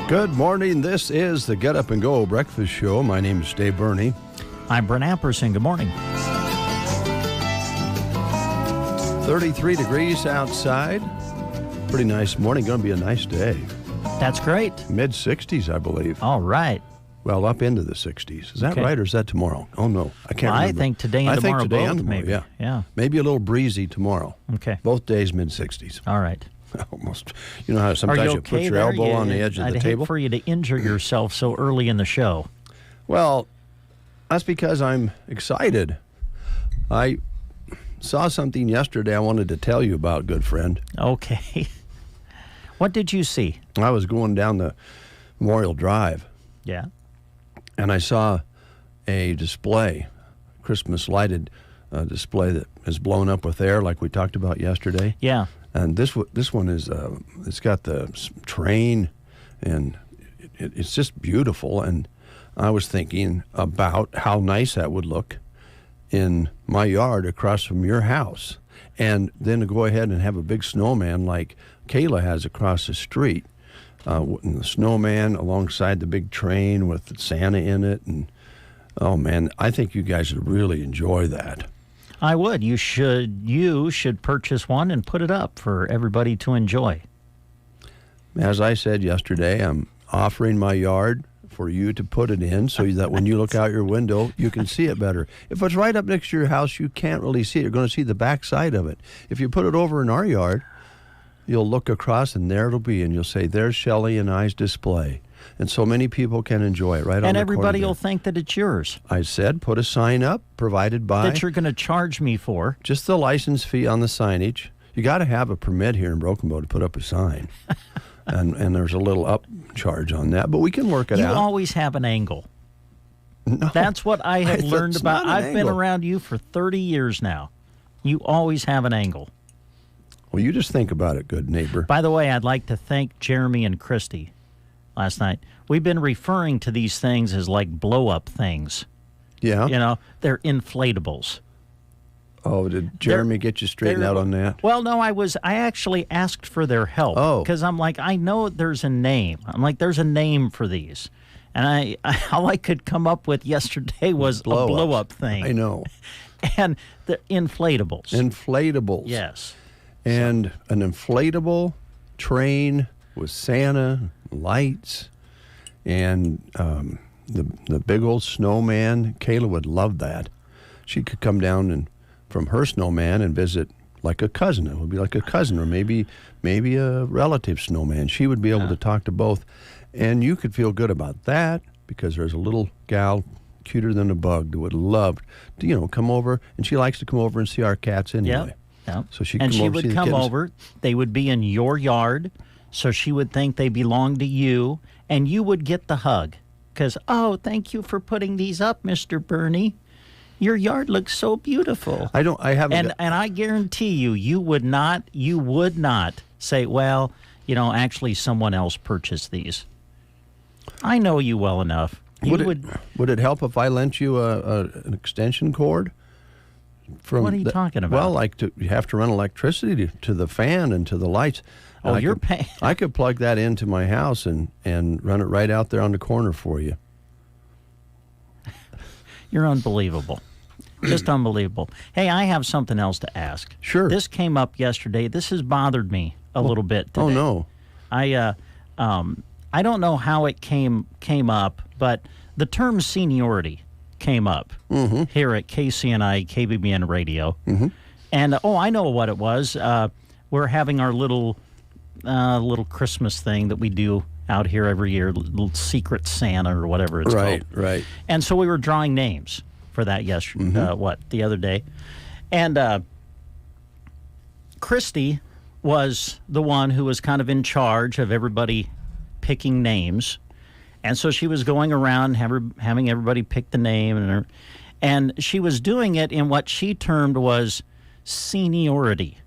Good morning. This is the Get Up and Go Breakfast Show. My name is Dave Burney. I'm Brent Amperson. Good morning. 33 degrees outside. Pretty nice morning. Going to be a nice day. That's great. Mid-60s, I believe. All right. Well, up into the 60s. Is that Okay. right, or is that tomorrow? Oh, no. I can't remember. I think today and tomorrow both, maybe. Yeah. Maybe a little breezy tomorrow. Okay. Both days mid-60s. All right. Almost. You know how sometimes you put your elbow on the edge of the table? I'd hate for you to injure yourself so early in the show. Well, that's because I'm excited. I saw something yesterday I wanted to tell you about, good friend. Okay. What did you see? I was going down the Memorial Drive. Yeah. And I saw a display, Christmas lighted display that is blown up with air like we talked about yesterday. Yeah. And this one is, it's got the train, and it's just beautiful. And I was thinking about how nice that would look in my yard across from your house. And then to go ahead and have a big snowman like Kayla has across the street. And the snowman alongside the big train with Santa in it. And, oh, man, I think you guys would really enjoy that. I would. You should purchase one and put it up for everybody to enjoy. As I said yesterday, I'm offering my yard for you to put it in so that when you look out your window, you can see it better. If it's right up next to your house, you can't really see it. You're going to see the back side of it. If you put it over in our yard, you'll look across and there it'll be, and you'll say, there's Shelley and I's display. And so many people can enjoy it right on the corner. And everybody will think that it's yours. I said put a sign up provided by... That you're going to charge me for. Just the license fee on the signage. You got to have a permit here in Broken Bow to put up a sign. and there's a little up charge on that, but we can work it out. You always have an angle. No, that's what I have learned about. I've been around you for 30 years now. You always have an angle. Well, you just think about it, good neighbor. By the way, I'd like to thank Jeremy and Christy last night. We've been referring to these things as like blow-up things. Yeah. You know, they're inflatables. Oh, did Jeremy get you straightened out on that? Well, no, I actually asked for their help. Oh. Because I'm like, I know there's a name. I'm like, there's a name for these. And all I could come up with yesterday was a blow-up thing. I know. And the inflatables. Inflatables. Yes. And an inflatable train with Santa, lights, and the big old snowman. Kayla would love that. She could come down from her snowman and visit like a cousin. It would be like a cousin, or maybe a relative snowman. She would be able to talk to both. And you could feel good about that because there's a little gal cuter than a bug that would love to, come over. And she likes to come over and see our cats anyway. Yep. So she would come over. They would be in your yard, so she would think they belonged to you, and you would get the hug. Because, thank you for putting these up, Mr. Burney. Your yard looks so beautiful. And I guarantee you would not say, well, actually someone else purchased these. I know you well enough. Would it help if I lent you an extension cord? What are you talking about? Well, you have to run electricity to the fan and to the lights. Oh, you're paying. I could plug that into my house and run it right out there on the corner for you. You're unbelievable. Just unbelievable. Hey, I have something else to ask. Sure. This came up yesterday. This has bothered me a little bit today. Oh, no. I don't know how it came up, but the term seniority came up here at KCNI KBBN Radio. Mm-hmm. And, I know what it was. We're having our little Christmas thing that we do out here every year, little Secret Santa or whatever it's called. Right. And so we were drawing names for that the other day. And Christy was the one who was kind of in charge of everybody picking names. And so she was going around having everybody pick the name. And she was doing it in what she termed was seniority.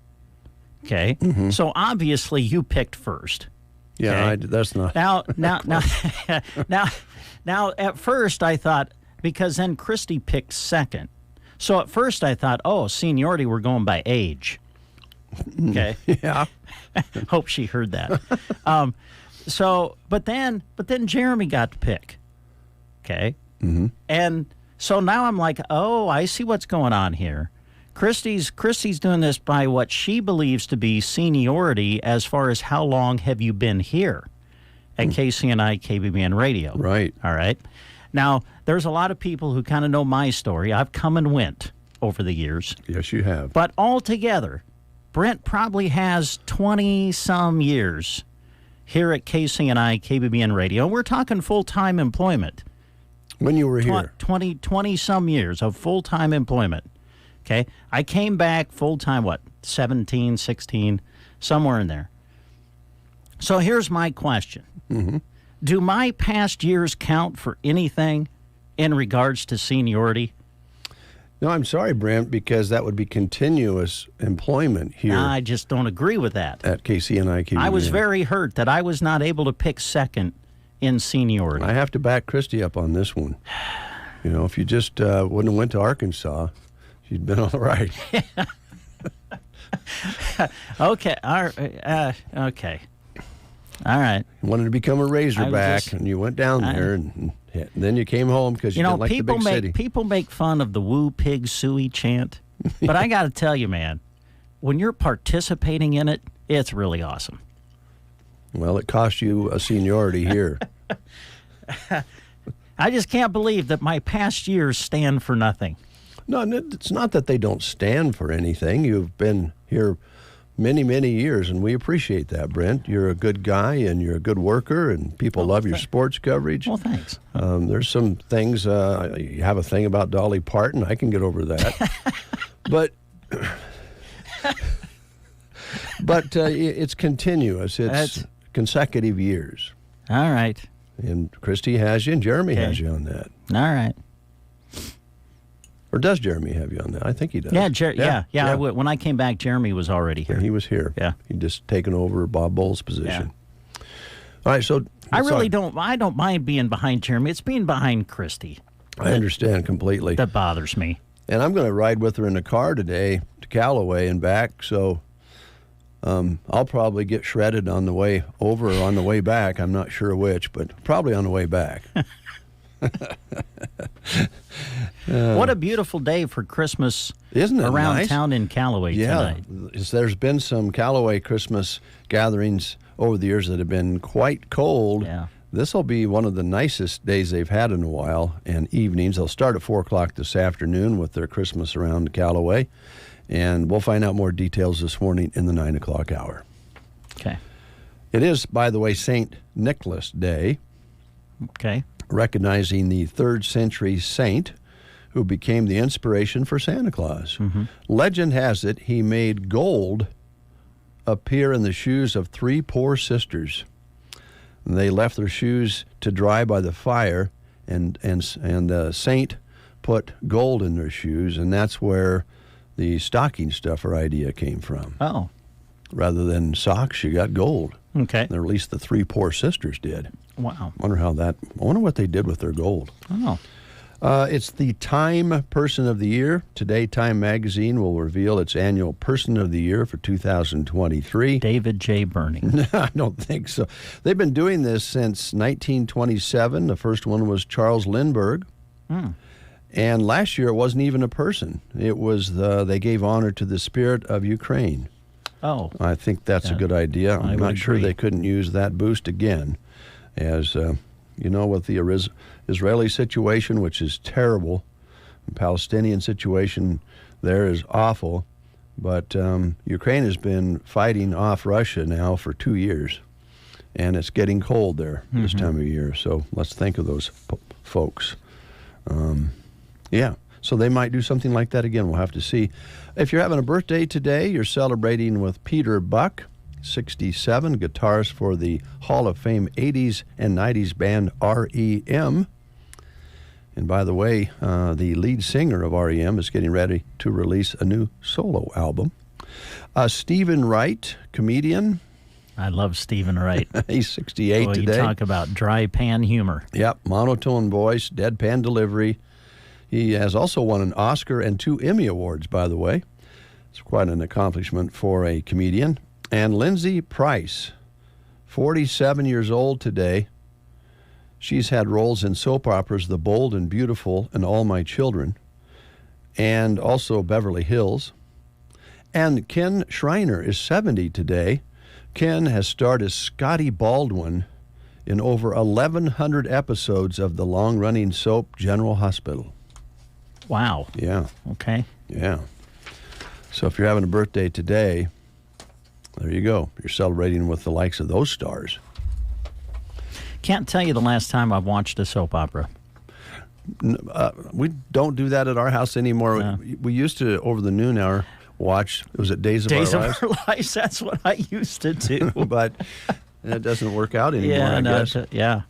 Okay? Mm-hmm. So obviously you picked first. Yeah, Okay? that's not. Now, at first I thought, because then Christy picked second. So at first I thought, oh, seniority, we're going by age. Okay? Yeah. Hope she heard that. But then Jeremy got to pick. Okay? Mm-hmm. And so now I'm like, oh, I see what's going on here. Christy's doing this by what she believes to be seniority as far as how long have you been here at KCNI KBBN Radio. Right. All right. Now, there's a lot of people who kind of know my story. I've come and went over the years. Yes, you have. But altogether, Brent probably has 20-some years here at KCNI KBBN Radio. And we're talking full-time employment. When you were here. 20-some years of full-time employment. Okay? I came back full-time, 17, 16, somewhere in there. So here's my question. Mm-hmm. Do my past years count for anything in regards to seniority? No, I'm sorry, Brent, because that would be continuous employment here I just don't agree with that. at KCNI KBBN. I was very hurt that I was not able to pick second in seniority. I have to back Christy up on this one. You know, if you just wouldn't have went to Arkansas, she'd been all right. Okay. Okay. All right. You wanted to become a Razorback, just- and you went down there, and then you came home because you didn't like the big city. People make fun of the woo pig suey chant, but I got to tell you, man, when you're participating in it, it's really awesome. Well, it cost you a seniority here. I just can't believe that my past years stand for nothing. No, it's not that they don't stand for anything. You've been here many, many years, and we appreciate that, Brent. You're a good guy, and you're a good worker, and people love your sports coverage. Well, thanks. There's some things, you have a thing about Dolly Parton. I can get over that. But it's continuous. It's consecutive years. All right. And Christy has you, and Jeremy has you on that. All right. Or does Jeremy have you on that? I think he does. Yeah. When I came back, Jeremy was already here. He was here. Yeah. He'd just taken over Bob Bull's position. All right, so I don't mind being behind Jeremy. It's being behind Christy. I understand completely. That bothers me. And I'm going to ride with her in the car today to Callaway and back, so I'll probably get shredded on the way over or on the way back. I'm not sure which, but probably on the way back. What a beautiful day for Christmas. Isn't it around nice? Town in Callaway tonight. There's been some Callaway Christmas gatherings over the years that have been quite cold. Yeah. This will be one of the nicest days they've had in a while, and evenings. They'll start at 4 o'clock this afternoon with their Christmas around Callaway, and we'll find out more details this morning in the 9 o'clock hour. Okay. It is, by the way, St. Nicholas Day, Okay. recognizing the 3rd century saint who became the inspiration for Santa Claus. Mm-hmm. Legend has it he made gold appear in the shoes of 3 poor sisters. And they left their shoes to dry by the fire, and the saint put gold in their shoes, and that's where the stocking stuffer idea came from. Oh. Rather than socks, you got gold. Okay. Or at least the 3 poor sisters did. Wow. I wonder what they did with their gold. Oh. It's the Time Person of the Year. Today, Time Magazine will reveal its annual Person of the Year for 2023. David J. Burney. I don't think so. They've been doing this since 1927. The first one was Charles Lindbergh. And last year, it wasn't even a person. It was they gave honor to the spirit of Ukraine. Oh. I think that's a good idea. I'm not sure they couldn't use that boost again. As with the Israeli situation, which is terrible, the Palestinian situation there is awful, but Ukraine has been fighting off Russia now for 2 years, and it's getting cold there this time of year, so let's think of those folks. So they might do something like that again. We'll have to see. If you're having a birthday today, you're celebrating with Peter Buck, 67, guitarist for the Hall of Fame 80s and 90s band REM. And by the way, the lead singer of REM is getting ready to release a new solo album. Stephen Wright, comedian. I love Stephen Wright. He's 68 today. You talk about dry pan humor. Yep, monotone voice, deadpan delivery. He has also won an Oscar and 2 Emmy Awards, by the way. It's quite an accomplishment for a comedian. And Lindsay Price, 47 years old today. She's had roles in soap operas The Bold and Beautiful and All My Children, and also Beverly Hills. And Ken Schreiner is 70 today. Ken has starred as Scotty Baldwin in over 1,100 episodes of the long-running soap General Hospital. Wow. Yeah. Okay. Yeah. So if you're having a birthday today, there you go. You're celebrating with the likes of those stars. Can't tell you the last time I've watched a soap opera. We don't do that at our house anymore. We used to, over the noon hour, watch, was it Days of Our Lives? Days of Our Lives, that's what I used to do. But it doesn't work out anymore, I guess. Yeah.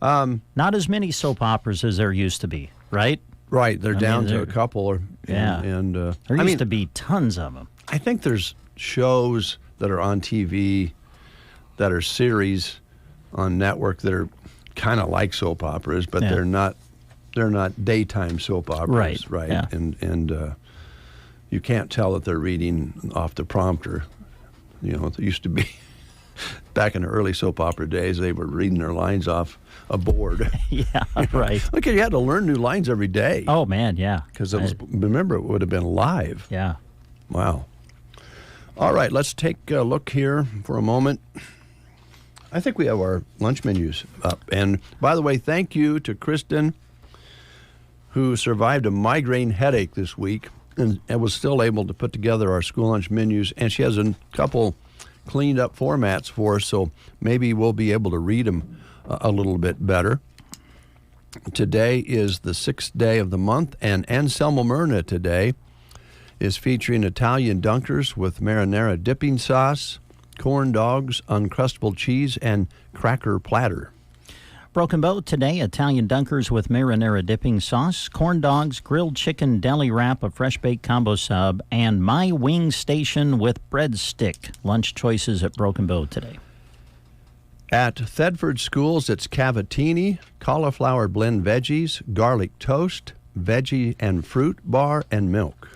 Not as many soap operas as there used to be, right? Right, they're down to a couple. There used to be tons of them. I think there's shows that are on TV that are series on network that are kind of like soap operas, but they're not daytime soap operas, right? Yeah. And you can't tell that they're reading off the prompter. You know, it used to be back in the early soap opera days, they were reading their lines off a board. Yeah, right. Okay, you had to learn new lines every day. Oh man, yeah. Because remember, it would have been live. Yeah. Wow. All right, let's take a look here for a moment. I think we have our lunch menus up. And by the way, thank you to Kristen, who survived a migraine headache this week and was still able to put together our school lunch menus. And she has a couple cleaned up formats for us, so maybe we'll be able to read them a little bit better. Today is the 6th day of the month, and Anselmo Myrna today is featuring Italian dunkers with marinara dipping sauce, corn dogs, Uncrustable cheese, and cracker platter. Broken Bow today, Italian dunkers with marinara dipping sauce, corn dogs, grilled chicken deli wrap, a fresh baked combo sub, and My Wing Station with breadstick. Lunch choices at Broken Bow today. At Thedford Schools, it's cavatini, cauliflower blend veggies, garlic toast, veggie and fruit bar, and milk.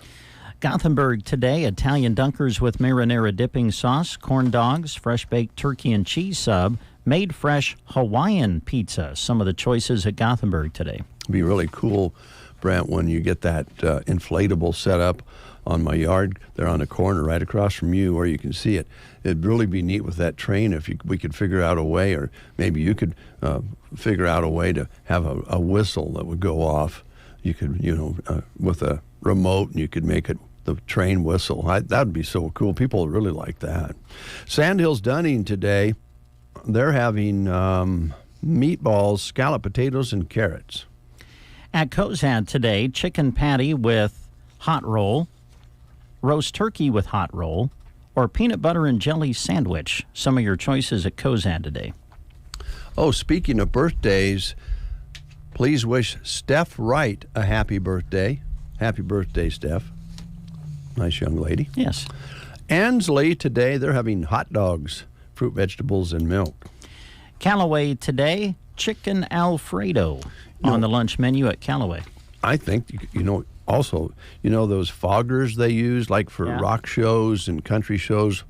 Gothenburg today, Italian dunkers with marinara dipping sauce, corn dogs, fresh baked turkey and cheese sub, made fresh Hawaiian pizza. Some of the choices at Gothenburg today. It'd be really cool, Brent, when you get that inflatable set up on my yard there on the corner right across from you where you can see it. It'd really be neat with that train if we could figure out a way, or maybe you could figure out a way to have a whistle that would go off. You could, with a remote, and you could make it the train whistle. That would be so cool. People would really like that. Sandhills Dunning today, they're having meatballs, scalloped potatoes, and carrots. At Cozad today, chicken patty with hot roll, roast turkey with hot roll, or peanut butter and jelly sandwich. Some of your choices at Cozad today. Oh, speaking of birthdays, please wish Steph Wright a happy birthday. Happy birthday, Steph. Nice young lady. Yes. Ansley today, they're having hot dogs, fruit, vegetables, and milk. Callaway today, chicken Alfredo on the lunch menu at Callaway. I think, also, those foggers they use, like for rock shows and country shows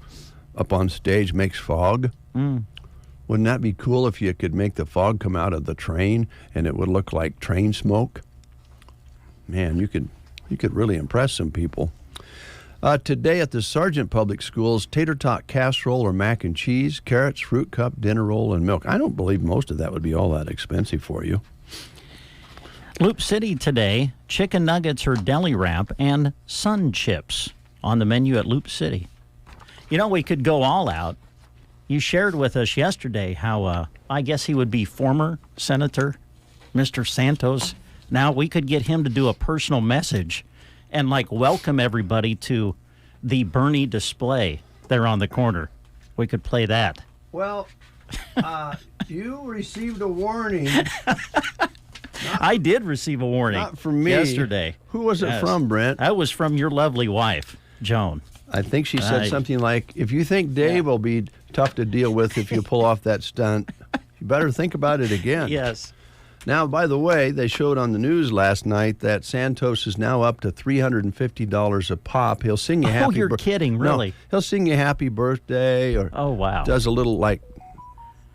up on stage, makes fog. Wouldn't that be cool if you could make the fog come out of the train and it would look like train smoke? Man, you could really impress some people. Today at the Sargent Public Schools, tater tot casserole or mac and cheese, carrots, fruit cup, dinner roll, and milk. I don't believe most of that would be all that expensive for you. Loop City today, chicken nuggets or deli wrap, and sun chips on the menu at Loop City. We could go all out. You shared with us yesterday how, I guess he would be former Senator, Mr. Santos. Now we could get him to do a personal message and welcome everybody to the Bernie display there on the corner. We could play that. Well, you received a warning I did receive a warning. Not from me. Yesterday. Who was it from, Brent? That was from your lovely wife, Joan. I think she said something like, if you think Dave will be tough to deal with if you pull off that stunt, you better think about it again. Yes. Now, by the way, they showed on the news last night that Santos is now up to $350 a pop. He'll sing you happy birthday. Oh, you're kidding, really? No, he'll sing you happy birthday or does a little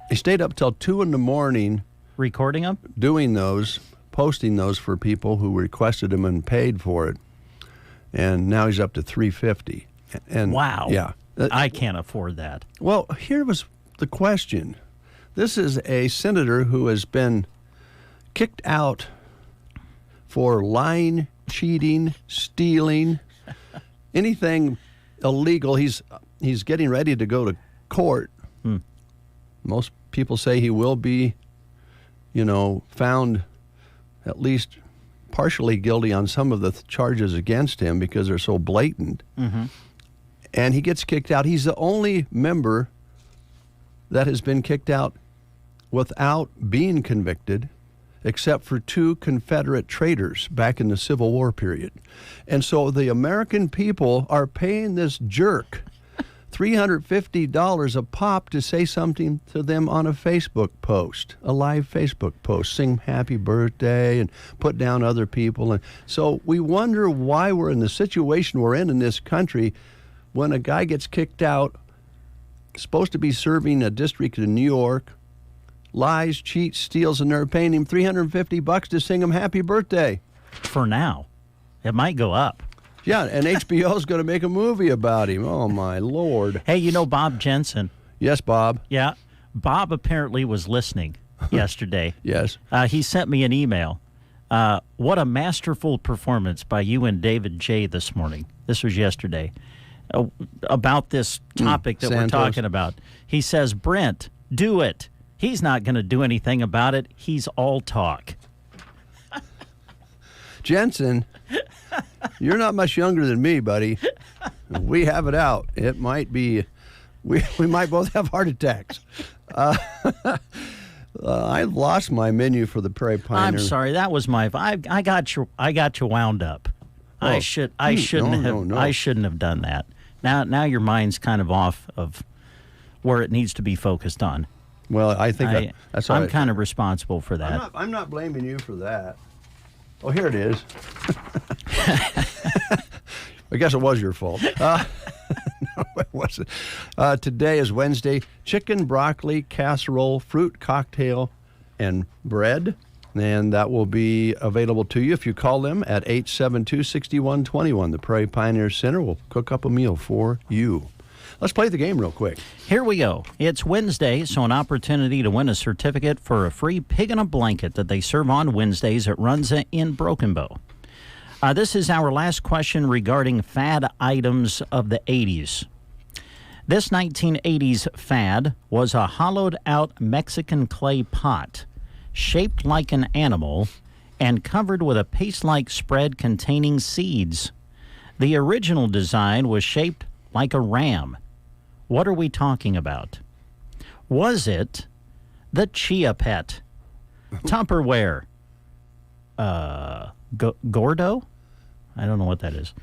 he stayed up till 2 in the morning. Recording them? Doing those, posting those for people who requested them and paid for it. And now he's up to $350. And wow. Yeah. I can't afford that. Well, here was the question. This is a senator who has been kicked out for lying, cheating, stealing, anything illegal. He's getting ready to go to court. Most people say he will be, found at least partially guilty on some of the charges against him because they're so blatant. Mm-hmm. And he gets kicked out. He's the only member that has been kicked out without being convicted, except for 2 Confederate traitors back in the Civil War period. And so the American people are paying this jerk $350 a pop to say something to them on a Facebook post, a live Facebook post, sing happy birthday and put down other people. And so we wonder why we're in the situation we're in this country when a guy gets kicked out, supposed to be serving a district in New York, lies, cheats, steals, and they're paying him $350 to sing him happy birthday. For now. It might go up. Yeah, and HBO's going to make a movie about him. Oh, my Lord. Hey, you know Bob Jensen? Yes, Bob. Yeah. Bob apparently was listening yesterday. Yes. He sent me an email. What a masterful performance by you and David J. this morning. This was yesterday. About this topic that we're talking about. He says, Brent, do it. He's not going to do anything about it. He's all talk. Jensen, you're not much younger than me, buddy. We have it out. It might be, we might both have heart attacks. I've lost my menu for the Prairie Pioneer. I'm sorry, that was my. I got you wound up. Oh, I shouldn't have done that. Now your mind's kind of off of where it needs to be focused on. Well, I think that's all I'm right. kind of responsible for that. I'm not blaming you for that. Oh, here it is. I guess it was your fault. No, it wasn't. Today is Wednesday. Chicken, broccoli, casserole, fruit cocktail, and bread. And that will be available to you if you call them at 872-6121. The Prairie Pioneer Center will cook up a meal for you. Let's play the game real quick. Here we go. It's Wednesday, so an opportunity to win a certificate for a free pig in a blanket that they serve on Wednesdays at Runza in Broken Bow. This is our last question regarding fad items of the 80s. This 1980s fad was a hollowed-out Mexican clay pot shaped like an animal and covered with a paste-like spread containing seeds. The original design was shaped like a ram. What are we talking about? Was it the Chia Pet, Tupperware, Gordo? I don't know what that is.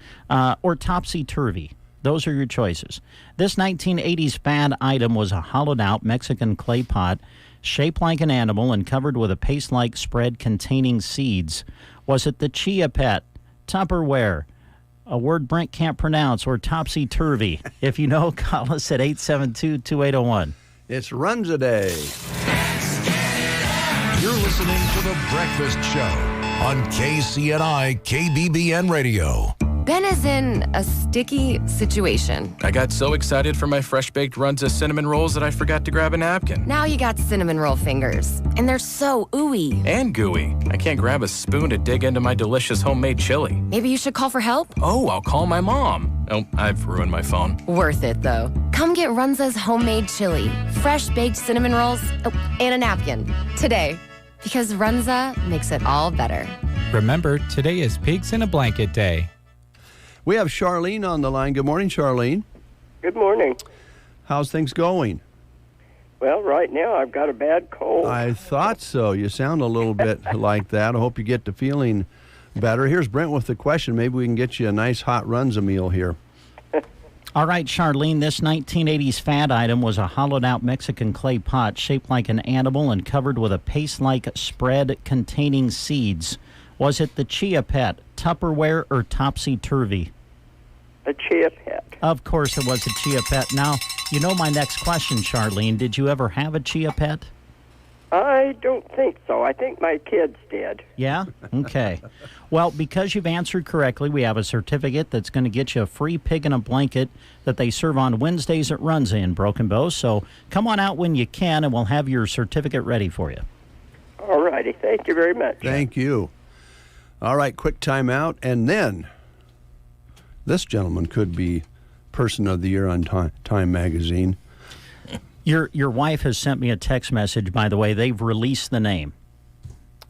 Or Topsy-Turvy? Those are your choices. This 1980s fad item was a hollowed-out Mexican clay pot shaped like an animal and covered with a paste-like spread containing seeds. Was it the Chia Pet, Tupperware, a word Brent can't pronounce, or topsy-turvy? If you know, call us at 872-2801. It's Runza Day. You're listening to The Breakfast Show on KCNI KBBN Radio. Ben is in a sticky situation. I got so excited for my fresh-baked Runza cinnamon rolls that I forgot to grab a napkin. Now you got cinnamon roll fingers, and they're so ooey. And gooey. I can't grab a spoon to dig into my delicious homemade chili. Maybe you should call for help? Oh, I'll call my mom. Oh, I've ruined my phone. Worth it, though. Come get Runza's homemade chili, fresh-baked cinnamon rolls, and a napkin today. Because Runza makes it all better. Remember, today is Pigs in a Blanket Day. We have Charlene on the line. Good morning, Charlene. Good morning. How's things going? Well, right now I've got a bad cold. I thought so. You sound a little bit like that. I hope you get to feeling better. Here's Brent with the question. Maybe we can get you a nice hot Runza meal here. All right, Charlene, this 1980s fad item was a hollowed-out Mexican clay pot shaped like an animal and covered with a paste-like spread containing seeds. Was it the Chia Pet, Tupperware, or Topsy-Turvy? A Chia Pet. Of course it was a Chia Pet. Now, you know my next question, Charlene. Did you ever have a Chia Pet? I don't think so. I think my kids did. Yeah? Okay. Well, because you've answered correctly, we have a certificate that's going to get you a free pig in a blanket that they serve on Wednesdays at Runza in Broken Bow. So come on out when you can, and we'll have your certificate ready for you. All righty. Thank you very much. Thank you. All right, quick time out, and then this gentleman could be Person of the Year on Time Magazine. Your wife has sent me a text message, by the way. They've released the name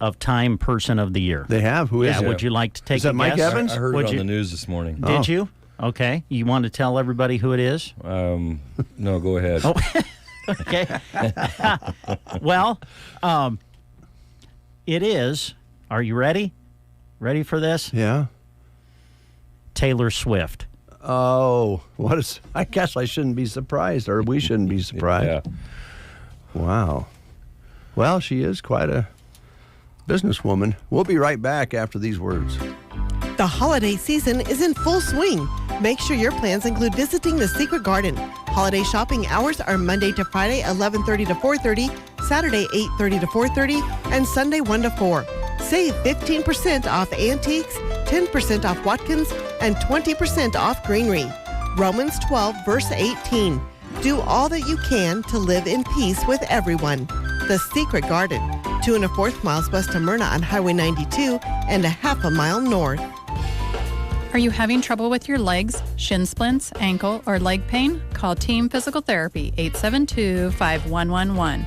of Time Person of the Year. They have? Who is it? Would you like to take Is that a Mike guess? Evans? I heard it on the news this morning. Did you? Okay. You want to tell everybody who it is? No, go ahead. Oh, okay. Well, it is. Are you ready? Ready for this? Yeah. Taylor Swift. Oh, what is? I guess I shouldn't be surprised, or we shouldn't be surprised. Yeah. Wow. Well, she is quite a businesswoman. We'll be right back after these words. The holiday season is in full swing. Make sure your plans include visiting the Secret Garden. Holiday shopping hours are Monday to Friday, 11:30 to 4:30, Saturday, 8:30 to 4:30, and Sunday, 1 to 4. Save 15% off antiques, 10% off Watkins, and 20% off greenery. Romans 12, verse 18. Do all that you can to live in peace with everyone. The Secret Garden, 2 1/4 miles west of Myrna on Highway 92 and a half a mile north. Are you having trouble with your legs, shin splints, ankle, or leg pain? Call Team Physical Therapy, 872-5111.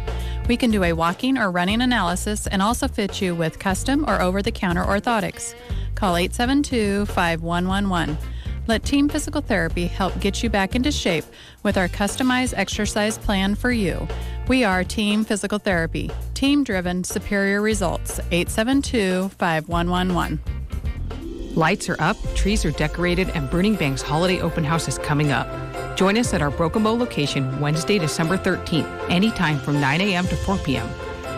We can do a walking or running analysis and also fit you with custom or over-the-counter orthotics. Call 872-5111. Let Team Physical Therapy help get you back into shape with our customized exercise plan for you. We are Team Physical Therapy. Team-driven, superior results. 872-5111. Lights are up, trees are decorated, and Burning Bank's Holiday Open House is coming up. Join us at our Broken Bow location Wednesday, December 13th, anytime from 9 a.m. to 4 p.m.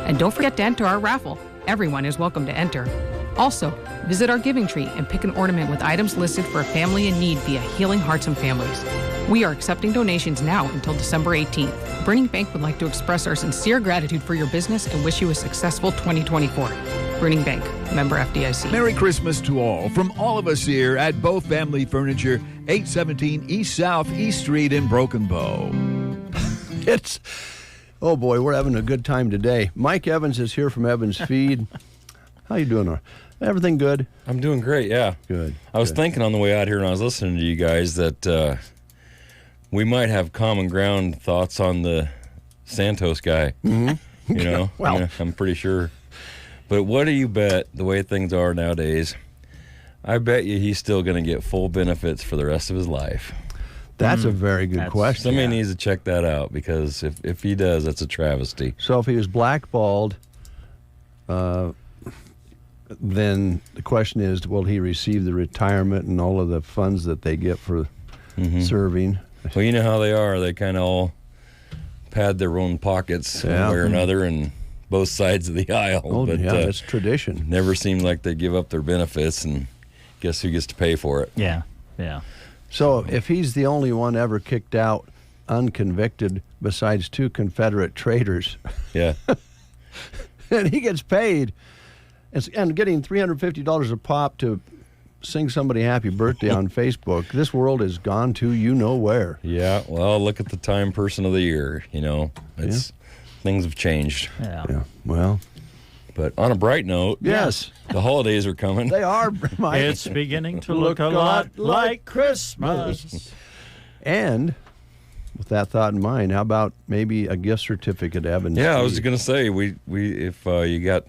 And don't forget to enter our raffle. Everyone is welcome to enter. Also, visit our giving tree and pick an ornament with items listed for a family in need via Healing Hearts and Families. We are accepting donations now until December 18th. Burning Bank would like to express our sincere gratitude for your business and wish you a successful 2024. Burning Bank, member FDIC. Merry Christmas to all from all of us here at Bow Family Furniture, 817 East South East Street in Broken Bow. Oh boy, we're having a good time today. Mike Evans is here from Evans Feed. How you doing? Everything good? I'm doing great, yeah. Good. I was thinking on the way out here when I was listening to you guys that we might have common ground thoughts on the Santos guy. Mm-hmm. You know? Well, I'm pretty sure. But what do you bet, the way things are nowadays, I bet you he's still going to get full benefits for the rest of his life. That's a very good question. Somebody needs to check that out, because if he does, that's a travesty. So if he was blackballed, then the question is, will he receive the retirement and all of the funds that they get for serving? Well, you know how they are. They kind of all pad their own pockets one way or another, and both sides of the aisle. Oh, but, yeah, that's tradition. Never seemed like they give up their benefits, and guess who gets to pay for it? Yeah. So if he's the only one ever kicked out unconvicted besides 2 Confederate traitors, yeah, and he gets paid and getting $350 a pop to sing somebody happy birthday on Facebook, this world has gone to you know where. Yeah, well, look at the Time Person of the Year, you know. Things have changed. Yeah. Well, but on a bright note, yes, the holidays are coming. They are, Mike. It's beginning to look a lot like Christmas. And with that thought in mind, how about maybe a gift certificate, Evan? Yeah, I was going to say, we if you got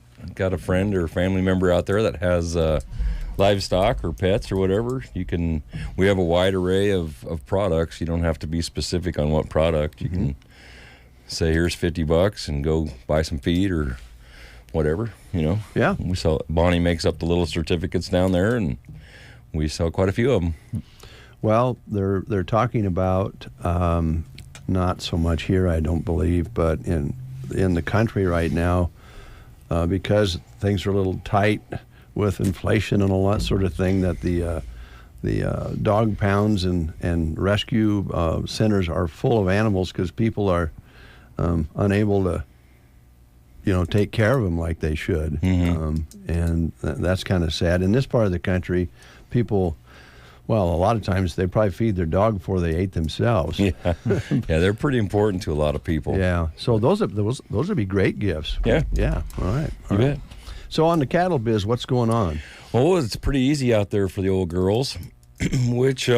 a friend or family member out there that has livestock or pets or whatever, we have a wide array of products. You don't have to be specific on what product. You can say, here's $50 and go buy some feed or whatever, Yeah. We sell. Bonnie makes up the little certificates down there, and we sell quite a few of them. Well, they're talking about not so much here, I don't believe, but in the country right now, because things are a little tight with inflation and all that sort of thing, that the dog pounds and rescue centers are full of animals because people are unable to take care of them like they should. And that's kind of sad. In this part of the country, people, well, a lot of times they probably feed their dog before they ate themselves. Yeah, they're pretty important to a lot of people. Yeah, so those would be great gifts. Yeah. All right. You bet. So on the cattle biz, what's going on? Well, it's pretty easy out there for the old girls, which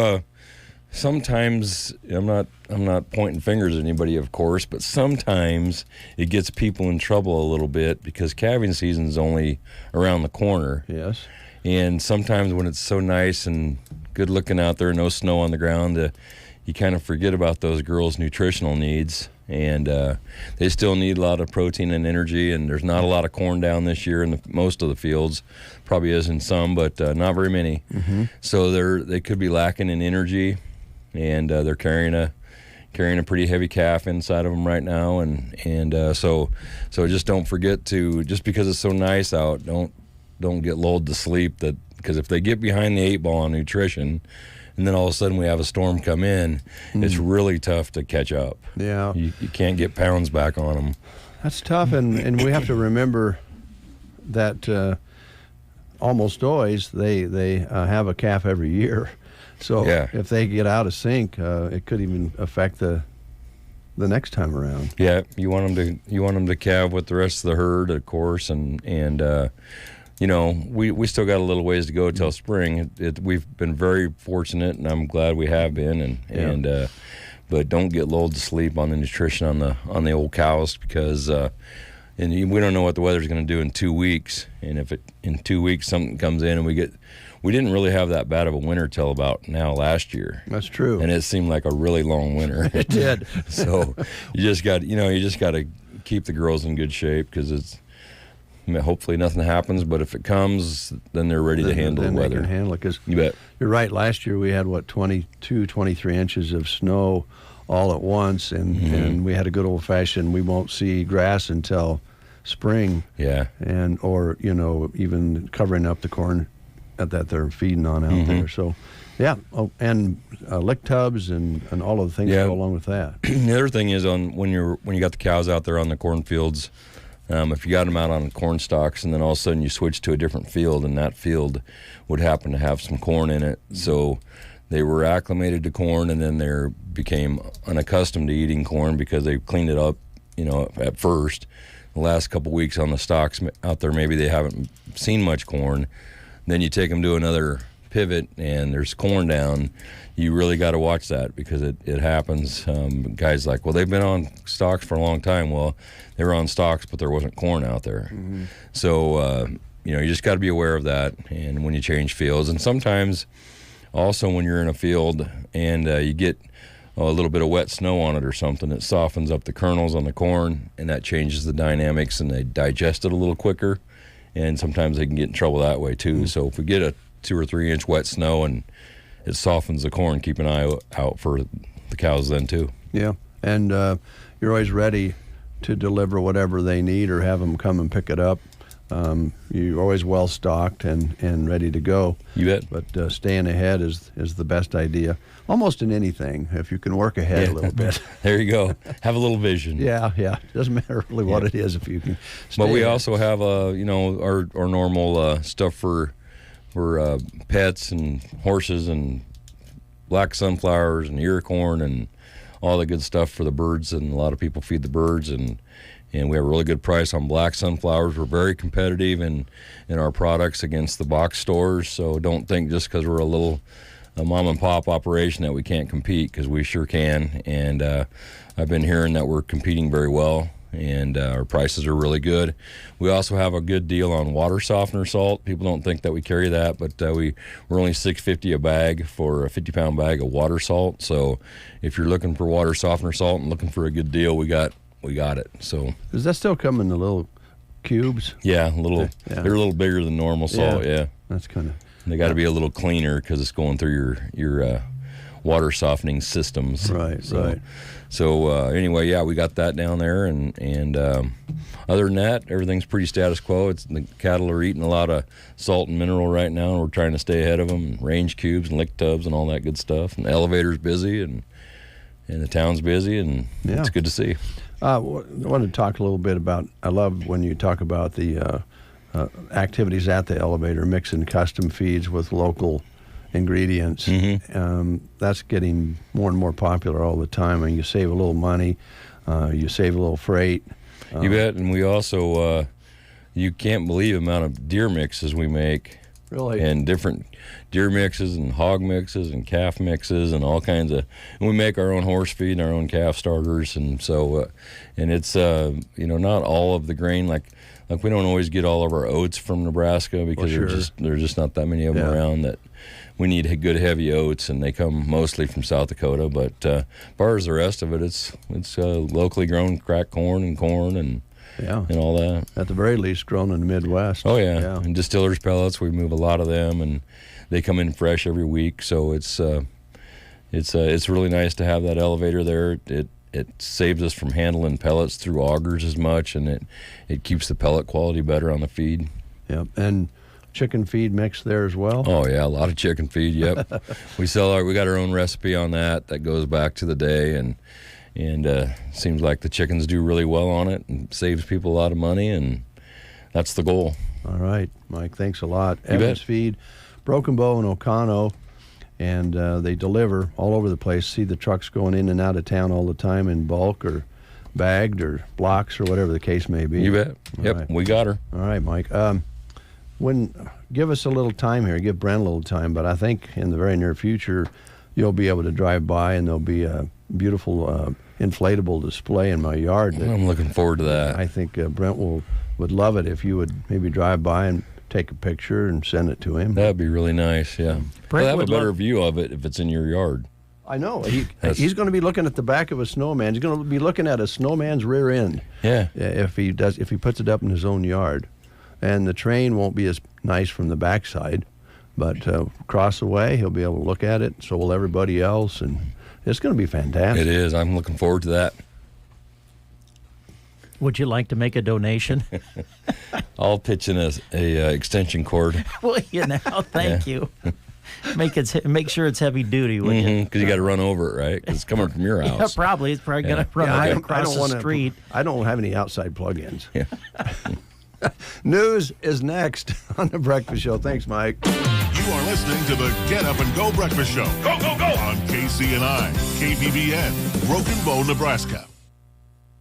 sometimes I'm not pointing fingers at anybody, of course, but sometimes it gets people in trouble a little bit because calving season is only around the corner. Yes. And sometimes when it's so nice and good looking out there, no snow on the ground, you kind of forget about those girls' nutritional needs. And they still need a lot of protein and energy, and there's not a lot of corn down this year in most of the fields. Probably is in some, but not very many. So they could be lacking in energy, and they're carrying a pretty heavy calf inside of them right now. And so just don't forget to, just because it's so nice out, don't get lulled to sleep, because if they get behind the 8 ball on nutrition, and then all of a sudden we have a storm come in, it's really tough to catch up. Yeah. You can't get pounds back on them. That's tough, and we have to remember that almost always they have a calf every year. So if they get out of sync, it could even affect the next time around. Yeah, you want them to calve with the rest of the herd, of course, and we still got a little ways to go till spring. We've been very fortunate, and I'm glad we have been. But don't get lulled to sleep on the nutrition on the old cows, because we don't know what the weather's going to do in 2 weeks. And if in 2 weeks something comes in and we didn't really have that bad of a winter till about now last year. That's true. And it seemed like a really long winter. It did. So you just got to keep the girls in good shape, because hopefully nothing happens, but if it comes, then they're ready to handle the weather. They can handle it, because you bet. You're right. Last year we had 22, 23 inches of snow all at once, and we had a good old fashioned, we won't see grass until spring. Yeah. Or even covering up the corn that they're feeding on out there. So yeah. Oh, and lick tubs and all of the things that go along with that. The other thing is, when you got the cows out there on the cornfields, if you got them out on corn stalks and then all of a sudden you switch to a different field, and that field would happen to have some corn in it, so they were acclimated to corn, and then they became unaccustomed to eating corn because they cleaned it up, at first. The last couple weeks on the stalks out there, maybe they haven't seen much corn. Then you take them to another pivot and there's corn down. You really got to watch that, because it happens. Guys like, well, they've been on stalks for a long time. Well, they were on stalks, but there wasn't corn out there. So, you just got to be aware of that. And when you change fields, and sometimes also when you're in a field and you get a little bit of wet snow on it or something, it softens up the kernels on the corn, and that changes the dynamics, and they digest it a little quicker. And sometimes they can get in trouble that way too. So if we get a 2 or 3 inch wet snow and it softens the corn, keep an eye out for the cows then too. Yeah, and you're always ready to deliver whatever they need, or have them come and pick it up. You're always well stocked and ready to go. You bet. But staying ahead is the best idea, almost in anything, if you can work ahead a little bit. There you go. Have a little vision. Yeah. Doesn't matter really what it is if you can stay But we ahead. also have our normal stuff for pets and horses and black sunflowers and ear corn and all the good stuff for the birds, and a lot of people feed the birds, and we have a really good price on black sunflowers. We're very competitive in our products against the box stores, so don't think just because we're a mom and pop operation that we can't compete, because we sure can. And I've been hearing that we're competing very well, and our prices are really good. We also have a good deal on water softener salt. People don't think that we carry that, but we're only $6.50 a bag for a 50-pound bag of water salt. So if you're looking for water softener salt and looking for a good deal, we got we got it. So does that still come in the little cubes? Yeah, they're a little bigger than normal salt. Yeah, that's kind of. They got to be a little cleaner because it's going through your water softening systems. Right. So anyway, yeah, we got that down there, and other than that, everything's pretty status quo. The cattle are eating a lot of salt and mineral right now, and we're trying to stay ahead of them. Range cubes and lick tubs and all that good stuff. And the elevator's busy, and the town's busy, and it's good to see. I want to talk a little bit about. I love when you talk about the activities at the elevator, mixing custom feeds with local ingredients. That's getting more and more popular all the time, and you save a little money, you save a little freight. You bet. And we also, you can't believe the amount of deer mixes we make. Really? And different deer mixes and hog mixes and calf mixes and all kinds of. And we make our own horse feed and our own calf starters, and so and it's not all of the grain like we don't always get all of our oats from Nebraska because there's just not that many of them around that. We need good heavy oats, and they come mostly from South Dakota. But as far as the rest of it, it's locally grown cracked corn and all that. At the very least, grown in the Midwest. Oh yeah. And distillers pellets, we move a lot of them, and they come in fresh every week. So it's really nice to have that elevator there. It saves us from handling pellets through augers as much, and it keeps the pellet quality better on the feed. Yep. And chicken feed mix there as well? Oh yeah, a lot of chicken feed. Yep. we got our own recipe on that goes back to the day, and seems like the chickens do really well on it and saves people a lot of money, and that's the goal. All right, Mike, thanks a lot. You Evans bet. Feed, Broken Bow and Oconto, and they deliver all over the place. See the trucks going in and out of town all the time in bulk or bagged or blocks or whatever the case may be. You bet. Yep, right. We got her. All right, Mike. Give us a little time here, give Brent a little time, but I think in the very near future you'll be able to drive by and there'll be a beautiful inflatable display in my yard. I'm looking forward to that. I think Brent would love it if you would maybe drive by and take a picture and send it to him. That'd be really nice, yeah. Brent We'll have a would better view of it if it's in your yard. I know. He's going to be looking at the back of a snowman. He's going to be looking at a snowman's rear end. Yeah. If he puts it up in his own yard. And the train won't be as nice from the backside, but across the way, he'll be able to look at it, so will everybody else, and it's going to be fantastic. It is. I'm looking forward to that. Would you like to make a donation? I'll pitch in a extension cord. Well, thank you. Make sure it's heavy duty, would you? Because you got to run over it, right? Because it's coming from your house. Yeah, probably. It's probably going to run right across the street. I don't have any outside plug-ins. Yeah. News is next on The Breakfast Show. Thanks, Mike. You are listening to the Get Up and Go Breakfast Show. Go, go, go! On KCNI, KBBN, Broken Bow, Nebraska.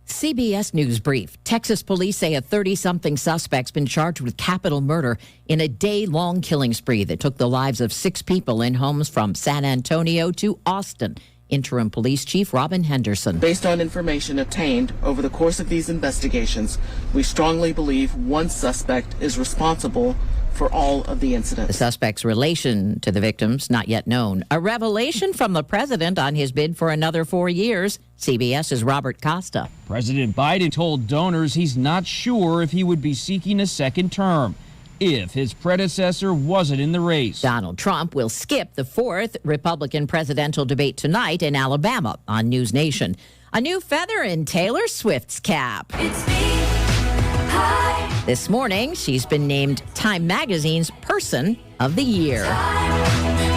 CBS News Brief. Texas police say a 30-something suspect's been charged with capital murder in a day-long killing spree that took the lives of 6 people in homes from San Antonio to Austin. Interim Police Chief Robin Henderson. Based on information obtained over the course of these investigations, we strongly believe one suspect is responsible for all of the incidents. The suspect's relation to the victims not yet known. A revelation from the president on his bid for another 4 years. CBS's Robert Costa. President Biden told donors he's not sure if he would be seeking a second term if his predecessor wasn't in the race. Donald Trump will skip the 4th Republican presidential debate tonight in Alabama on News Nation. A new feather in Taylor Swift's cap. It's me. Hi. This morning, she's been named Time Magazine's Person of the Year.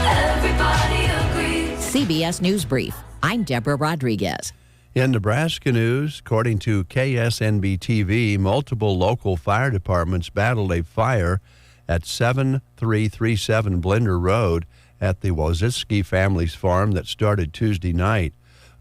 Everybody agrees. CBS News Brief. I'm Deborah Rodriguez. In Nebraska news, according to KSNB-TV, multiple local fire departments battled a fire at 7337 Blender Road at the Wozicki family's farm that started Tuesday night.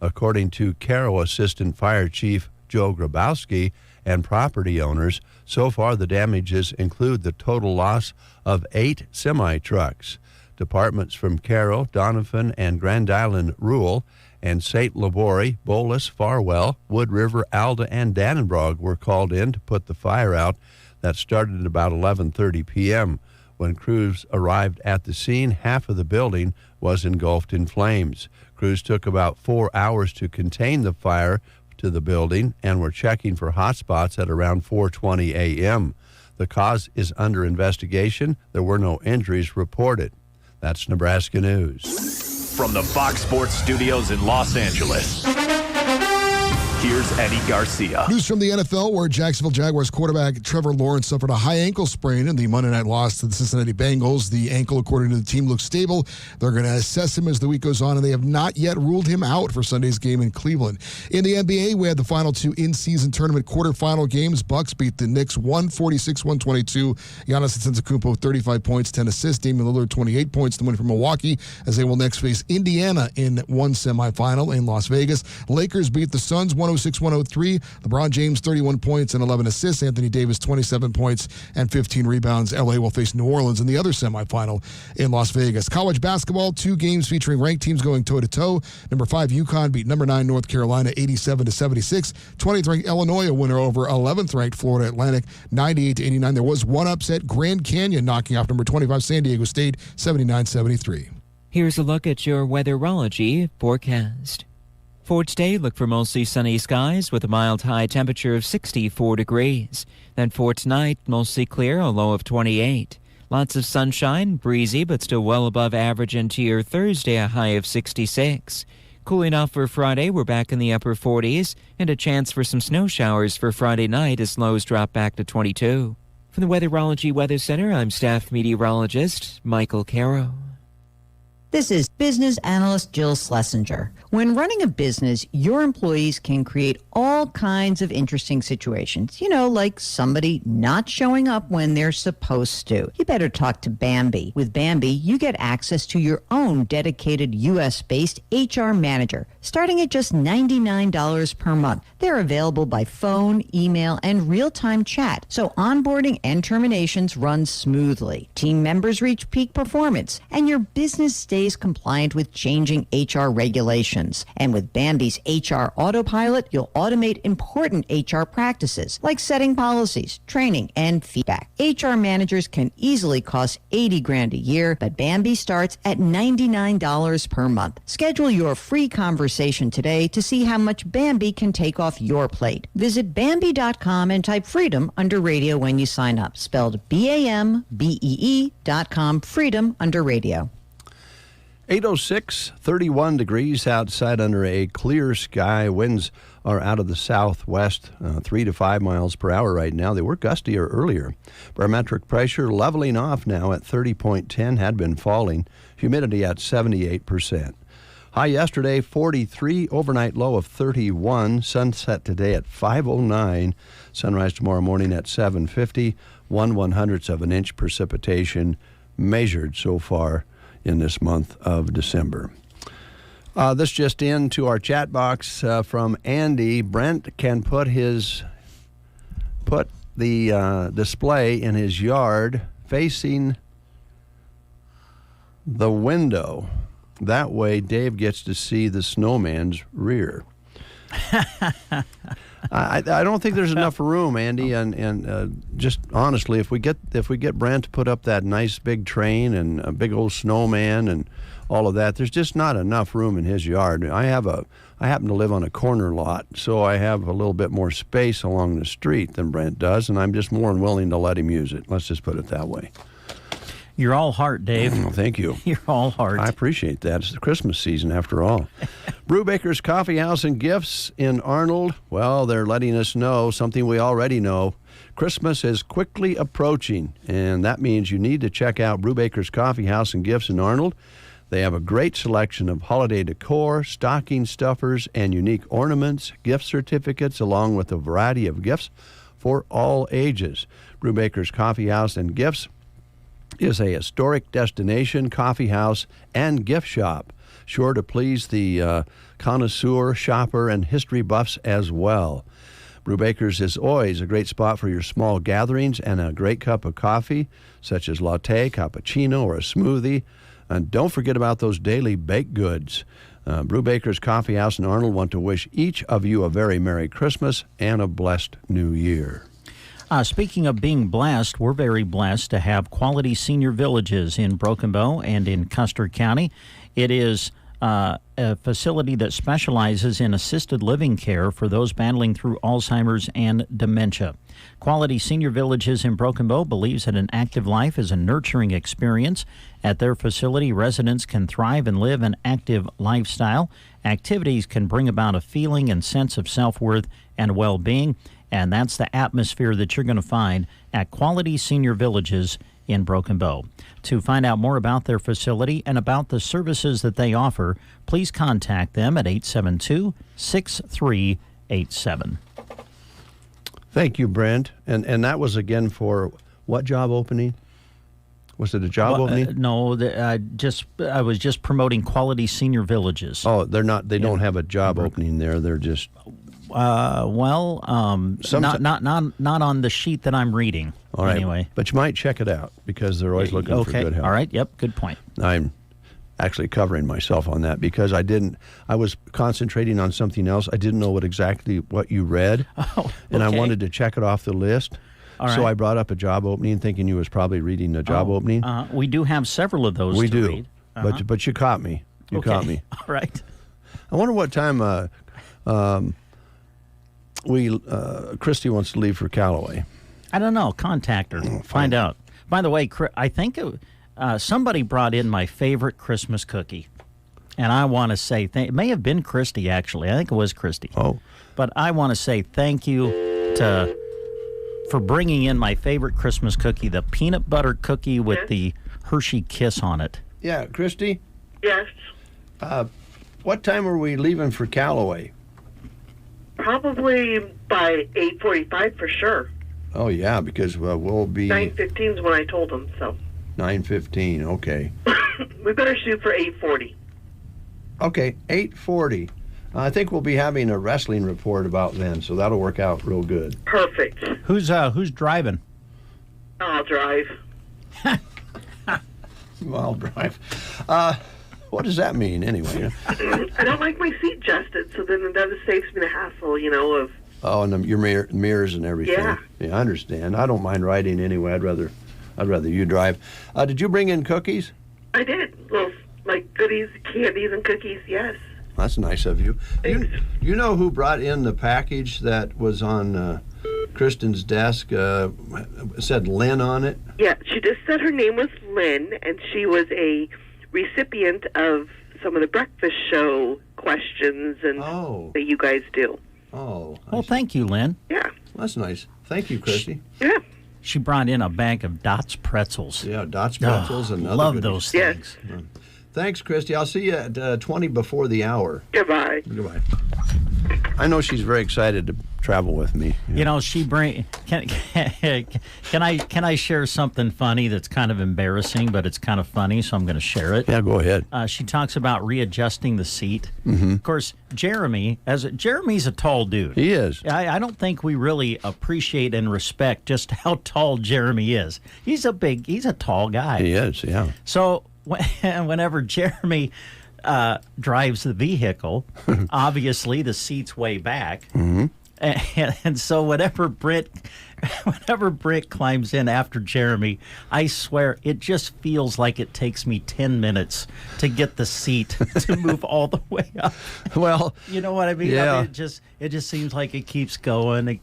According to Carroll Assistant Fire Chief Joe Grabowski and property owners, so far the damages include the total loss of 8 semi-trucks. Departments from Carroll, Donovan, and Grand Island Rural and St. Labori, Bolus, Farwell, Wood River, Alda, and Dannenbrog were called in to put the fire out. That started at about 11:30 p.m. When crews arrived at the scene, half of the building was engulfed in flames. Crews took about 4 hours to contain the fire to the building and were checking for hotspots at around 4:20 a.m. The cause is under investigation. There were no injuries reported. That's Nebraska News. From the Fox Sports Studios in Los Angeles, here's Eddie Garcia. News from the NFL, where Jacksonville Jaguars quarterback Trevor Lawrence suffered a high ankle sprain in the Monday night loss to the Cincinnati Bengals. The ankle, according to the team, looks stable. They're going to assess him as the week goes on, and they have not yet ruled him out for Sunday's game in Cleveland. In the NBA, we had the final two in-season tournament quarterfinal games. Bucks beat the Knicks 146-122. Giannis Antetokounmpo 35 points, 10 assists. Damian Lillard 28 points to win for Milwaukee, as they will next face Indiana in one semifinal in Las Vegas. Lakers beat the Suns 106-103. LeBron James 31 points and 11 assists. Anthony Davis 27 points and 15 rebounds. LA will face New Orleans in the other semifinal in Las Vegas. College basketball, 2 games featuring ranked teams going toe-to-toe. Number 5 UConn beat number 9 North Carolina 87-76. 20th ranked Illinois a winner over 11th ranked Florida Atlantic 98-89. There was one upset, Grand Canyon knocking off number 25 San Diego State 79-73. Here's a look at your weatherology forecast. For today, look for mostly sunny skies with a mild high temperature of 64 degrees. Then for tonight, mostly clear, a low of 28. Lots of sunshine, breezy, but still well above average into your Thursday, a high of 66. Cooling off for Friday, we're back in the upper 40s, and a chance for some snow showers for Friday night as lows drop back to 22. From the Weatherology Weather Center, I'm staff meteorologist Michael Caro. This is business analyst Jill Schlesinger. When running a business, your employees can create all kinds of interesting situations. You know, like somebody not showing up when they're supposed to. You better talk to Bambi. With Bambi, you get access to your own dedicated U.S.-based HR manager, starting at just $99 per month. They're available by phone, email, and real-time chat, so onboarding and terminations run smoothly. Team members reach peak performance, and your business stays compliant with changing HR regulations. And with Bambi's HR Autopilot, you'll automate important HR practices like setting policies, training, and feedback. HR managers can easily cost $80,000 a year, but Bambi starts at $99 per month. Schedule your free conversation today to see how much Bambi can take off your plate. Visit Bambi.com and type freedom under radio when you sign up. Spelled BAMBEE.com, freedom under radio. 8:06, 31 degrees outside under a clear sky. Winds are out of the southwest, 3 to 5 miles per hour right now. They were gustier earlier. Barometric pressure leveling off now at 30.10, had been falling. Humidity at 78%. High yesterday, 43, overnight low of 31. Sunset today at 5:09. Sunrise tomorrow morning at 7:50. 1/100th of an inch precipitation measured so far in this month of December. This just into our chat box from Andy. Brent can put the display in his yard facing the window. That way Dave gets to see the snowman's rear. I don't think there's enough room, Andy, and just honestly, if we get Brent to put up that nice big train and a big old snowman and all of that, there's just not enough room in his yard. I happen to live on a corner lot, so I have a little bit more space along the street than Brent does, and I'm just more than willing to let him use it. Let's just put it that way. You're all heart, Dave. Thank you. You're all heart. I appreciate that. It's the Christmas season, after all. Brubaker's Coffee House and Gifts in Arnold. Well, they're letting us know something we already know. Christmas is quickly approaching, and that means you need to check out Brubaker's Coffee House and Gifts in Arnold. They have a great selection of holiday decor, stocking stuffers, and unique ornaments, gift certificates, along with a variety of gifts for all ages. Brubaker's Coffee House and Gifts is a historic destination, coffee house, and gift shop, sure to please the connoisseur, shopper, and history buffs as well. Brubaker's is always a great spot for your small gatherings and a great cup of coffee, such as latte, cappuccino, or a smoothie. And don't forget about those daily baked goods. Brubaker's Coffee House in Arnold want to wish each of you a very Merry Christmas and a blessed New Year. Speaking of being blessed, we're very blessed to have quality senior villages in Broken Bow and in Custer County. It is a facility that specializes in assisted living care for those battling through Alzheimer's and dementia. Quality Senior Villages in Broken Bow believes that an active life is a nurturing experience. At their facility, residents can thrive and live an active lifestyle. Activities can bring about a feeling and sense of self-worth and well-being, and that's the atmosphere that you're going to find at Quality Senior Villages in Broken Bow. To find out more about their facility and about the services that they offer, please contact them at 872-6387. Thank you, Brent. And that was again for what job opening? Was it a job opening? No, I was just promoting Quality Senior Villages. Oh, they're not. They don't have a job opening there. They're just. Not on the sheet that I'm reading. All right. Anyway, but you might check it out because they're always looking for good help. All right. Yep. Good point. I'm actually covering myself on that because I was concentrating on something else. I didn't know what you read. And I wanted to check it off the list. All right. So I brought up a job opening thinking you was probably reading a job opening. We do have several of those to read. But you caught me. You caught me. All right. I wonder what time Christy wants to leave for Callaway. I don't know. Contact her. Find out. By the way, I think somebody brought in my favorite Christmas cookie. And I want to say, it may have been Christy, actually. I think it was Christy. Oh. But I want to say thank you for bringing in my favorite Christmas cookie, the peanut butter cookie with the Hershey Kiss on it. Yeah, Christy? Yes. What time are we leaving for Callaway? Probably by 8:45 for sure. Oh, yeah, because we'll be... 9:15 is when I told them, so... 9:15, okay. We better shoot for 8:40. Okay, 8:40. I think we'll be having a wrestling report about then, so that'll work out real good. Perfect. Who's driving? I'll drive. I'll drive. What does that mean, anyway? I don't like my seat adjusted, so then that saves me the hassle, of... Oh, and your mirrors and everything. Yeah. Yeah, I understand. I don't mind riding anyway. I'd rather you drive. Did you bring in cookies? I did. Little, goodies, candies, and cookies, yes. That's nice of you. Thanks. You know who brought in the package that was on Kristen's desk? It said Lynn on it? Yeah, she just said her name was Lynn, and she was a recipient of some of the breakfast show questions that you guys do. Oh. Well, thank you, Lynn. Yeah. That's nice. Thank you, Christy. Yeah. She brought in a bag of Dots pretzels. Yeah, Dots pretzels and other love goodies. those things. Yes. Thanks, Christy. I'll see you at 20 before the hour. Goodbye. Goodbye. I know she's very excited to travel with me. She can I share something funny that's kind of embarrassing, but it's kind of funny, so I'm going to share it. Yeah, go ahead. She talks about readjusting the seat. Mm-hmm. Of course, Jeremy's a tall dude. He is. I don't think we really appreciate and respect just how tall Jeremy is. He's a tall guy. He is, yeah. So whenever Jeremy drives the vehicle, obviously the seat's way back. Mm-hmm. And so whenever Britt climbs in after Jeremy, I swear it just feels like it takes me 10 minutes to get the seat to move all the way up. Well, you know what I mean? Yeah. I mean, it just seems like it keeps going.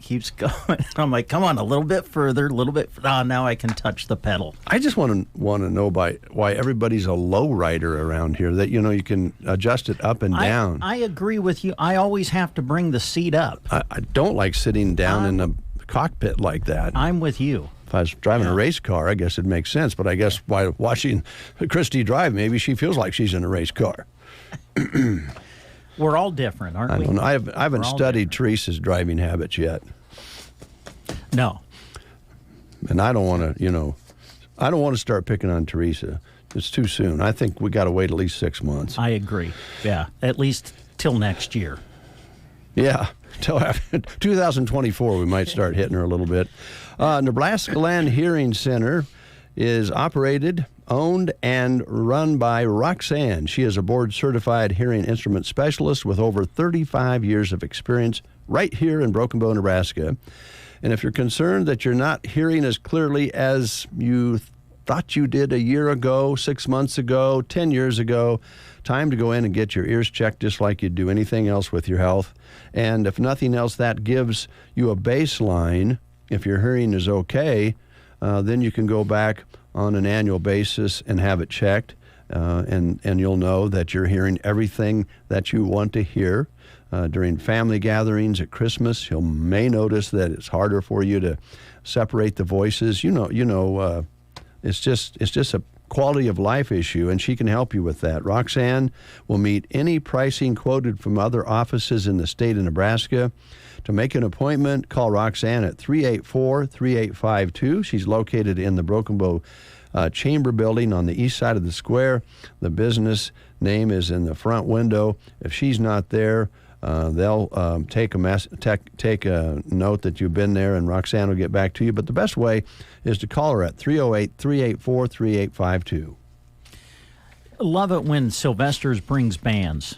I'm like, come on, a little bit further, now I can touch the pedal. I just want to know why everybody's a low rider around here, that you can adjust it up and down. I agree with you. I always have to bring the seat up. I don't like sitting down in the cockpit like that. I'm with you. If I was driving a race car, I guess it'd make sense. But I guess while watching Christy drive, maybe she feels like she's in a race car. We're all different, aren't we? I don't know. I haven't studied Teresa's driving habits yet. No. And I don't want to start picking on Teresa. It's too soon. I think we got to wait at least 6 months. I agree. Yeah, at least till next year. Yeah, till after 2024 we might start hitting her a little bit. Nebraska Land Hearing Center is operated, owned, and run by Roxanne. She is a board-certified hearing instrument specialist with over 35 years of experience right here in Broken Bow, Nebraska. And if you're concerned that you're not hearing as clearly as you thought you did a year ago, 6 months ago, 10 years ago, time to go in and get your ears checked just like you'd do anything else with your health. And if nothing else, that gives you a baseline. If your hearing is okay, then you can go back on an annual basis and have it checked. And you'll know that you're hearing everything that you want to hear. During family gatherings at Christmas, you may notice that it's harder for you to separate the voices. It's just a quality of life issue, and she can help you with that. Roxanne will meet any pricing quoted from other offices in the state of Nebraska. To make an appointment, call Roxanne at 384-3852. She's located in the Broken Bow Chamber Building on the east side of the square. The business name is in the front window. If she's not there, they'll take a note that you've been there, and Roxanne will get back to you. But the best way is to call her at 308-384-3852. Love it when Sylvester's brings bands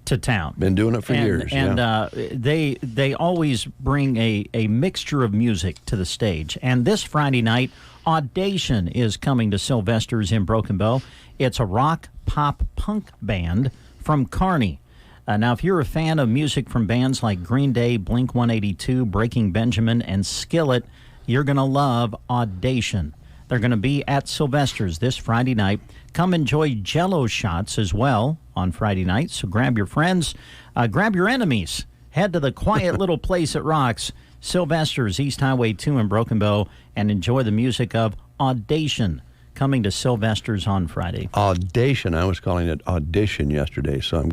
to town. Been doing it for years. And yeah. They always bring a mixture of music to the stage. And this Friday night, Audacion is coming to Sylvester's in Broken Bow. It's a rock, pop, punk band from Kearney. Now, if you're a fan of music from bands like Green Day, Blink-182, Breaking Benjamin, and Skillet, you're going to love Audacion. They're going to be at Sylvester's this Friday night. Come enjoy Jell-O shots as well on Friday night. So grab your friends, grab your enemies. Head to the quiet little place that rocks, Sylvester's, East Highway 2 in Broken Bow, and enjoy the music of Audacion coming to Sylvester's on Friday. Audacion. I was calling it Audition yesterday, so I'm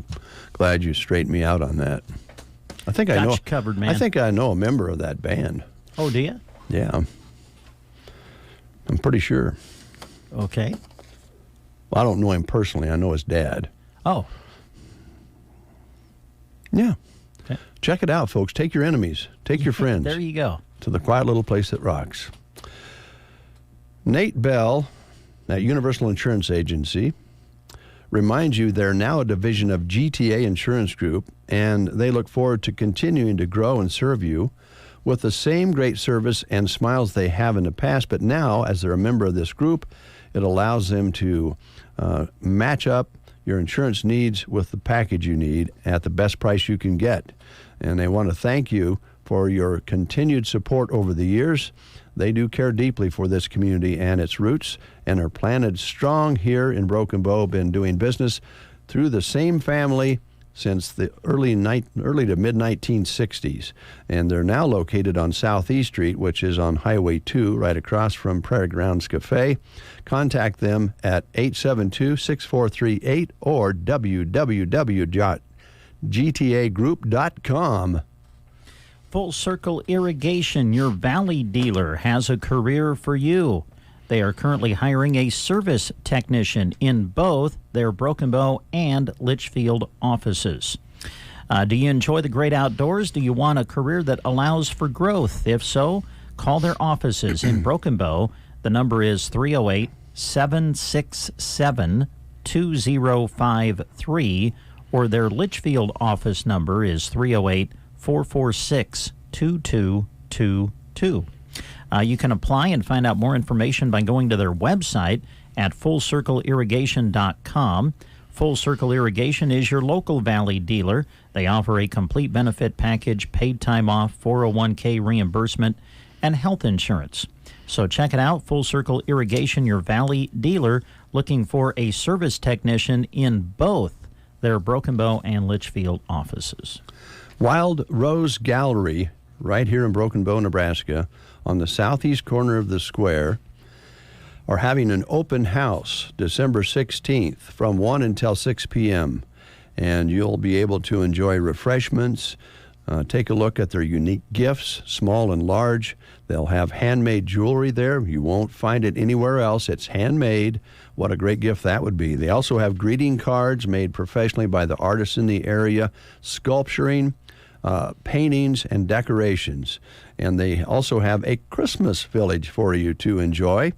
glad you straightened me out on that. I think I know. Got you covered, man. I think I know a member of that band. Oh, do you? Yeah. I'm pretty sure. Okay. Well, I don't know him personally. I know his dad. Oh. Yeah. Okay. Check it out, folks. Take your enemies. Take your friends. There you go. To the quiet little place that rocks. Nate Bell at Universal Insurance Agency reminds you they're now a division of GTA Insurance Group, and they look forward to continuing to grow and serve you with the same great service and smiles they have in the past. But now, as they're a member of this group, it allows them to match up your insurance needs with the package you need at the best price you can get. And they want to thank you for your continued support over the years. They do care deeply for this community and its roots, and are planted strong here in Broken Bow, been doing business through the same family since the early to mid-1960s. And they're now located on Southeast Street, which is on Highway 2, right across from Prairie Grounds Cafe. Contact them at 872-6438 or www.gtagroup.com. Full Circle Irrigation, your Valley dealer, has a career for you. They are currently hiring a service technician in both their Broken Bow and Litchfield offices. Do you enjoy the great outdoors? Do you want a career that allows for growth? If so, call their offices in Broken Bow. The number is 308-767-2053, or their Litchfield office number is 308-446-2222. You can apply and find out more information by going to their website at fullcircleirrigation.com. Full Circle Irrigation is your local Valley dealer. They offer a complete benefit package, paid time off, 401k reimbursement, and health insurance. So check it out, Full Circle Irrigation, your Valley dealer, looking for a service technician in both their Broken Bow and Litchfield offices. Wild Rose Gallery, right here in Broken Bow, Nebraska, on the southeast corner of the square, are having an open house December 16th from 1 until 6 p.m. And you'll be able to enjoy refreshments, take a look at their unique gifts, small and large. They'll have handmade jewelry there. You won't find it anywhere else. It's handmade. What a great gift that would be. They also have greeting cards made professionally by the artists in the area, sculpturing, paintings, and decorations. And they also have a Christmas village for you to enjoy.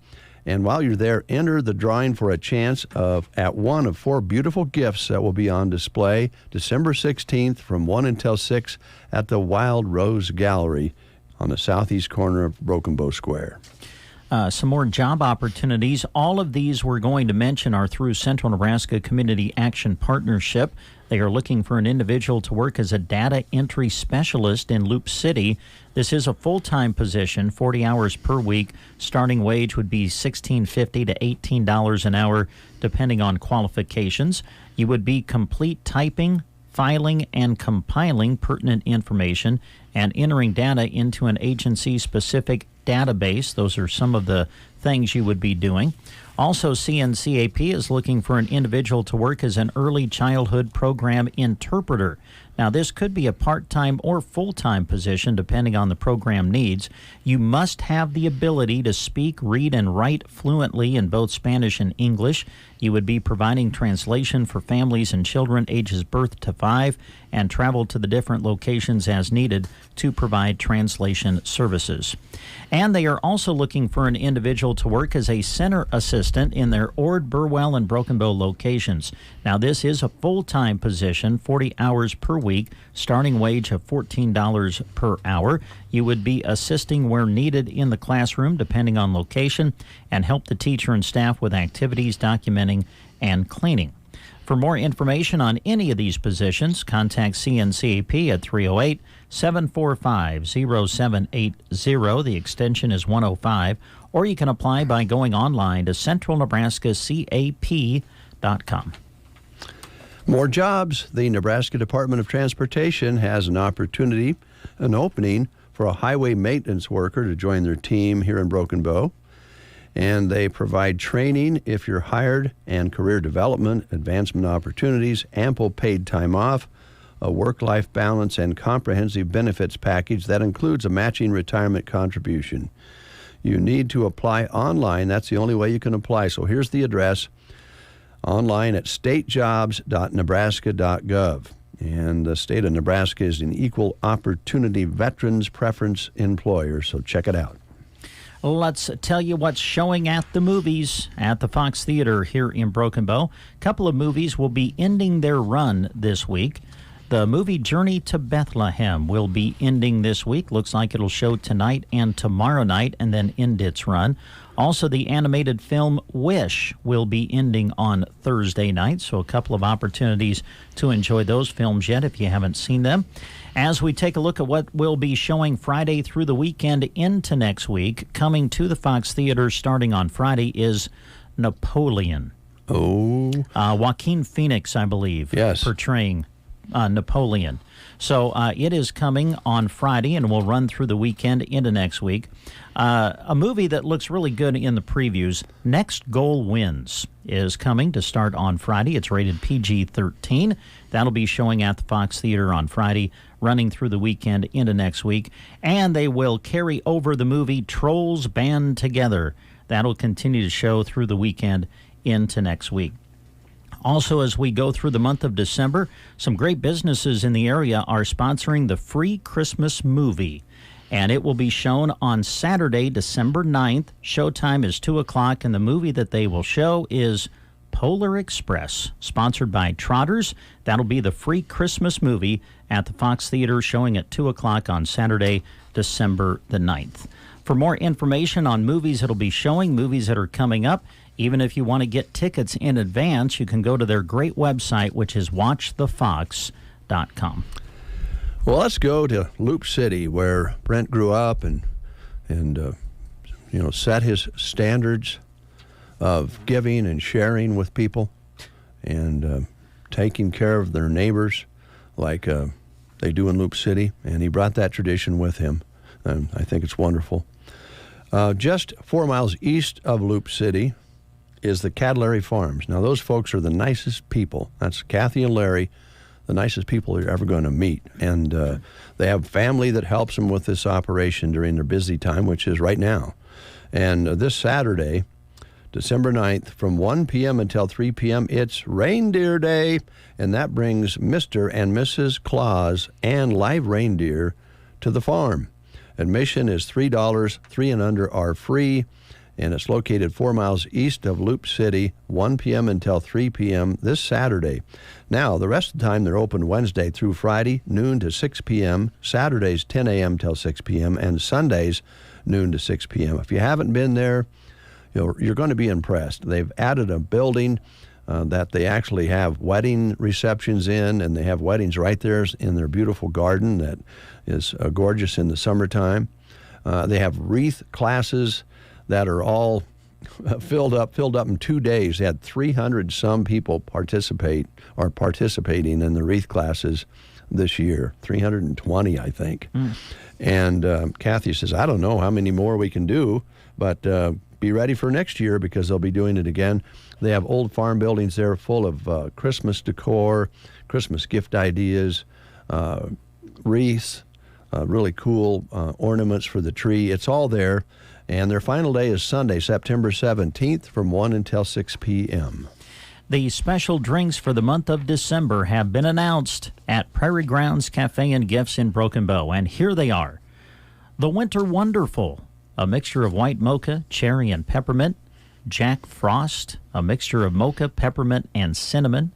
And while you're there, enter the drawing for a chance at one of 4 beautiful gifts that will be on display December 16th from 1 until 6 at the Wild Rose Gallery on the southeast corner of Broken Bow Square. Some more job opportunities. All of these we're going to mention are through Central Nebraska Community Action Partnership. They are looking for an individual to work as a data entry specialist in Loop City. This is a full-time position, 40 hours per week. Starting wage would be $16.50 to $18 an hour, depending on qualifications. You would be complete typing, filing, and compiling pertinent information and entering data into an agency-specific database. Those are some of the things you would be doing. Also, CNCAP is looking for an individual to work as an early childhood program interpreter. Now, this could be a part-time or full-time position, depending on the program needs. You must have the ability to speak, read, and write fluently in both Spanish and English. You would be providing translation for families and children ages birth to 5 and travel to the different locations as needed to provide translation services. And they are also looking for an individual to work as a center assistant in their Ord, Burwell, and Broken Bow locations. Now, this is a full-time position, 40 hours per week, starting wage of $14 per hour. You would be assisting where needed in the classroom, depending on location, and help the teacher and staff with activities, documenting, and cleaning. For more information on any of these positions, contact CNCAP at 308-745-0780. The extension is 105. Or you can apply by going online to centralnebraskacap.com. More jobs. The Nebraska Department of Transportation has an opening for a highway maintenance worker to join their team here in Broken Bow. And they provide training if you're hired and career development, advancement opportunities, ample paid time off, a work-life balance, and comprehensive benefits package that includes a matching retirement contribution. You need to apply online. That's the only way you can apply. So here's the address. Online at statejobs.nebraska.gov. And the state of Nebraska is an equal opportunity veterans preference employer, so check it out. Let's tell you what's showing at the movies at the Fox Theater here in Broken Bow. A couple of movies will be ending their run this week. The movie Journey to Bethlehem will be ending this week. Looks like it'll show tonight and tomorrow night and then end its run. Also, the animated film Wish will be ending on Thursday night, so a couple of opportunities to enjoy those films yet if you haven't seen them. As we take a look at what will be showing Friday through the weekend into next week, coming to the Fox Theater starting on Friday is Napoleon. Oh. Joaquin Phoenix, I believe, portraying Napoleon. So it is coming on Friday and will run through the weekend into next week. A movie that looks really good in the previews, Next Goal Wins, is coming to start on Friday. It's rated PG-13. That'll be showing at the Fox Theater on Friday, running through the weekend into next week. And they will carry over the movie Trolls Band Together. That'll continue to show through the weekend into next week. Also, as we go through the month of December, some great businesses in the area are sponsoring the Free Christmas Movie. And it will be shown on Saturday, December 9th. Showtime is 2 o'clock, and the movie that they will show is Polar Express, sponsored by Trotters. That'll be the Free Christmas Movie at the Fox Theater, showing at 2 o'clock on Saturday, December the 9th. For more information on movies that'll be showing, movies that are coming up, even if you want to get tickets in advance, you can go to their great website, which is watchthefox.com. Well, let's go to Loop City, where Brent grew up and set his standards of giving and sharing with people and taking care of their neighbors like they do in Loop City. And he brought that tradition with him. And I think it's wonderful. Just 4 miles east of Loop City is the Cadillary Farms. Now, those folks are the nicest people. That's Kathy and Larry, the nicest people you're ever going to meet. And they have family that helps them with this operation during their busy time, which is right now. And this Saturday, December 9th, from 1 p.m. until 3 p.m., it's Reindeer Day, and that brings Mr. and Mrs. Claus and live reindeer to the farm. Admission is $3. 3 and under are free. And it's located 4 miles east of Loop City, 1 p.m. until 3 p.m. this Saturday. Now, the rest of the time, they're open Wednesday through Friday, noon to 6 p.m., Saturdays 10 a.m. till 6 p.m., and Sundays noon to 6 p.m. If you haven't been there, you're going to be impressed. They've added a building that they actually have wedding receptions in, and they have weddings right there in their beautiful garden that is gorgeous in the summertime. They have wreath classes that are all filled up in 2 days. They had 300 some people participating in the wreath classes this year, 320, I think. And Kathy says, I don't know how many more we can do, but be ready for next year because they'll be doing it again. They have old farm buildings there full of Christmas decor, Christmas gift ideas, wreaths, really cool ornaments for the tree. It's all there. And their final day is Sunday, September 17th from 1 until 6 p.m. The special drinks for the month of December have been announced at Prairie Grounds Cafe and Gifts in Broken Bow, and here they are. The Winter Wonderful, a mixture of white mocha, cherry, and peppermint. Jack Frost, a mixture of mocha, peppermint, and cinnamon.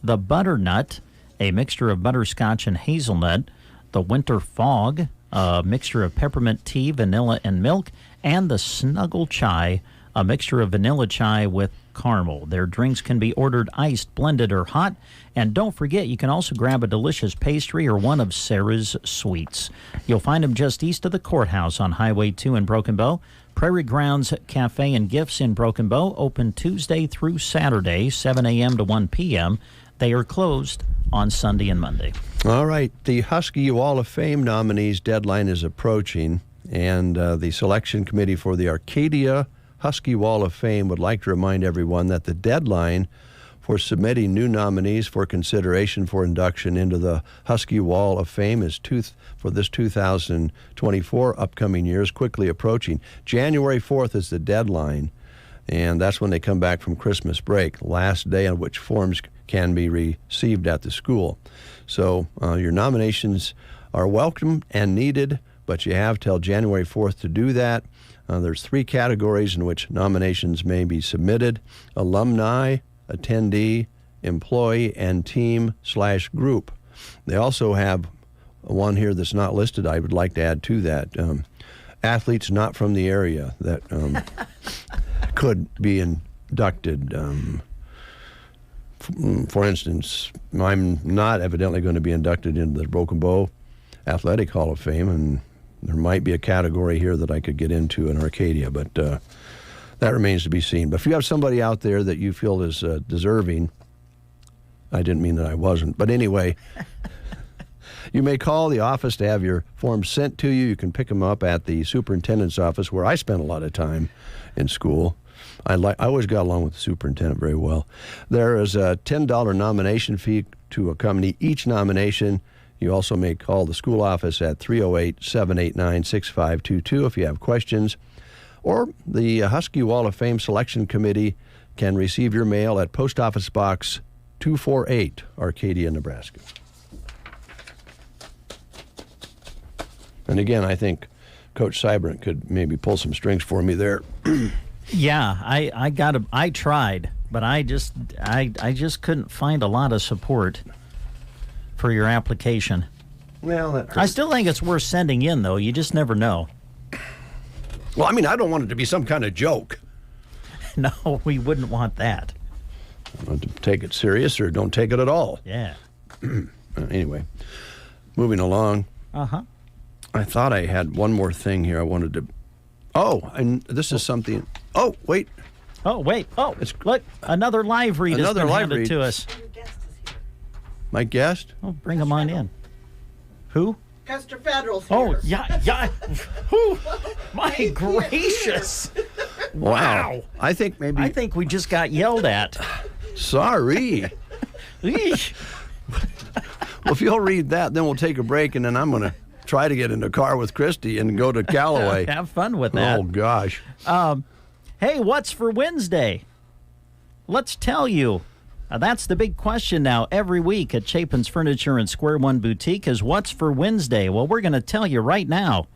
The Butternut, a mixture of butterscotch and hazelnut. The Winter Fog, a mixture of peppermint tea, vanilla, and milk. And the Snuggle Chai, a mixture of vanilla chai with caramel. Their drinks can be ordered iced, blended, or hot. And don't forget, you can also grab a delicious pastry or one of Sarah's sweets. You'll find them just east of the courthouse on Highway 2 in Broken Bow. Prairie Grounds Cafe and Gifts in Broken Bow, open Tuesday through Saturday, 7 a.m. to 1 p.m. They are closed on Sunday and Monday. All right. The Husky Wall of Fame nominees deadline is approaching, and the selection committee for the Arcadia Husky Wall of Fame would like to remind everyone that the deadline for submitting new nominees for consideration for induction into the Husky Wall of Fame is for this 2024 upcoming year is quickly approaching. January 4th is the deadline, and that's when they come back from Christmas break, last day on which forms can be received at the school. So your nominations are welcome and needed, but you have till January 4th to do that. There's 3 categories in which nominations may be submitted: alumni, attendee, employee, and team/group. They also have one here that's not listed. I would like to add to that. Athletes not from the area that could be inducted. For instance, I'm not evidently going to be inducted into the Broken Bow Athletic Hall of Fame, and there might be a category here that I could get into in Arcadia, but that remains to be seen. But if you have somebody out there that you feel is deserving, I didn't mean that I wasn't, but anyway, you may call the office to have your forms sent to you. You can pick them up at the superintendent's office, where I spent a lot of time in school. I always got along with the superintendent very well. There is a $10 nomination fee to accompany each nomination. You also may call the school office at 308-789-6522 if you have questions. Or the Husky Wall of Fame Selection Committee can receive your mail at Post Office Box 248, Arcadia, Nebraska. And again, I think Coach Seibert could maybe pull some strings for me there. Yeah, I tried, but I just couldn't find a lot of support for your application. Well, I still think it's worth sending in, though. You just never know. Well, I mean, I don't want it to be some kind of joke. No, we wouldn't want that. I want to take it serious or don't take it at all. Yeah. Anyway, moving along. Uh-huh. I thought I had one more thing here I wanted to... Oh, and this is something... Oh, wait. Oh, wait. Oh, look, another live read has been handed to us. My guest? Oh, bring him on in. Who? Custer Federal's here. Oh, yeah. Whew. My gracious. Wow. I think we just got yelled at. Sorry. Well, if you'll read that, then we'll take a break, and then I'm going to try to get in the car with Christy and go to Callaway. Have fun with that. Oh, gosh. Hey, what's for Wednesday? Let's tell you. That's the big question now every week at Chapin's Furniture and Square One Boutique is what's for Wednesday? Well, we're going to tell you right now.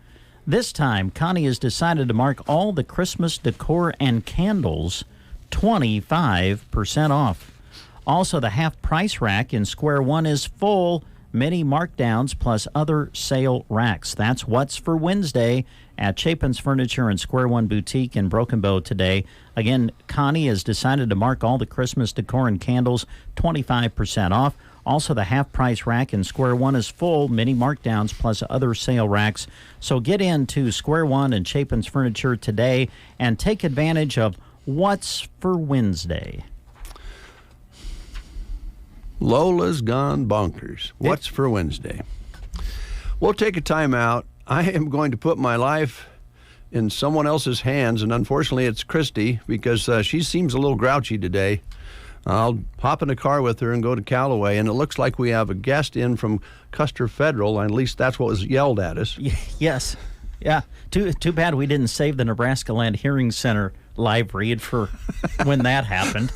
This time, Connie has decided to mark all the Christmas decor and candles 25% off. Also, the half price rack in Square One is full. mini markdowns plus other sale racks. That's what's for Wednesday at Chapin's Furniture and Square One Boutique in Broken Bow today. Again, Connie has decided to mark all the Christmas decor and candles 25% off. Also, the half-price rack in Square One is full, mini markdowns plus other sale racks. So get into Square One and Chapin's Furniture today and take advantage of what's for Wednesday. Lola's gone bonkers. What's for Wednesday? We'll take a time out. I am going to put my life in someone else's hands, and unfortunately it's Christy because she seems a little grouchy today. I'll hop in a car with her and go to Callaway, and it looks like we have a guest in from Custer Federal, and at least that's what was yelled at us. Yes. Yeah. Too bad we didn't save the Nebraska Land Hearing Center live read for when that happened.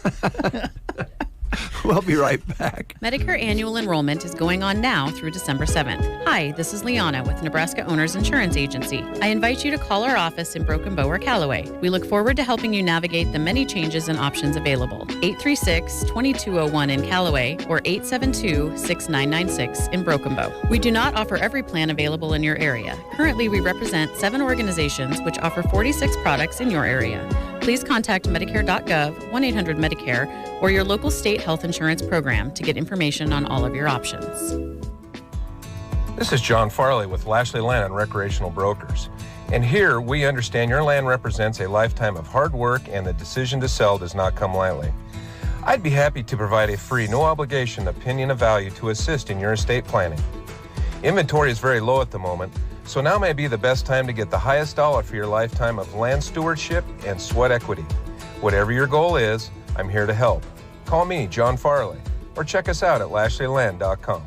We'll be right back. Medicare annual enrollment is going on now through December 7th. Hi, this is Liana with Nebraska Owners Insurance Agency. I invite you to call our office in Broken Bow or Callaway. We look forward to helping you navigate the many changes and options available. 836-2201 in Callaway or 872-6996 in Broken Bow. We do not offer every plan available in your area. Currently, we represent 7 organizations which offer 46 products in your area. Please contact Medicare.gov, 1-800-MEDICARE, or your local state health insurance program to get information on all of your options. This is John Farley with Lashley Land and Recreational Brokers. And here we understand your land represents a lifetime of hard work and the decision to sell does not come lightly. I'd be happy to provide a free, no obligation opinion of value to assist in your estate planning. Inventory is very low at the moment, so now may be the best time to get the highest dollar for your lifetime of land stewardship and sweat equity. Whatever your goal is, I'm here to help. Call me, John Farley, or check us out at LashleyLand.com.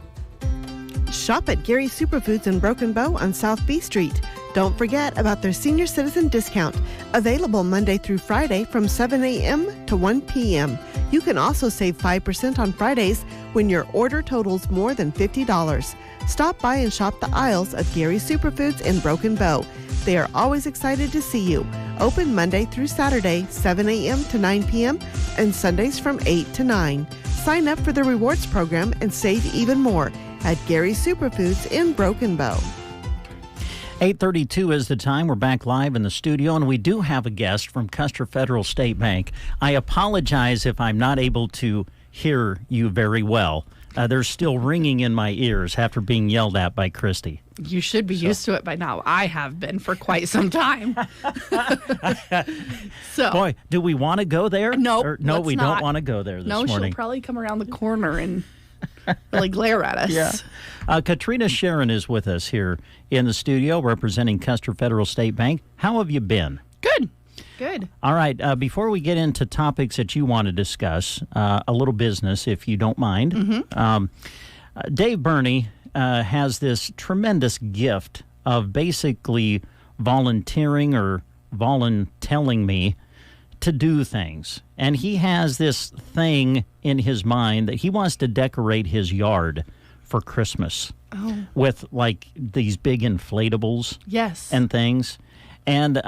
Shop at Gary's Superfoods in Broken Bow on South B Street. Don't forget about their senior citizen discount, available Monday through Friday from 7 a.m. to 1 p.m. You can also save 5% on Fridays when your order totals more than $50. Stop by and shop the aisles of Gary's Superfoods in Broken Bow. They are always excited to see you. Open Monday through Saturday, 7 a.m. to 9 p.m. and Sundays from 8 to 9. Sign up for the rewards program and save even more at Gary's Superfoods in Broken Bow. 8:32 is the time. We're back live in the studio, and we do have a guest from Custer Federal State Bank. I apologize if I'm not able to hear you very well. They're still ringing in my ears after being yelled at by Christy. You should be used to it by now. I have been for quite some time. So, boy, do we want to go there? No, no, we not. don't want to go there this morning. morning. She'll probably come around the corner and really glare at us. Yeah. Katrina Sharon is with us here in the studio representing Custer Federal State Bank. How have you been? Good. All right. Before we get into topics that you want to discuss, a little business, if you don't mind. Mm-hmm. Dave Burney has this tremendous gift of basically volunteering or voluntelling me to do things. And he has this thing in his mind that he wants to decorate his yard for Christmas with like these big inflatables and things. And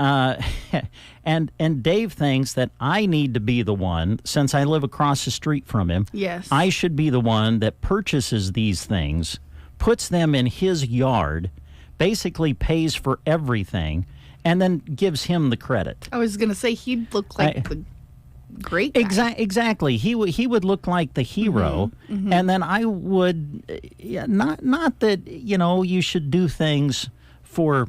and Dave thinks that I need to be the one, since I live across the street from him. Yes. I should be the one that purchases these things, puts them in his yard, basically pays for everything, and then gives him the credit. I was going to say he'd look like the great guy. Exactly. He would look like the hero, and then I would not that you should do things for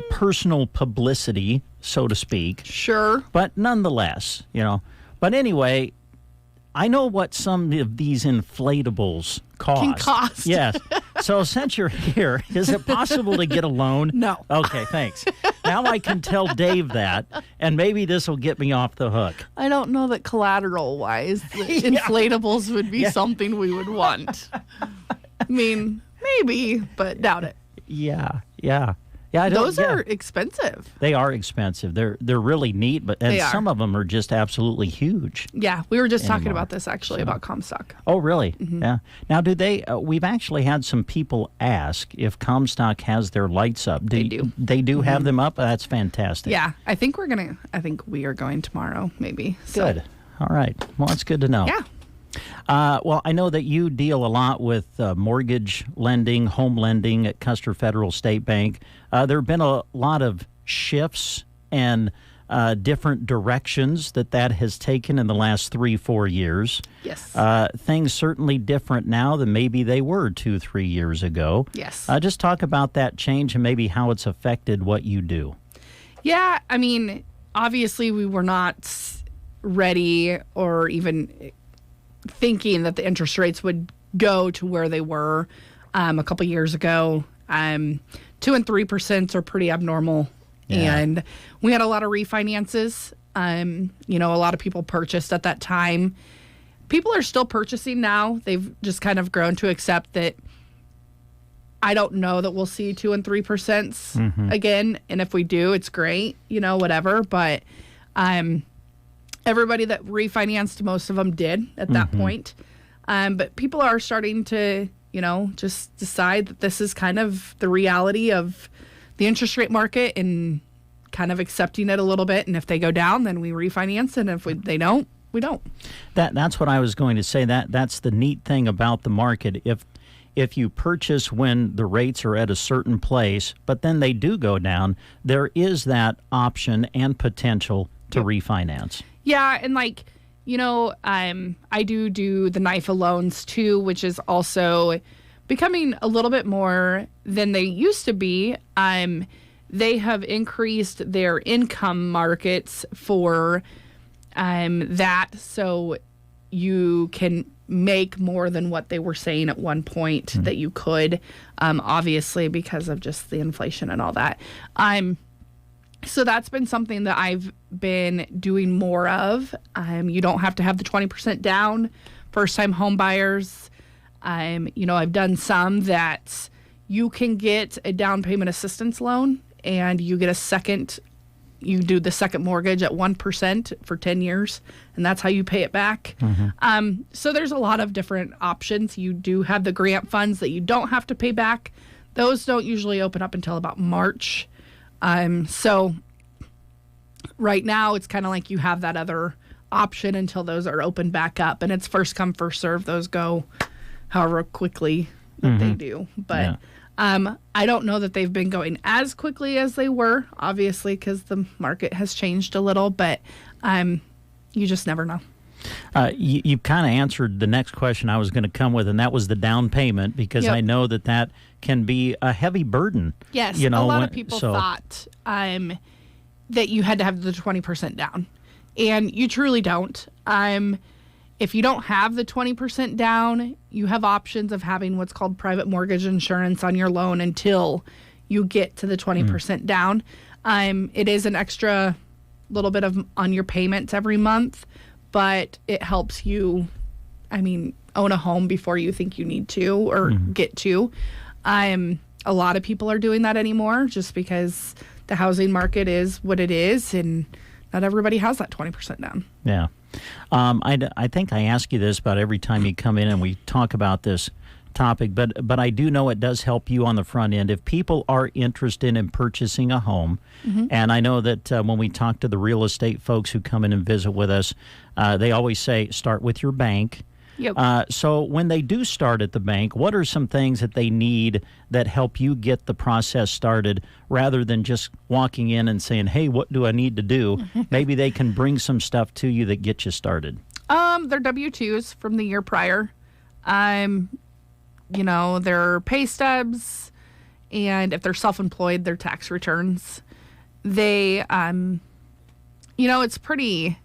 personal publicity, so to speak. Sure. But nonetheless, But anyway, I know what some of these inflatables cost. Can cost. Yes. So since you're here, is it possible to get a loan? No. Okay, thanks. Now I can tell Dave that, and maybe this will get me off the hook. I don't know that collateral-wise, inflatables would be something we would want. I mean, maybe, but doubt it. Yeah. Those are expensive. They are expensive. They're really neat, and some of them are just absolutely huge. Yeah, we were just talking about this actually about Comstock. Oh, really? Yeah. Now, do they? We've actually had some people ask if Comstock has their lights up. They do. They do have them up. That's fantastic. Yeah, I think we are going tomorrow, maybe. So. Good. All right. Well, it's good to know. Yeah. Well, I know that you deal a lot with mortgage lending, home lending at Custer Federal State Bank. There have been a lot of shifts and different directions that has taken in the last 3-4 years. Yes. Things certainly different now than maybe they were 2-3 years ago. Yes. Just talk about that change and maybe how it's affected what you do. Yeah, I mean, obviously we were not ready or even thinking that the interest rates would go to where they were a couple years ago. 2% and 3% are pretty abnormal. Yeah. And we had a lot of refinances. A lot of people purchased at that time. People are still purchasing now. They've just kind of grown to accept that I don't know that we'll see 2% and 3% again. And if we do, it's great, whatever. But everybody that refinanced, most of them did at that point. But people are starting to, just decide that this is kind of the reality of the interest rate market and kind of accepting it a little bit. And if they go down, then we refinance. And if they don't, we don't. That's what I was going to say. That's the neat thing about the market. If you purchase when the rates are at a certain place, but then they do go down, there is that option and potential to refinance. Yeah, and I do the NIFA loans too, which is also becoming a little bit more than they used to be. They have increased their income markets for that, so you can make more than what they were saying at one point that you could, obviously because of just the inflation and all that. So that's been something that I've been doing more of. You don't have to have the 20% down, first-time home buyers. I've done some that you can get a down payment assistance loan and you get you do the second mortgage at 1% for 10 years, and that's how you pay it back. So there's a lot of different options. You do have the grant funds that you don't have to pay back. Those don't usually open up until about March. So right now it's kind of like you have that other option until those are opened back up, and it's first come, first serve. Those go however quickly that they do. But I don't know that they've been going as quickly as they were, obviously, because the market has changed a little, but you just never know. You kind of answered the next question I was going to come with, and that was the down payment, because I know that can be a heavy burden. Yes, a lot of people thought that you had to have the 20% down, and you truly don't. If you don't have the 20% down, you have options of having what's called private mortgage insurance on your loan until you get to the 20% down. It is an extra little bit on your payments every month, but it helps you, own a home before you think you need to or get to. A lot of people are doing that anymore just because the housing market is what it is, and not everybody has that 20% down. Yeah. I think I ask you this about every time you come in and we talk about this topic, but I do know it does help you on the front end. If people are interested in purchasing a home, and I know that when we talk to the real estate folks who come in and visit with us, they always say, start with your bank. Yep. So when they do start at the bank, what are some things that they need that help you get the process started rather than just walking in and saying, hey, what do I need to do? Maybe they can bring some stuff to you that gets you started. Their W-2s from the year prior. Their pay stubs, and if they're self-employed, their tax returns. They, it's pretty...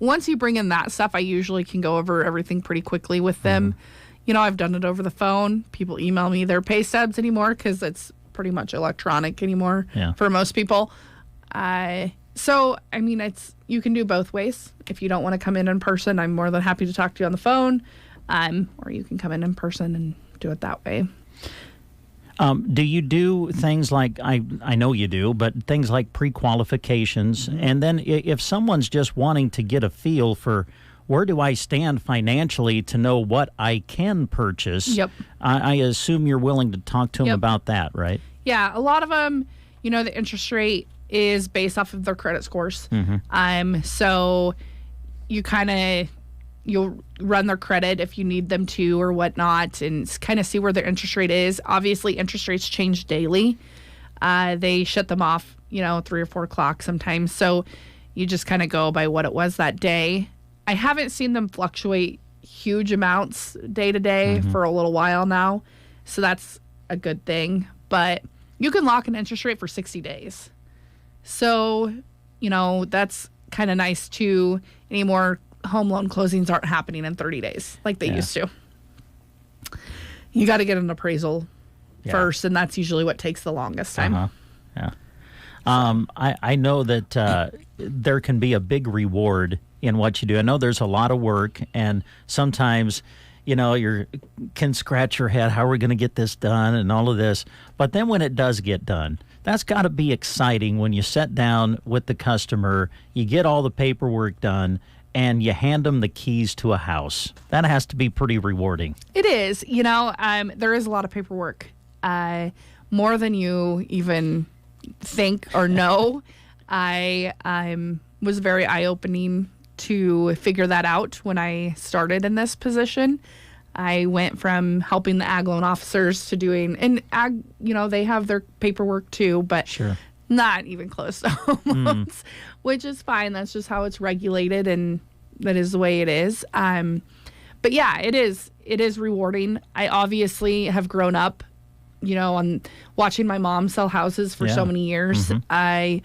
Once you bring in that stuff, I usually can go over everything pretty quickly with them. I've done it over the phone. People email me their pay stubs anymore because it's pretty much electronic anymore for most people. You can do both ways. If you don't want to come in person, I'm more than happy to talk to you on the phone, or you can come in person and do it that way. Do you do things like, I know you do, but things like pre-qualifications? And then if someone's just wanting to get a feel for where do I stand financially to know what I can purchase, I assume you're willing to talk to them about that, right? Yeah, a lot of them, the interest rate is based off of their credit scores. So you kind of, you'll run their credit if you need them to or whatnot, and kind of see where their interest rate is. Obviously, interest rates change daily. They shut them off, 3 or 4 o'clock sometimes. So you just kind of go by what it was that day. I haven't seen them fluctuate huge amounts day to day for a little while now. So that's a good thing. But you can lock an interest rate for 60 days. So, that's kind of nice too. Any more home loan closings aren't happening in 30 days like they used to. You got to get an appraisal first, and that's usually what takes the longest time. Yeah. I know that there can be a big reward in what you do. I know there's a lot of work, and sometimes, you can scratch your head, how are we going to get this done and all of this. But then when it does get done, that's got to be exciting when you sit down with the customer, you get all the paperwork done, and you hand them the keys to a house. That has to be pretty rewarding. It is. There is a lot of paperwork, more than you even think or know. I was very eye-opening to figure that out when I started in this position. I went from helping the ag loan officers to doing, and ag, they have their paperwork too, but not even close to home loans, which is fine. That's just how it's regulated, and that is the way it is. But yeah, it is rewarding. I obviously have grown up, on watching my mom sell houses for so many years. I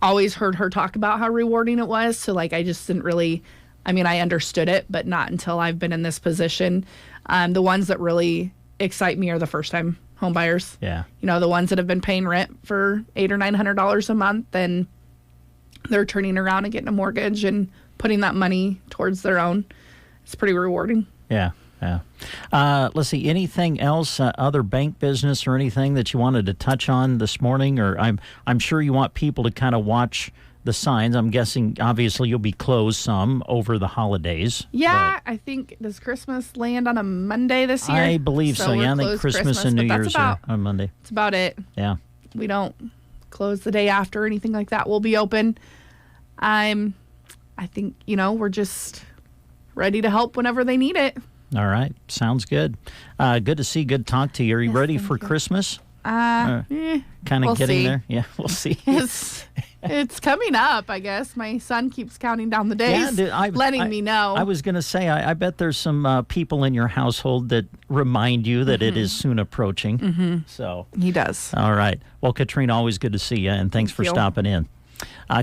always heard her talk about how rewarding it was. So I just didn't really, I understood it, but not until I've been in this position. The ones that really excite me are the first time home buyers. Yeah. The ones that have been paying rent for $800 or $900 a month, and they're turning around and getting a mortgage and putting that money towards their own. It's pretty rewarding. Yeah. Let's see. Anything else, other bank business or anything that you wanted to touch on this morning? Or I'm sure you want people to kind of watch the signs. I'm guessing, obviously, you'll be closed some over the holidays. Yeah, I think, does Christmas land on a Monday this year? I believe so. Yeah, I think Christmas and New Year's are on Monday. That's about it. Yeah. We don't close the day after or anything like that. We'll be open. I think, we're just ready to help whenever they need it. All right. Sounds good. Good to see. Good talk to you. Are you ready for Christmas? Kind of we'll getting see. there. Yeah, we'll see. It's coming up, I guess. My son keeps counting down the days, letting me know. I was going to say, I bet there's some people in your household that remind you that it is soon approaching. So he does. All right. Well, Katrina, always good to see you, and thanks for stopping in.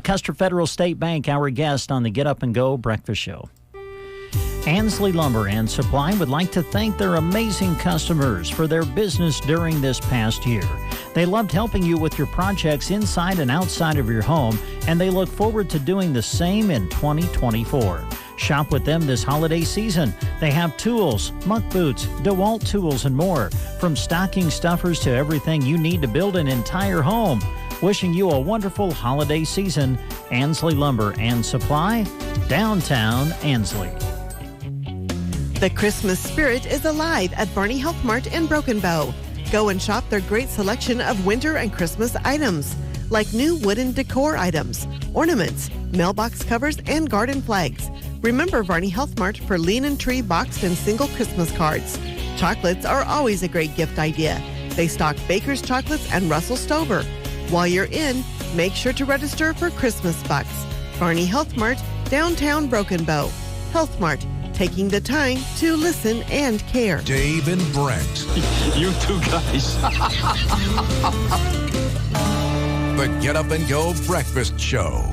Custer Federal State Bank, our guest on the Get Up and Go Breakfast Show. Ansley Lumber and Supply would like to thank their amazing customers for their business during this past year. They loved helping you with your projects inside and outside of your home, and they look forward to doing the same in 2024. Shop with them this holiday season. They have tools, muck boots, DeWalt tools, and more. From stocking stuffers to everything you need to build an entire home. Wishing you a wonderful holiday season. Ansley Lumber and Supply, downtown Ansley. The Christmas spirit is alive at Barney Health Mart in Broken Bow. Go and shop their great selection of winter and Christmas items, like new wooden decor items, ornaments, mailbox covers, and garden flags. Remember Barney Health Mart for Lean and Tree boxed and single Christmas cards. Chocolates are always a great gift idea. They stock Baker's Chocolates and Russell Stover. While you're in, make sure to register for Christmas bucks. Barney Health Mart, downtown Broken Bow. Health Mart, taking the time to listen and care. Dave and Brent. You two guys. The Get Up and Go Breakfast Show.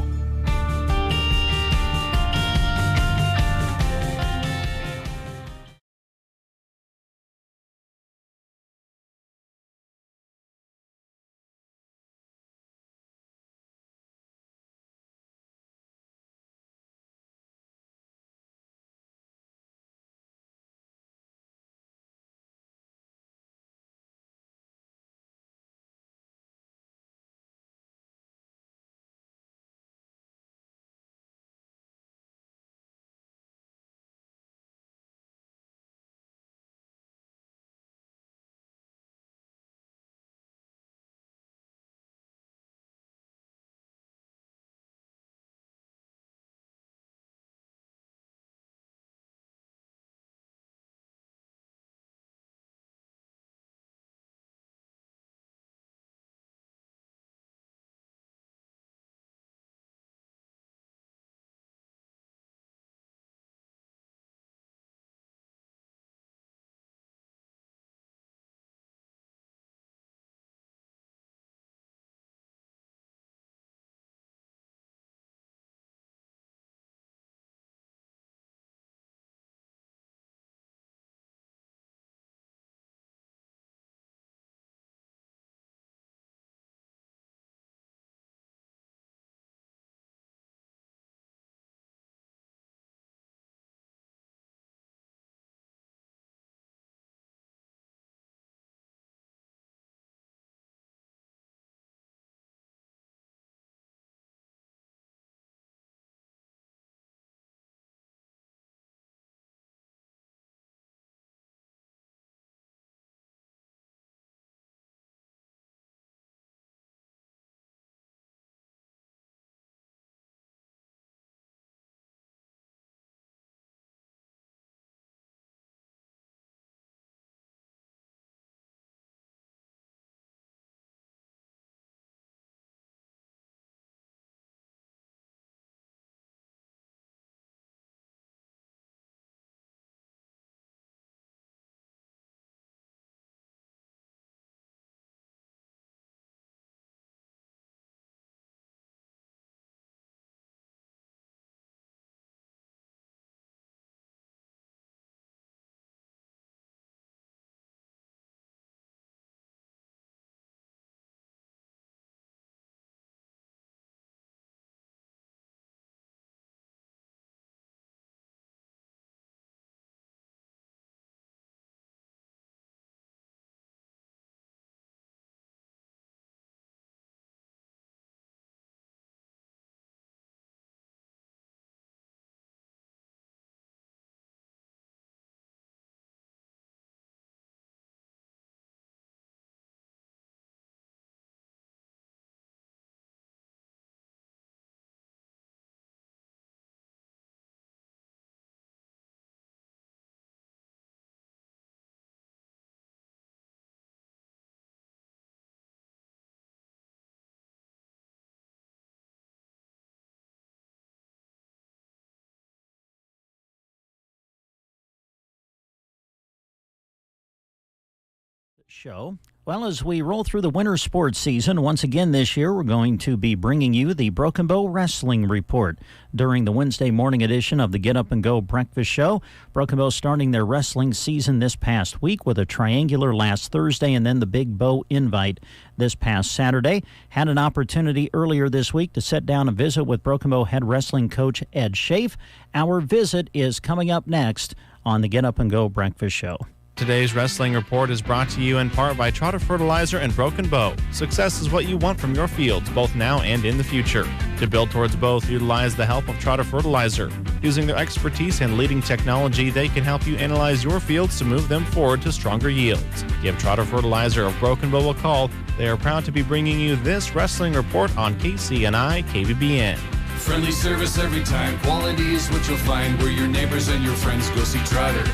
Show. Well, as we roll through the winter sports season, once again this year, we're going to be bringing you the Broken Bow Wrestling Report during the Wednesday morning edition of the Get Up and Go Breakfast Show. Broken Bow starting their wrestling season this past week with a triangular last Thursday and then the Big Bow Invite this past Saturday. Had an opportunity earlier this week to sit down and visit with Broken Bow head wrestling coach Ed Schaaf. Our visit is coming up next on the Get Up and Go Breakfast Show. Today's wrestling report is brought to you in part by Trotter Fertilizer and Broken Bow. Success is what you want from your fields, both now and in the future. To build towards both, utilize the help of Trotter Fertilizer. Using their expertise and leading technology, they can help you analyze your fields to move them forward to stronger yields. Give Trotter Fertilizer of Broken Bow a call. They are proud to be bringing you this wrestling report on KCNI KBBN. Friendly service every time. Quality is what you'll find where your neighbors and your friends go see Trotter.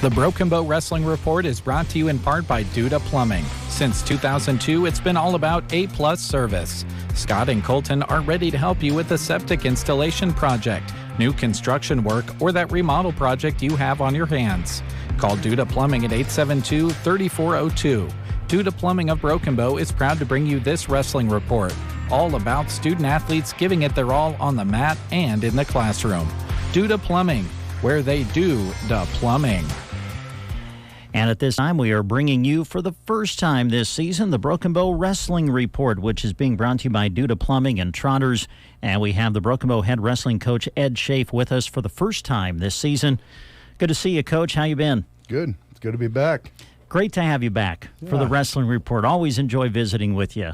The Broken Bow Wrestling Report is brought to you in part by Duda Plumbing. Since 2002, it's been all about A-plus service. Scott and Colton are ready to help you with a septic installation project, new construction work, or that remodel project you have on your hands. Call Duda Plumbing at 872-3402. Duda Plumbing of Broken Bow is proud to bring you this wrestling report, all about student-athletes giving it their all on the mat and in the classroom. Duda Plumbing, where they do the plumbing. And at this time, we are bringing you for the first time this season the Broken Bow Wrestling Report, which is being brought to you by Duda Plumbing and Trotters. And we have the Broken Bow head wrestling coach Ed Schaaf with us for the first time this season. Good to see you, Coach. How you been? Good. It's good to be back. Great to have you back for the Wrestling Report. Always enjoy visiting with you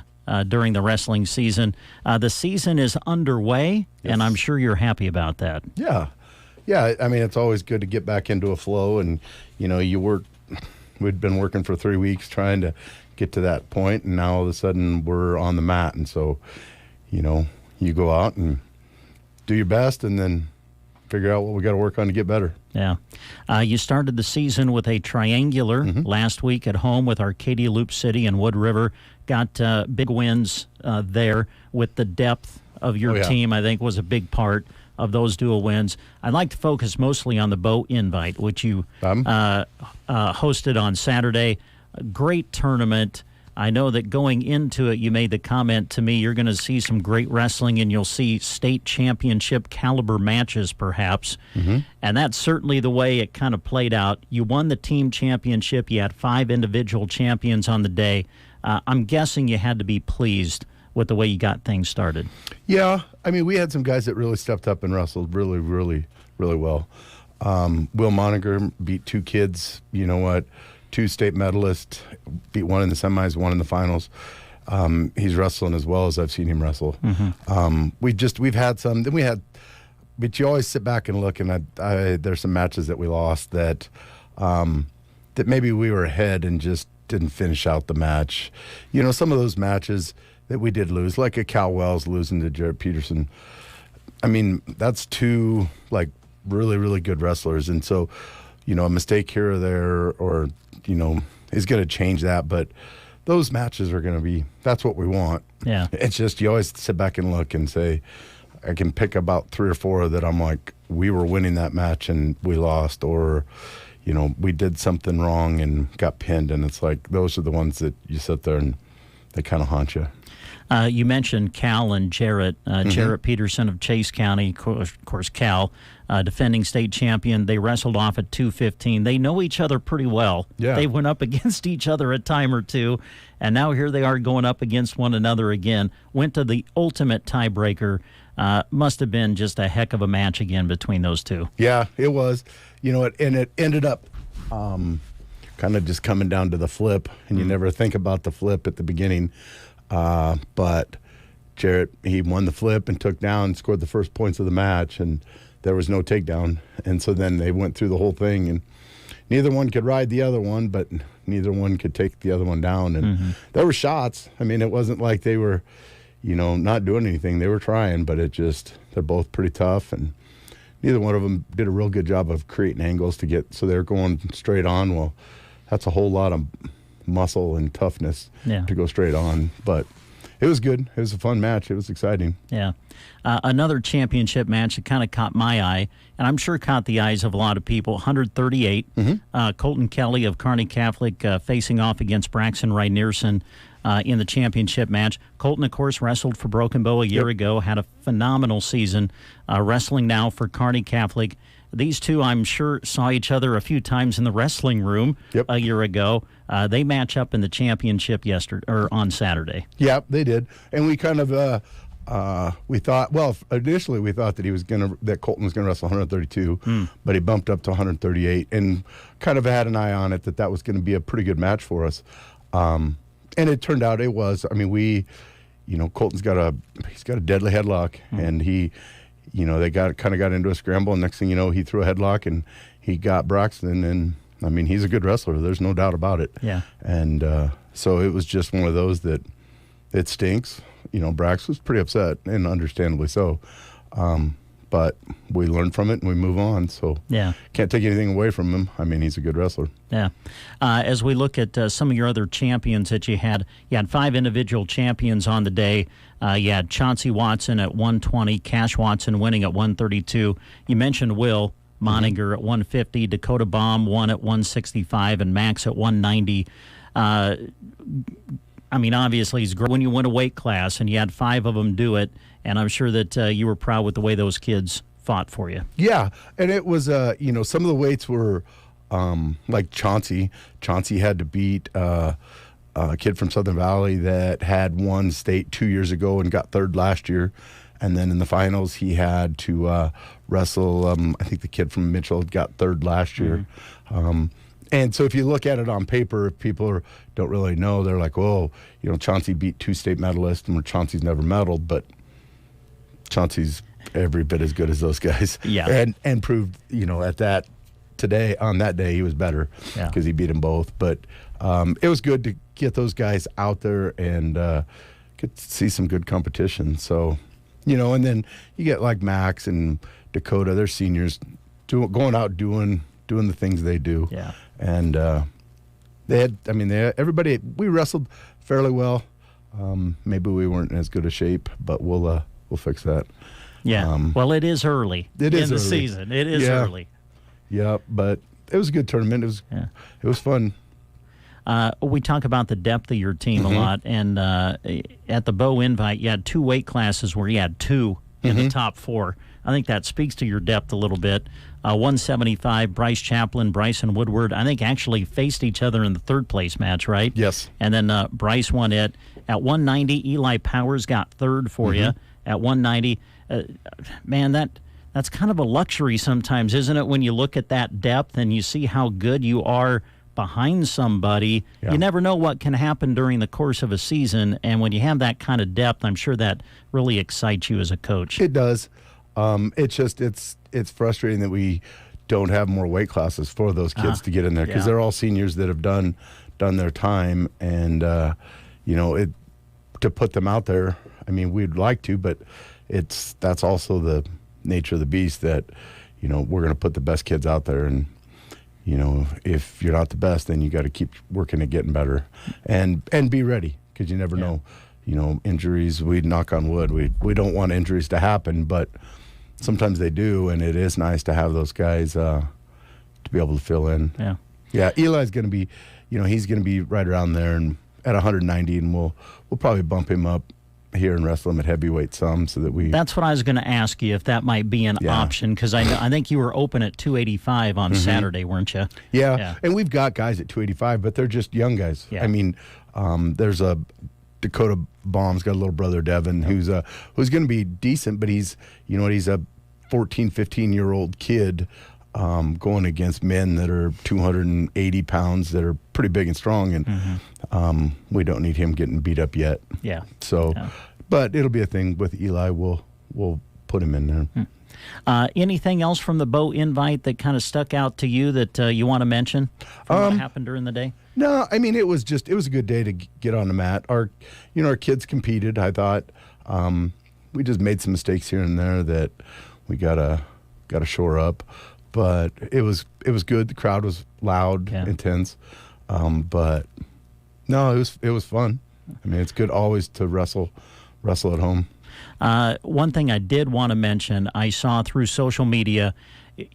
during the wrestling season. The season is underway, and I'm sure you're happy about that. Yeah. Yeah, I mean, it's always good to get back into a flow, and, you know, we'd been working for 3 weeks trying to get to that point, and now all of a sudden we're on the mat, and so, you know, you go out and do your best and then figure out what we got to work on to get better. Yeah. You started the season with a triangular last week at home with Arcadia Loop City and Wood River. Got big wins there with the depth of your team, I think, was a big part of those dual wins. I'd like to focus mostly on the Bow Invite, which you hosted on Saturday. A great tournament. I know that going into it, you made the comment to me, you're going to see some great wrestling and you'll see state championship caliber matches perhaps. And that's certainly the way it kind of played out. You won the team championship. You had 5 individual champions on the day. I'm guessing you had to be pleased with the way you got things started. Yeah, I mean, we had some guys that really stepped up and wrestled really, really, really well. Will Moniger beat 2 kids, 2 state medalists, beat 1 in the semis, 1 in the finals. He's wrestling as well as I've seen him wrestle. We've had some, but you always sit back and look, and there's some matches that we lost that maybe we were ahead and just didn't finish out the match. Some of those matches that we did lose, like a Cal Wells losing to Jarrett Peterson. I mean, that's 2 really, really good wrestlers. And so, a mistake here or there or, is going to change that. But those matches are going to be, that's what we want. Yeah. It's just, you always sit back and look and say, I can pick about 3 or 4 that I'm like, we were winning that match and we lost, or, we did something wrong and got pinned. And it's like, those are the ones that you sit there and they kind of haunt you. You mentioned Cal and Jarrett. Jarrett Peterson of Chase County, of course, Cal, defending state champion. They wrestled off at 2:15. They know each other pretty well. Yeah. They went up against each other a time or two, and now here they are going up against one another again. Went to the ultimate tiebreaker. Must have been just a heck of a match again between those 2. Yeah, it was. And it ended up kind of just coming down to the flip, and you never think about the flip at the beginning. But Jarrett, he won the flip and took down, scored the first points of the match, and there was no takedown. And so then they went through the whole thing, and neither one could ride the other one, but neither one could take the other one down. And there were shots. I mean, it wasn't like they were, not doing anything. They were trying, but they're both pretty tough, and neither one of them did a real good job of creating angles to get, so they're going straight on. Well, that's a whole lot of muscle and toughness to go straight on. But It was good. It was a fun match. It was exciting. Yeah. Another championship match that kind of caught my eye, and I'm sure caught the eyes of a lot of people, 138. Colton Kelly of Kearney Catholic facing off against Braxton Rynearson in the championship match. Colton, of course, wrestled for Broken Bow a year ago, had a phenomenal season, wrestling now for Kearney Catholic. These two, I'm sure, saw each other a few times in the wrestling room a year ago. They match up in the championship on Saturday. Yeah, they did. And we kind of we thought, well, initially we thought that that Colton was gonna wrestle 132, but he bumped up to 138, and kind of had an eye on it that was going to be a pretty good match for us. And it turned out it was. I mean, Colton's got a deadly headlock, and he. They got into a scramble, and next thing you know, he threw a headlock and he got Braxton. And I mean, he's a good wrestler. There's no doubt about it. Yeah. And so it was just one of those that it stinks. Brax was pretty upset, and understandably so. But we learn from it and we move on. So can't take anything away from him. I mean, he's a good wrestler. Yeah. As we look at some of your other champions that you had 5 individual champions on the day. You had Chauncey Watson at 120, Cash Watson winning at 132. You mentioned Will Moninger at 150, Dakota Baum won at 165, and Max at 190. I mean, obviously, it's great when you win a weight class, and you had 5 of them do it, and I'm sure that you were proud with the way those kids fought for you. Yeah, and it was, some of the weights were like Chauncey. Chauncey had to beat a kid from Southern Valley that had won state 2 years ago and got third last year. And then in the finals, he had to wrestle, I think the kid from Mitchell got third last year. And so if you look at it on paper, if people don't really know, they're like, oh, Chauncey beat 2 state medalists, and Chauncey's never medaled, but Chauncey's every bit as good as those guys. Yeah. And proved, on that day, he was better because he beat them both. But it was good to get those guys out there and get to see some good competition. So, and then you get like Max and Dakota, they're seniors, going out doing the things they do. Yeah. And everybody, we wrestled fairly well. Maybe we weren't in as good a shape, but we'll fix that. Yeah. Well, it is early in the season. It is early. Yeah, but it was a good tournament. It was fun. We talk about the depth of your team a lot, and at the Bow Invite, you had 2 weight classes where you had 2 in the top 4. I think that speaks to your depth a little bit. 175, Bryce Chaplin, Bryson Woodward, I think actually faced each other in the third place match, right? Yes. And then Bryce won it. At 190, Eli Powers got third for you. At 190, man, that's kind of a luxury sometimes, isn't it, when you look at that depth and you see how good you are behind somebody. You never know what can happen during the course of a season, and when you have that kind of depth, I'm sure that really excites you as a coach. It does. It's frustrating that we don't have more weight classes for those kids to get in there, because they're all seniors that have done their time, and to put them out there, I mean, we'd like to, but that's also the nature of the beast, that we're going to put the best kids out there, and if you're not the best, then you got to keep working at getting better, and be ready, because you never know. Injuries, we knock on wood, we don't want injuries to happen, but sometimes they do, and it is nice to have those guys to be able to fill in. Yeah, Eli's going to be, he's going to be right around there and at 190, and we'll probably bump him up here and wrestle him at heavyweight some, so that we... That's what I was going to ask you, if that might be an option, because I think you were open at 285 on Saturday, weren't you? Yeah, and we've got guys at 285, but they're just young guys. I mean, there's a Dakota Baum's got a little brother, Devin, who's going to be decent, but he's a 14, 15-year-old kid going against men that are 280 pounds that are pretty big and strong, and we don't need him getting beat up yet. Yeah. So, but it'll be a thing with Eli. We'll put him in there. Anything else from the Bow Invite that kind of stuck out to you that you want to mention from what happened during the day? No, I mean, it was a good day to get on the mat. Our kids competed. I thought we just made some mistakes here and there that we gotta shore up, but it was good. The crowd was loud, intense, but no, it was fun. I mean, it's good always to wrestle at home. One thing I did want to mention, I saw through social media,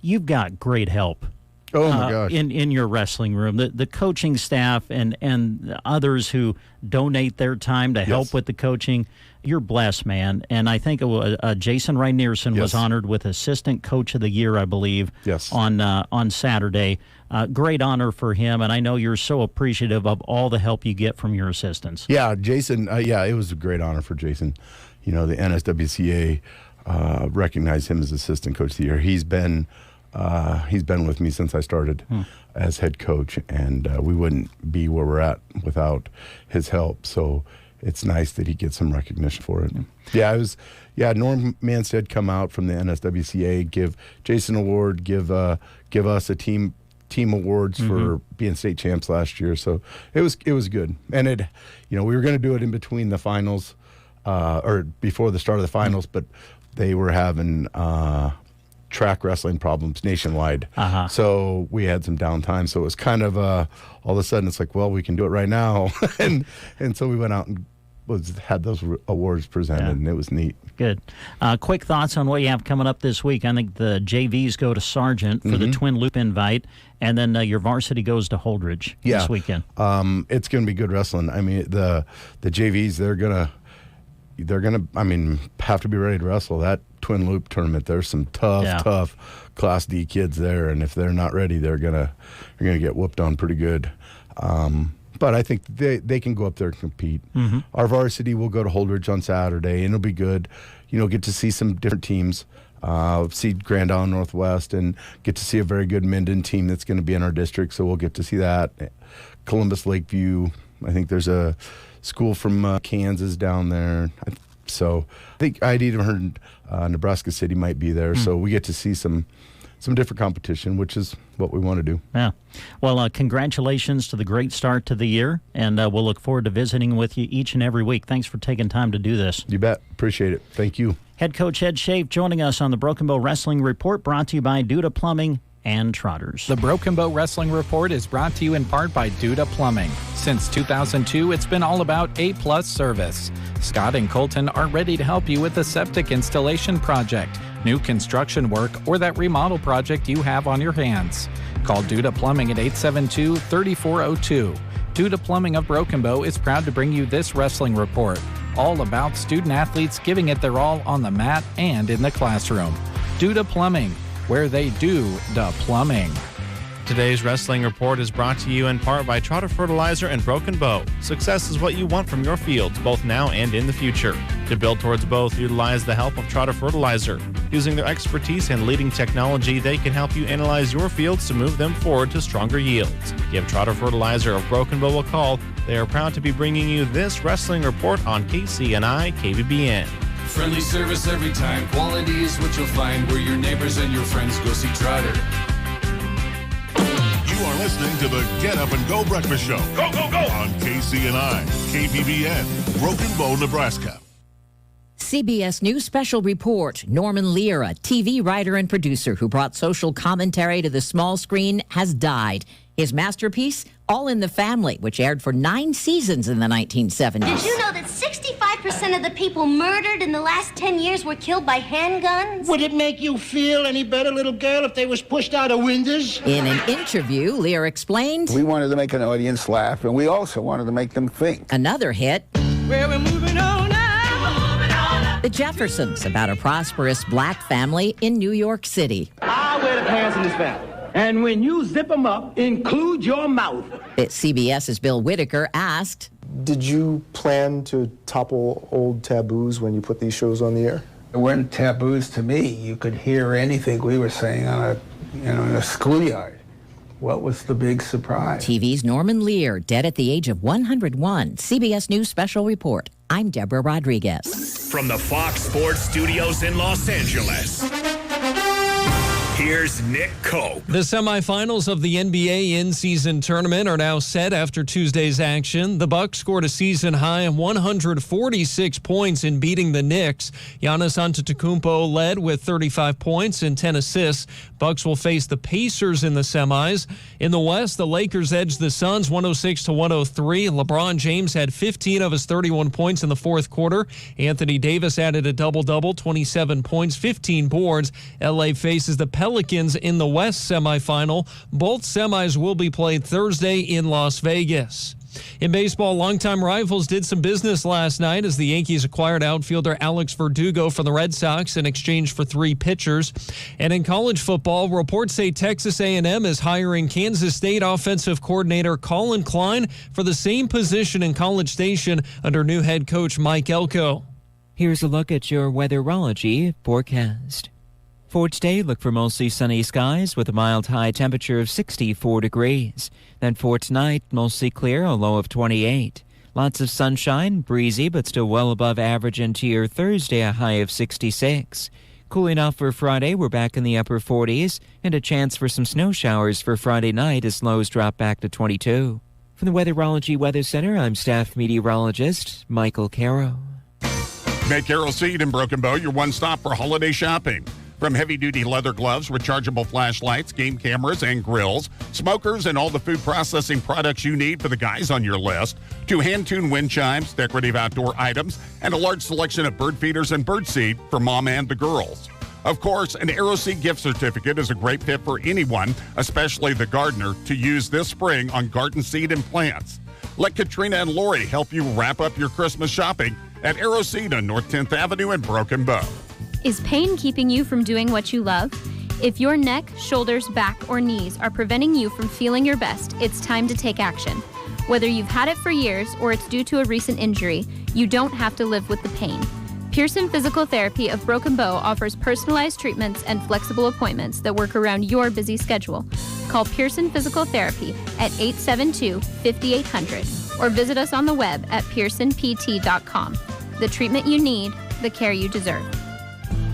you've got great help. Oh my gosh! In your wrestling room, the coaching staff and others who donate their time to help with the coaching, you're blessed, man. And I think it was, Jason Reinerson was honored with Assistant Coach of the Year, I believe. Yes. On Saturday, great honor for him, and I know you're so appreciative of all the help you get from your assistants. Yeah, Jason. It was a great honor for Jason. You know, the NSWCA recognized him as Assistant Coach of the Year. He's been with me since I started as head coach, and we wouldn't be where we're at without his help. So it's nice that he gets some recognition for it. Norm Manstead come out from the NSWCA, give Jason an award, give us a team awards for being state champs last year. So it was good. And we were going to do it in between the finals or before the start of the finals, but they were having track wrestling problems nationwide. So we had some downtime. So it was kind of all of a sudden it's like, well, we can do it right now. and so we went out and had those awards presented, and it was neat. Good. Quick thoughts on what you have coming up this week. I think the JVs go to Sargent for the Twin Loop invite, and then your varsity goes to Holdridge this weekend. It's going to be good wrestling. I mean, the JVs, they're gonna have to be ready to wrestle. That Twin Loop tournament, there's some tough Class D kids there, and if they're not ready, they're gonna get whooped on pretty good. But I think they can go up there and compete. Our varsity will go to Holdridge on Saturday, and it'll be good. Get to see some different teams. See Grand Island Northwest, and get to see a very good Minden team that's going to be in our district. So we'll get to see that. Columbus Lakeview. I think there's a school from Kansas down there. So I think I'd even heard Nebraska City might be there. So we get to see some different competition, which is what we want to do. Yeah. Well, congratulations to the great start to the year, and we'll look forward to visiting with you each and every week. Thanks for taking time to do this. You bet. Appreciate it. Thank you. Head Coach Ed Schaaf joining us on the Broken Bow Wrestling Report, brought to you by Duda Plumbing and Trotters. The Broken Bow Wrestling Report is brought to you in part by Duda Plumbing. Since 2002, it's been all about A-plus service. Scott and Colton are ready to help you with a septic installation project, new construction work, or that remodel project you have on your hands. Call Duda Plumbing at 872-3402. Duda Plumbing of Broken Bow is proud to bring you this wrestling report, all about student athletes giving it their all on the mat and in the classroom. Duda Plumbing, where they do the plumbing. Today's wrestling report is brought to you in part by Trotter Fertilizer and Broken Bow. Success is what you want from your fields, both now and in the future. To build towards both, utilize the help of Trotter Fertilizer. Using their expertise and leading technology, they can help you analyze your fields to move them forward to stronger yields. Give Trotter Fertilizer of Broken Bow a call. They are proud to be bringing you this wrestling report on KCNI KBBN. Friendly service every time. Quality is what you'll find where your neighbors and your friends go see Trotter. You are listening to the Get Up and Go Breakfast Show. Go, go, go! On KCNI, KBBN, Broken Bow, Nebraska. CBS News Special Report. Norman Lear, a TV writer and producer who brought social commentary to the small screen, has died. His masterpiece, All in the Family, which aired for 9 seasons in the 1970s. Did you know that 65% of the people murdered in the last 10 years were killed by handguns? Would it make you feel any better, little girl, if they was pushed out of windows? In an interview, Lear explained, we wanted to make an audience laugh, and we also wanted to make them think. Another hit, Where we're moving on now. Moving on. The Jeffersons, about a prosperous black family in New York City. I wear the pants in this family. And when you zip them up, include your mouth. CBS's Bill Whitaker asked, did you plan to topple old taboos when you put these shows on the air? It weren't taboos to me. You could hear anything we were saying on in a schoolyard. What was the big surprise? TV's Norman Lear, dead at the age of 101. CBS News Special Report. I'm Deborah Rodriguez. From the Fox Sports Studios in Los Angeles, Here's Nick Cope. The semifinals of the NBA in-season tournament are now set after Tuesday's action. The Bucks scored a season-high 146 points in beating the Knicks. Giannis Antetokounmpo led with 35 points and 10 assists. Bucks will face the Pacers in the semis. In the West, the Lakers edged the Suns 106-103. LeBron James had 15 of his 31 points in the fourth quarter. Anthony Davis added a double-double, 27 points, 15 boards. LA faces the Pelicans in the West semifinal. Both semis will be played Thursday in Las Vegas. In baseball, longtime rivals did some business last night as the Yankees acquired outfielder Alex Verdugo from the Red Sox in exchange for 3 pitchers. And in college football, reports say Texas A&M is hiring Kansas State offensive coordinator Colin Klein for the same position in College Station under new head coach Mike Elko. Here's a look at your weatherology forecast. For today, look for mostly sunny skies with a mild high temperature of 64 degrees. Then for tonight, mostly clear, a low of 28. Lots of sunshine, breezy, but still well above average into your Thursday, a high of 66. Cooling off for Friday, we're back in the upper 40s, and a chance for some snow showers for Friday night as lows drop back to 22. From the Weatherology Weather Center, I'm staff meteorologist Michael Caro. Make Arrow Seed in Broken Bow your one stop for holiday shopping. From heavy-duty leather gloves, rechargeable flashlights, game cameras, and grills, smokers, and all the food processing products you need for the guys on your list, to hand-tuned wind chimes, decorative outdoor items, and a large selection of bird feeders and bird seed for mom and the girls. Of course, an Arrow Seed gift certificate is a great fit for anyone, especially the gardener, to use this spring on garden seed and plants. Let Katrina and Lori help you wrap up your Christmas shopping at Arrow Seed on North 10th Avenue in Broken Bow. Is pain keeping you from doing what you love? If your neck, shoulders, back, or knees are preventing you from feeling your best, it's time to take action. Whether you've had it for years or it's due to a recent injury, you don't have to live with the pain. Pearson Physical Therapy of Broken Bow offers personalized treatments and flexible appointments that work around your busy schedule. Call Pearson Physical Therapy at 872-5800 or visit us on the web at pearsonpt.com. The treatment you need, the care you deserve.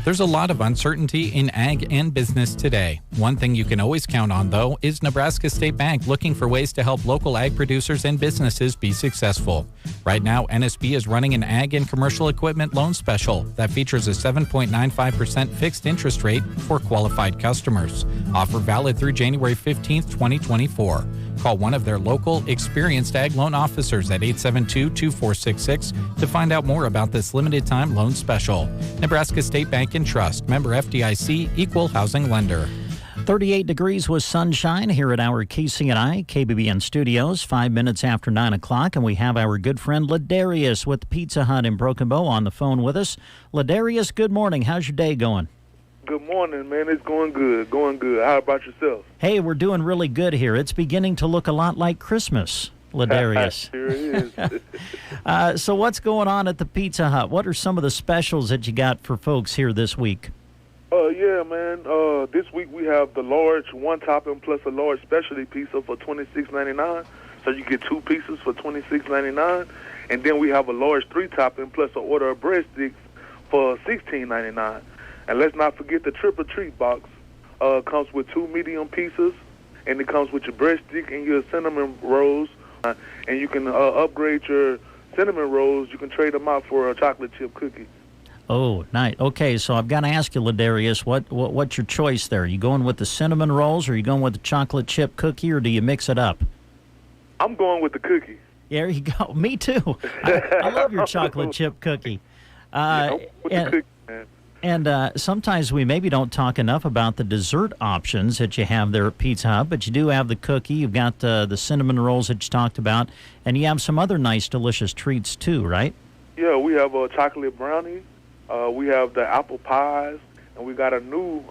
There's a lot of uncertainty in ag and business today. One thing you can always count on, though, is Nebraska State Bank looking for ways to help local ag producers and businesses be successful. Right now, NSB is running an ag and commercial equipment loan special that features a 7.95% fixed interest rate for qualified customers. Offer valid through January 15th, 2024. Call one of their local, experienced ag loan officers at 872-2466 to find out more about this limited-time loan special. Nebraska State Bank and Trust, member FDIC, equal housing lender. 38 degrees with sunshine here at our KCNI KBBN studios, 5 minutes after 9 o'clock, and we have our good friend Ladarius with the Pizza Hut in Broken Bow on the phone with us. Ladarius, good morning. How's your day going? Good morning, man. It's going good. How about yourself? Hey, we're doing really good here. It's beginning to look a lot like Christmas, Ladarius. Sure is. So what's going on at the Pizza Hut? What are some of the specials that you got for folks here this week? Yeah, man. This week we have the large one topping plus a large specialty pizza for $26.99. So you get 2 pieces for $26.99. And then we have a large 3 topping plus an order of breadsticks for $16.99. And let's not forget the triple treat box. Comes with 2 medium pieces, and it comes with your breadstick and your cinnamon rolls. And you can upgrade your cinnamon rolls. You can trade them out for a chocolate chip cookie. Oh, nice. Okay, so I've got to ask you, Ladarius, what's your choice there? Are you going with the cinnamon rolls, or are you going with the chocolate chip cookie, or do you mix it up? I'm going with the cookie. There you go. Me too. I love your chocolate chip cookie. The cookie, man. And sometimes we maybe don't talk enough about the dessert options that you have there at Pizza Hut, but you do have the cookie, you've got the cinnamon rolls that you talked about, and you have some other nice, delicious treats too, right? Yeah, we have a chocolate brownie, we have the apple pies, and we got a new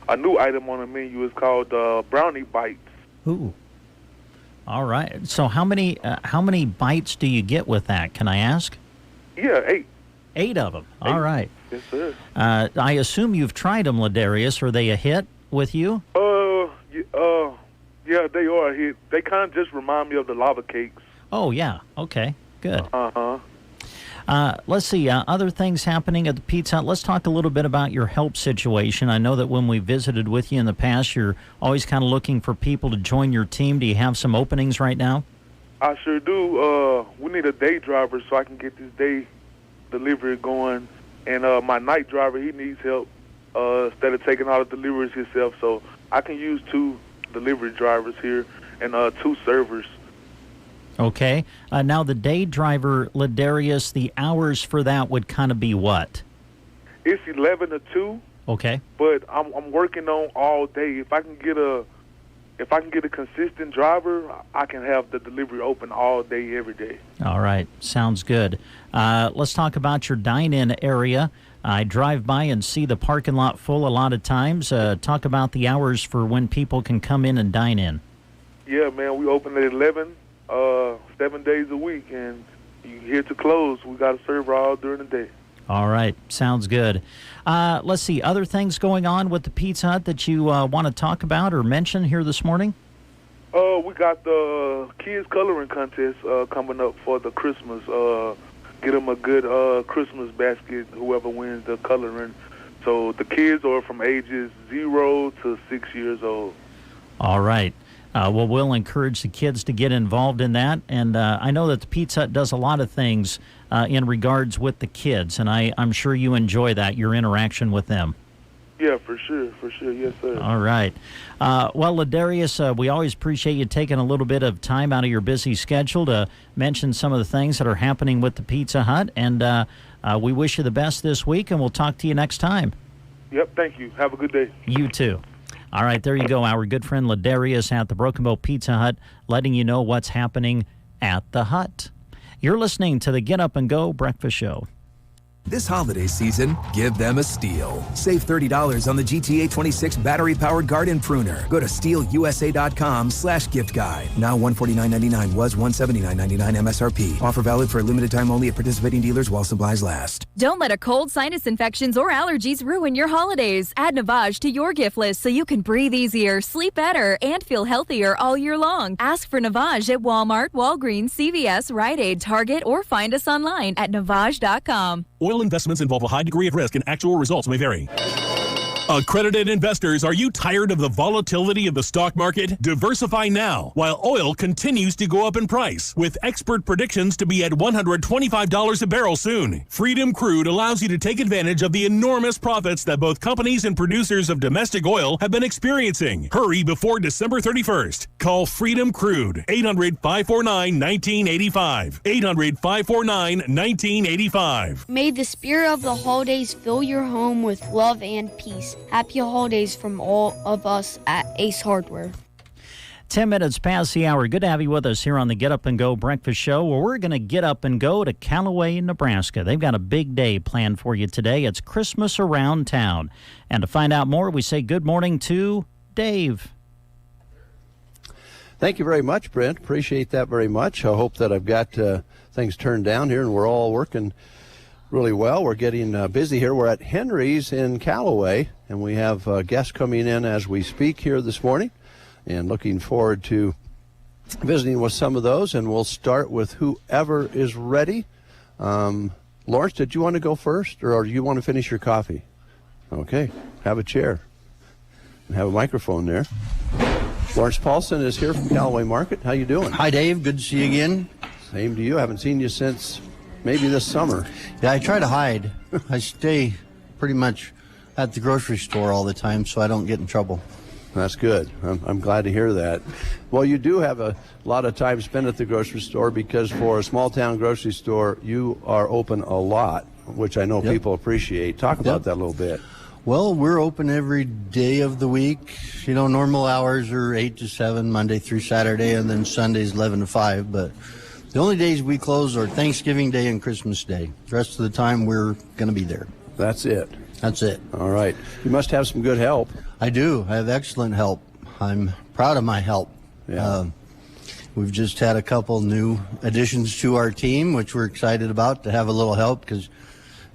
item on the menu. It's called brownie bites. Ooh. All right. So how many bites do you get with that? Can I ask? Yeah, 8. 8 of them. All right. Yes, sir. I assume you've tried them, Ladarius. Are they a hit with you? Yeah, they are a hit. They kind of just remind me of the lava cakes. Oh, yeah. Okay. Good. Uh-huh. Let's see, other things happening at the Pizza Hut. Let's talk a little bit about your help situation. I know that when we visited with you in the past, you're always kind of looking for people to join your team. Do you have some openings right now? I sure do. We need a day driver so I can get this day delivery going. And my night driver, he needs help instead of taking all the deliveries himself. So I can use 2 delivery drivers here and 2 servers. Okay. Now, the day driver, Ladarius, the hours for that would kind of be what? It's 11 to 2. Okay. But I'm working on all day. If I can get a consistent driver, I can have the delivery open all day, every day. All right. Sounds good. Let's talk about your dine-in area. I drive by and see the parking lot full a lot of times. Talk about the hours for when people can come in and dine in. Yeah, man, we open at 11, 7 days a week, and you here to close. We got a server all during the day. All right. Sounds good. Let's see. Other things going on with the Pizza Hut that you want to talk about or mention here this morning? We got the kids coloring contest coming up for the Christmas. Get them a good Christmas basket, whoever wins the coloring. So the kids are from ages 0 to 6 years old. All right. Well, we'll encourage the kids to get involved in that. And I know that the Pizza Hut does a lot of things in regards with the kids, and I'm sure you enjoy that, your interaction with them. Yeah, for sure. Yes, sir. All right. Well, Ladarius, we always appreciate you taking a little bit of time out of your busy schedule to mention some of the things that are happening with the Pizza Hut, and we wish you the best this week, and we'll talk to you next time. Yep, thank you. Have a good day. You too. All right, there you go. Our good friend Ladarius at the Broken Bow Pizza Hut letting you know what's happening at the Hut. You're listening to the Get Up and Go Breakfast Show. This holiday season, give them a steal. Save $30 on the GTA 26 battery-powered garden pruner. Go to steelusa.com/gift guide. Now $149.99 was $179.99 MSRP. Offer valid for a limited time only at participating dealers while supplies last. Don't let a cold, sinus infections, or allergies ruin your holidays. Add Navage to your gift list so you can breathe easier, sleep better, and feel healthier all year long. Ask for Navage at Walmart, Walgreens, CVS, Rite Aid, Target, or find us online at Navage.com. Oil investments involve a high degree of risk and actual results may vary. Accredited investors, are you tired of the volatility of the stock market? Diversify now while oil continues to go up in price, with expert predictions to be at $125 a barrel soon. Freedom Crude allows you to take advantage of the enormous profits that both companies and producers of domestic oil have been experiencing. Hurry before December 31st. Call Freedom Crude, 800-549-1985. 800-549-1985. May the spirit of the holidays fill your home with love and peace. Happy holidays from all of us at Ace Hardware. 10 minutes past the hour. Good to have you with us here on the Get Up and Go Breakfast Show, where we're going to get up and go to Callaway, Nebraska. They've got a big day planned for you today. It's Christmas around town. And to find out more, we say good morning to Dave. Thank you very much, Brent. Appreciate that very much. I hope that I've got things turned down here and we're all working really well. We're getting busy here. We're at Henry's in Callaway, and we have guests coming in as we speak here this morning, and looking forward to visiting with some of those. And we'll start with whoever is ready. Lawrence, did you want to go first, or do you want to finish your coffee? Okay, have a chair and have a microphone there. Lawrence Paulson is here from Callaway Market. How you doing? Hi, Dave. Good to see you again. Same to you. Haven't seen you since maybe this summer. Yeah, I try to hide. I stay pretty much at the grocery store all the time so I don't get in trouble. That's good. I'm glad to hear that. Well, you do have a lot of time spent at the grocery store, because for a small-town grocery store, you are open a lot, which I know people appreciate. Talk about that a little bit. Well, we're open every day of the week. You know, normal hours are 8 to 7, Monday through Saturday, and then Sundays 11 to 5, but the only days we close are Thanksgiving Day and Christmas Day. The rest of the time, we're going to be there. That's it. That's it. All right. You must have some good help. I do. I have excellent help. I'm proud of my help. Yeah. We've just had a couple new additions to our team, which we're excited about, to have a little help, because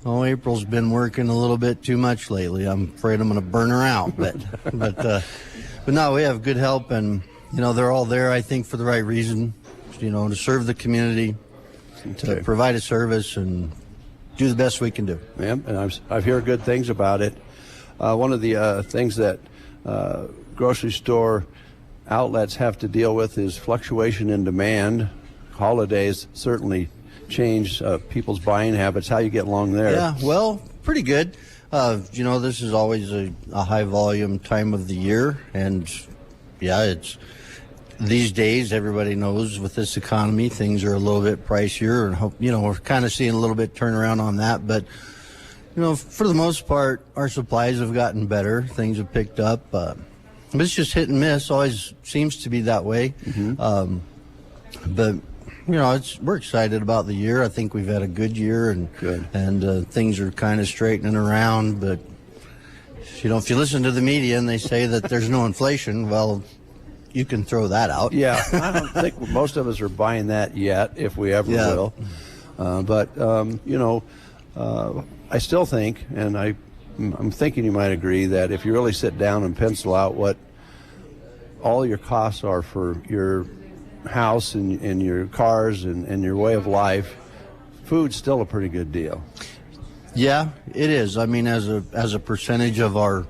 April's been working a little bit too much lately. I'm afraid I'm going to burn her out. But no, we have good help, and, you know, they're all there, I think, for the right reason. You know, to serve the community, to provide a service and do the best we can do. Yeah, and I've heard good things about it. One of the things that grocery store outlets have to deal with is fluctuation in demand. Holidays certainly change people's buying habits. How you get along there? Yeah, well, pretty good. This is always a high volume time of the year, and it's these days, everybody knows with this economy, things are a little bit pricier, and we're kind of seeing a little bit turnaround on that. But for the most part, our supplies have gotten better. Things have picked up. It's just hit and miss. Always seems to be that way. Mm-hmm. But we're excited about the year. I think we've had a good year, and things are kind of straightening around. But if you listen to the media and they say that there's no inflation, well, you can throw that out. Yeah, I don't think most of us are buying that yet, if we ever will. But I still think, and I'm thinking you might agree, that if you really sit down and pencil out what all your costs are for your house and your cars and your way of life, food's still a pretty good deal. Yeah, it is. I mean, as a percentage of our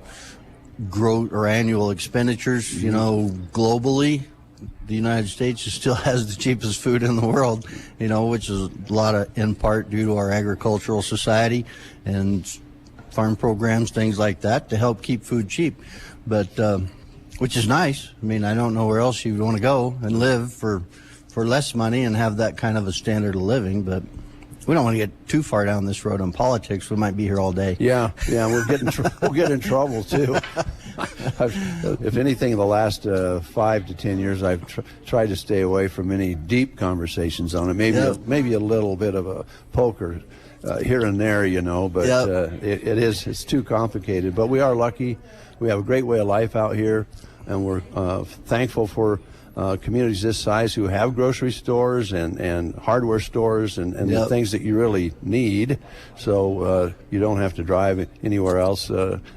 growth or annual expenditures, globally, the United States still has the cheapest food in the world, which is a lot in part due to our agricultural society and farm programs, things like that, to help keep food cheap. But which is nice. I mean, I don't know where else you'd want to go and live for less money and have that kind of a standard of living, but we don't want to get too far down this road on politics. We might be here all day. Yeah, we'll get in trouble too. If anything, the last 5 to 10 years, I've tried to stay away from any deep conversations on it. Maybe a little bit of a poker here and there, but it's too complicated. But we are lucky. We have a great way of life out here, and we're thankful for communities this size who have grocery stores and hardware stores and the things that you really need, so you don't have to drive anywhere else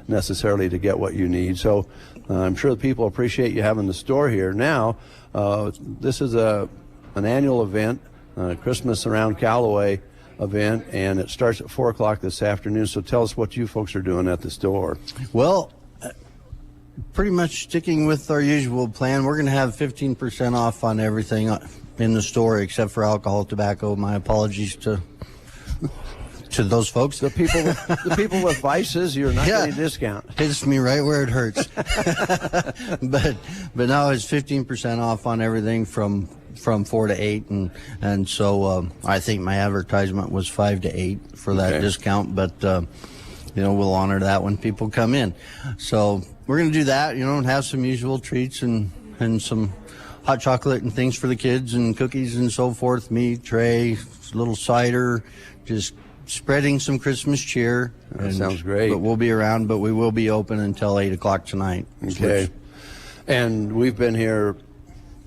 necessarily to get what you need. So I'm sure the people appreciate you having the store here. Now, this is an annual event, Christmas Around Callaway event, and it starts at 4 o'clock this afternoon. So tell us what you folks are doing at the store. Well, pretty much sticking with our usual plan. We're going to have 15% off on everything in the store except for alcohol, tobacco. My apologies to those folks. The people with vices, you're not getting a discount. Hits me right where it hurts. but now it's 15% off on everything from 4 to 8, and so I think my advertisement was 5 to 8 for that discount, but we'll honor that when people come in. So we're going to do that, and have some usual treats and some hot chocolate and things for the kids and cookies and so forth, meat tray, little cider, just spreading some Christmas cheer. That sounds great. But we'll be around, but we will be open until 8 o'clock tonight. Okay. And we've been here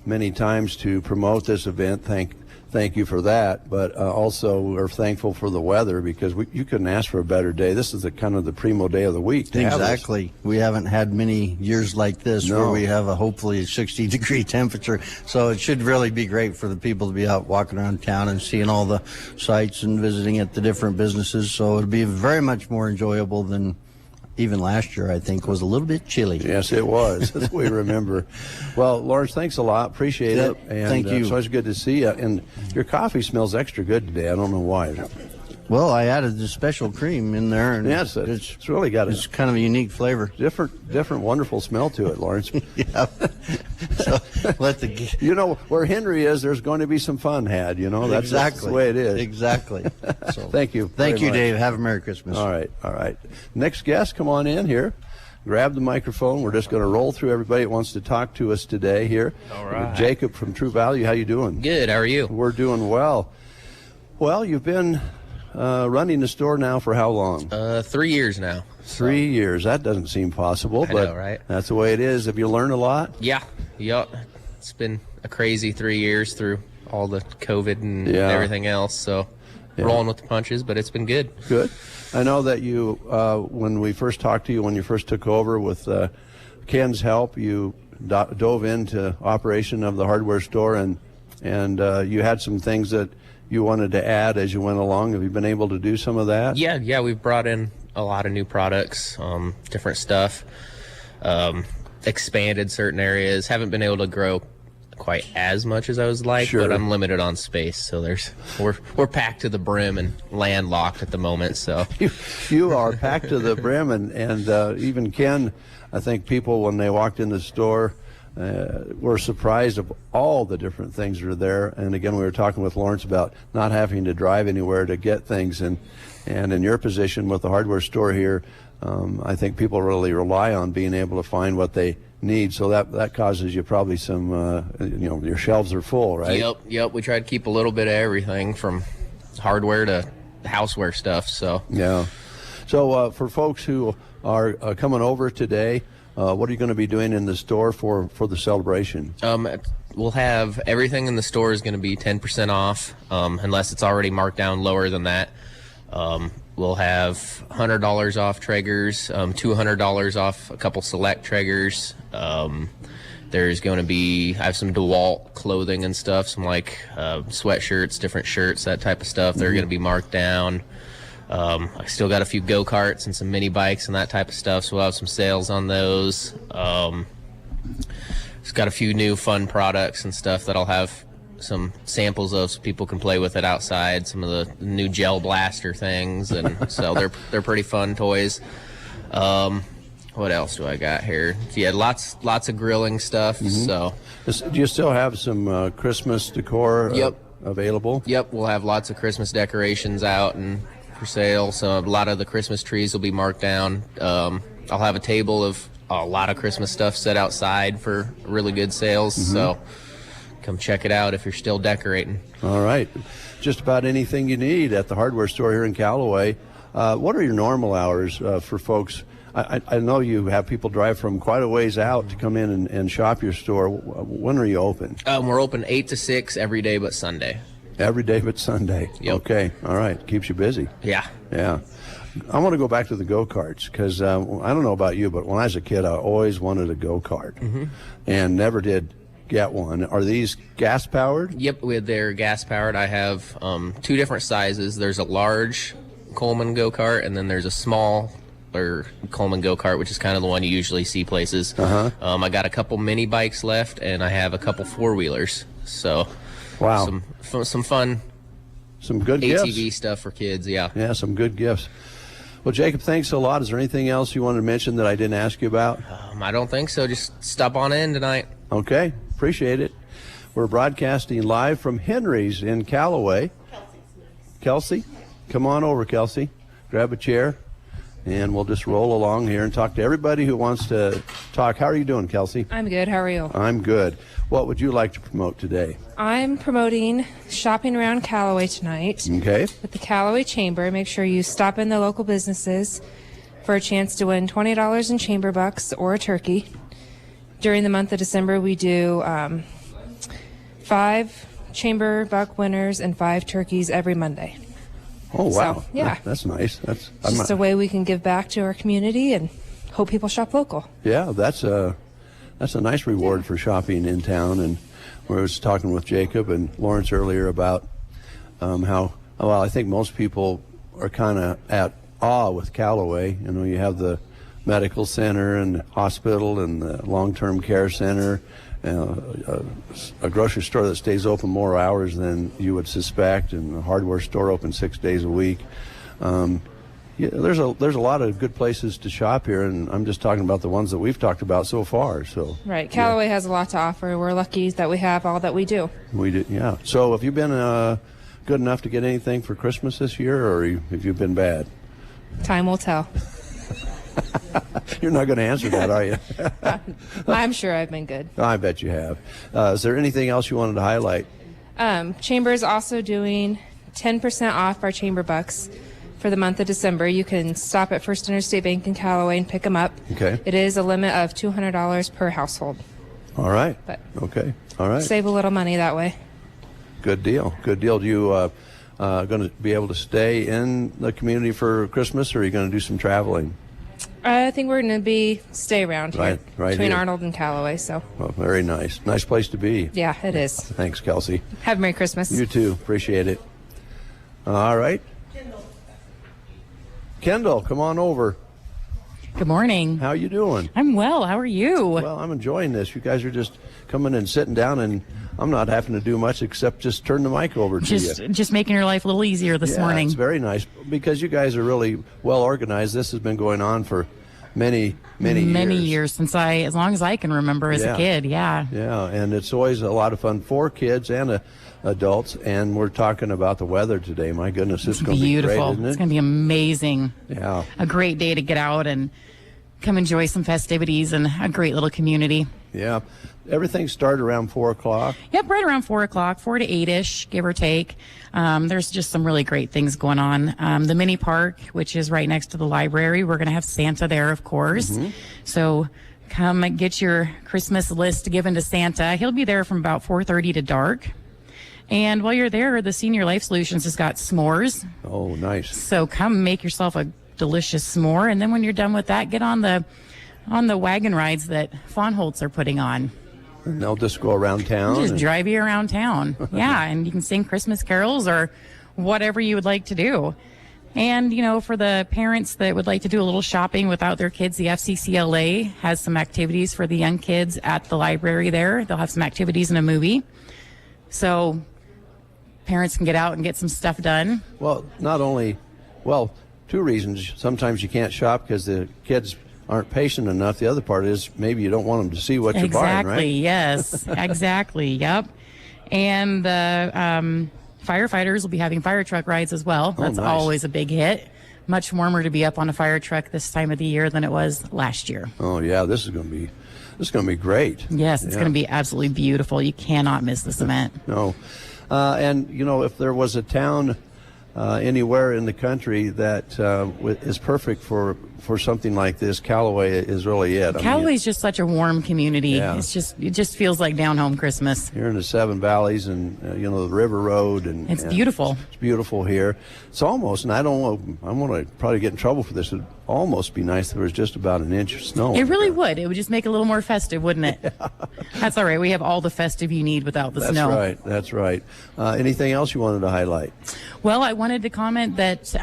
many times to promote this event. Thank you for that, but also we're thankful for the weather, because you couldn't ask for a better day. This is the kind of the primo day of the week. Exactly. We haven't had many years like this where we have a hopefully 60-degree temperature, so it should really be great for the people to be out walking around town and seeing all the sights and visiting at the different businesses. So it'll be very much more enjoyable than even last year. I think was a little bit chilly. Yes, it was. That's what we remember. Well, Lawrence, thanks a lot. Appreciate it. And thank you. It's always good to see you. And your coffee smells extra good today. I don't know why. Well, I added the special cream in there, and yes, it's really got it's kind of a unique flavor. Different, wonderful smell to it, Lawrence. Yeah. So where Henry is, there's going to be some fun had. That's exactly the way it is. Exactly. So thank you. Thank you, Dave. Have a Merry Christmas. All right. Next guest, come on in here. Grab the microphone. We're just going to roll through everybody that wants to talk to us today here. All right. Jacob from True Value. How you doing? Good. How are you? We're doing well. Well, you've been running the store now for how long? 3 years now. 3 years. That doesn't seem possible, I know, right? That's the way it is. Have you learned a lot? Yeah. It's been a crazy 3 years through all the COVID and everything else. So rolling with the punches, but it's been good. Good. I know that you, when we first talked to you, when you first took over with Ken's help, you dove into operation of the hardware store, and you had some things that you wanted to add as you went along? Have you been able to do some of that? Yeah, we've brought in a lot of new products, different stuff, expanded certain areas. Haven't been able to grow quite as much as I was like, Sure. but I'm limited on space, so we're packed to the brim and landlocked at the moment. So You are packed to the brim, and even Ken, I think people when they walked in the store were surprised of all the different things that are there. And again, we were talking with Lawrence about not having to drive anywhere to get things, and in your position with the hardware store here, I think people really rely on being able to find what they need, so that causes you probably some your shelves are full, right? Yep. We try to keep a little bit of everything from hardware to houseware stuff. So yeah. So for folks who are coming over today, what are you going to be doing in the store for the celebration? We'll have everything in the store is going to be 10% off, unless it's already marked down lower than that. We'll have $100 off Traegers, $200 off a couple select Traegers. There's going to be, I have some DeWalt clothing and stuff, some like sweatshirts, different shirts, that type of stuff. They're going to be marked down. I still got a few go-karts and some mini bikes and that type of stuff, so we'll have some sales on those. It's got a few new fun products and stuff that I'll have some samples of so people can play with it outside, some of the new gel blaster things, and so they're pretty fun toys. What else do I got here? Yeah, lots of grilling stuff. So do you still have some Christmas decor available? Yep, we'll have lots of Christmas decorations out and for sale, so a lot of the Christmas trees will be marked down. I'll have a table of a lot of Christmas stuff set outside for really good sales, so come check it out if you're still decorating. All right. Just about anything you need at the hardware store here in Callaway. What are your normal hours for folks? I know you have people drive from quite a ways out to come in and shop your store. When are you open? We're open 8 to 6 every day but Sunday. Every day but Sunday. Yep. Okay. All right. Keeps you busy. Yeah. I want to go back to the go-karts because I don't know about you, but when I was a kid, I always wanted a go-kart and never did get one. Are these gas-powered? Yep, they're gas-powered. I have 2 different sizes. There's a large Coleman go-kart, and then there's a small Coleman go-kart, which is kind of the one you usually see places. I got a couple mini bikes left, and I have a couple four-wheelers. So, wow, some fun, some good ATV gifts. stuff for kids. Yeah, some good gifts. Well, Jacob, thanks a lot. Is there anything else you wanted to mention that I didn't ask you about? I don't think so. Just stop on in tonight. Okay, appreciate it. We're broadcasting live from Henry's in Callaway. Kelsey, come on over, Kelsey. Grab a chair, and we'll just roll along here and talk to everybody who wants to talk. How are you doing, Kelsey? I'm good. How are you? I'm good. What would you like to promote today? I'm promoting shopping around Callaway tonight. Okay. With the Callaway Chamber. Make sure you stop in the local businesses for a chance to win $20 in chamber bucks or a turkey. During the month of December, we do 5 chamber buck winners and 5 turkeys every Monday. Oh, wow. So, yeah. That's nice. That's just a way we can give back to our community and hope people shop local. Yeah, that's a nice reward for shopping in town. And we was talking with Jacob and Lawrence earlier about I think most people are kind of at awe with Callaway. You know, you have the medical center and the hospital and the long-term care center, a grocery store that stays open more hours than you would suspect, and a hardware store open 6 days a week. There's a lot of good places to shop here, and I'm just talking about the ones that we've talked about so far. So right, Callaway has a lot to offer. We're lucky that we have all that we do. We do, yeah. So have you been good enough to get anything for Christmas this year, or have you been bad? Time will tell. You're not going to answer that, are you? I'm sure I've been good. I bet you have. Is there anything else you wanted to highlight? Chamber is also doing 10% off our chamber bucks for the month of December. You can stop at First Interstate Bank in Callaway and pick them up. Okay. It is a limit of $200 per household. All right. But okay. All right. Save a little money that way. Good deal. Good deal. Do you going to be able to stay in the community for Christmas, or are you going to do some traveling? I think we're going to stay around here, right between here. Arnold and Callaway. So. Well, very nice. Nice place to be. Yeah, it is. Thanks, Kelsey. Have a Merry Christmas. You too. Appreciate it. All right. Kendall, come on over. Good morning. How you doing? I'm well. How are you? Well, I'm enjoying this. You guys are just coming and sitting down, and I'm not having to do much except just turn the mic over to you. Just making your life a little easier this morning. It's very nice because you guys are really well organized. This has been going on for many years. Since as long as I can remember as a kid. Yeah, and it's always a lot of fun for kids and adults. And we're talking about the weather today. My goodness, it's going to be great, isn't it? It's going to be amazing. Yeah, a great day to get out and come enjoy some festivities and a great little community. Yeah, everything started around 4 o'clock. Yep, right around 4 o'clock, 4 to 8-ish, give or take. There's just some really great things going on. The mini park, which is right next to the library, we're going to have Santa there, of course. Mm-hmm. So come get your Christmas list given to Santa. He'll be there from about 4:30 to dark. And while you're there, the Senior Life Solutions has got s'mores. Oh, nice. So come make yourself a delicious s'more. And then when you're done with that, get on the wagon rides that Fawnholtz are putting on. And they'll just go around town? Just drive you around town. Yeah, and you can sing Christmas carols or whatever you would like to do. And, for the parents that would like to do a little shopping without their kids, the FCCLA has some activities for the young kids at the library there. They'll have some activities and a movie. So parents can get out and get some stuff done. Well, two reasons. Sometimes you can't shop because the kids aren't patient enough. The other part is maybe you don't want them to see what you're buying, right? Exactly, yes. Exactly, yep. And the firefighters will be having fire truck rides as well. That's nice. Always a big hit. Much warmer to be up on a fire truck this time of the year than it was last year. Oh, yeah, this is going to be great. Yes, it's going to be absolutely beautiful. You cannot miss this event. No. And, if there was a town anywhere in the country that is perfect for something like this, Callaway is really it. Callaway's just such a warm community. Yeah. It just feels like down home Christmas. Here in the Seven Valleys and the River Road and it's beautiful. It's beautiful here. It's almost, and I'm going to probably get in trouble for this. It'd almost be nice if there was just about an inch of snow. It really would. It would just make it a little more festive, wouldn't it? Yeah. That's all right. We have all the festive you need without the snow. That's right. Anything else you wanted to highlight? Well, I wanted to comment that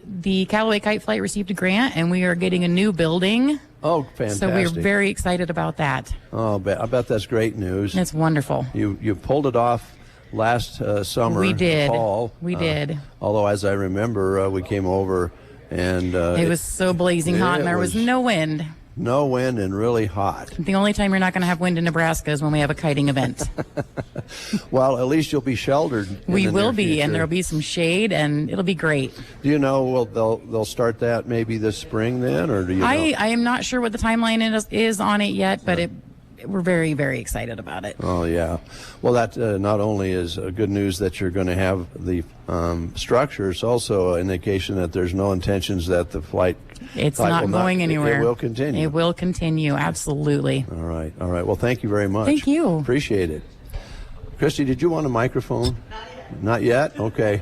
the Callaway Kite Flight received a grant, and we are getting a new building. Oh, fantastic. So we're very excited about that. Oh, I bet that's great news. It's wonderful. You pulled it off last summer. We did. Fall. We did. Although, as I remember, we came over and... it was so blazing hot, and there was no wind. No wind and really hot. The only time you're not going to have wind in Nebraska is when we have a kiting event. Well, at least you'll be sheltered. We will be, and there'll be some shade, and it'll be great. Do you know they'll start that maybe this spring then, or do you know? I am not sure what the timeline is on it yet, but we're very, very excited about it. Oh, yeah. Well, that not only is good news that you're going to have the structure, it's also an indication that there's no intentions that the flight not going anywhere. It will continue. It will continue, absolutely. All right. Well, thank you very much. Thank you. Appreciate it. Christy, did you want a microphone? Not yet? Okay.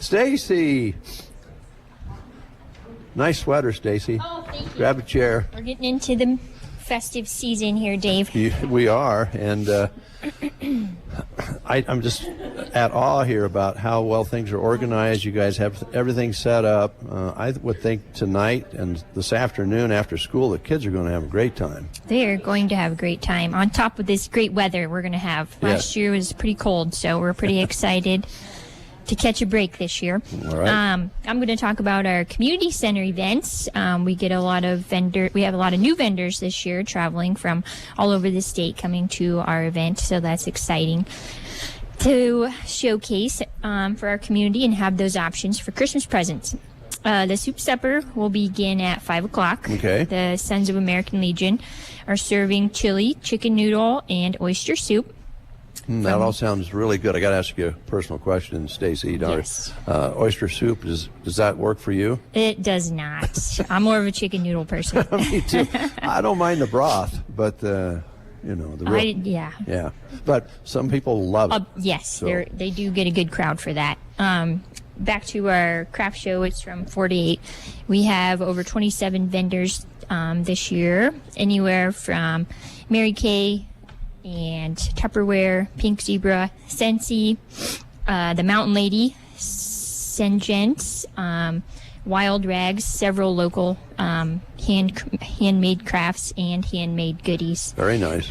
Stacy. Nice sweater, Stacy. Oh, thank you. Grab a chair. We're getting into the festive season here, Dave. We are, and I'm just at awe here about how well things are organized. You guys have everything set up. I would think tonight and this afternoon after school, the kids are going to have a great time. They're going to have a great time. On top of this great weather we're going to have. Last year was pretty cold, so we're pretty excited to catch a break this year. All right. I'm going to talk about our community center events. We have a lot of new vendors this year traveling from all over the state coming to our event, so that's exciting to showcase for our community and have those options for Christmas presents. The soup supper will begin at 5 o'clock. Okay. The Sons of American Legion are serving chili, chicken noodle, and oyster soup. That all sounds really good. I got to ask you a personal question, Stacy. Yes. Oyster soup, does that work for you? It does not. I'm more of a chicken noodle person. Me too. I don't mind the broth, but the real. Yeah. But some people love it. Yes, so. They do get a good crowd for that. Back to our craft show. It's from 4 to 8. We have over 27 vendors this year, anywhere from Mary Kay and Tupperware, Pink Zebra, Scentsy, the Mountain Lady, Sengents, Wild Rags, several local handmade crafts and handmade goodies. Very nice.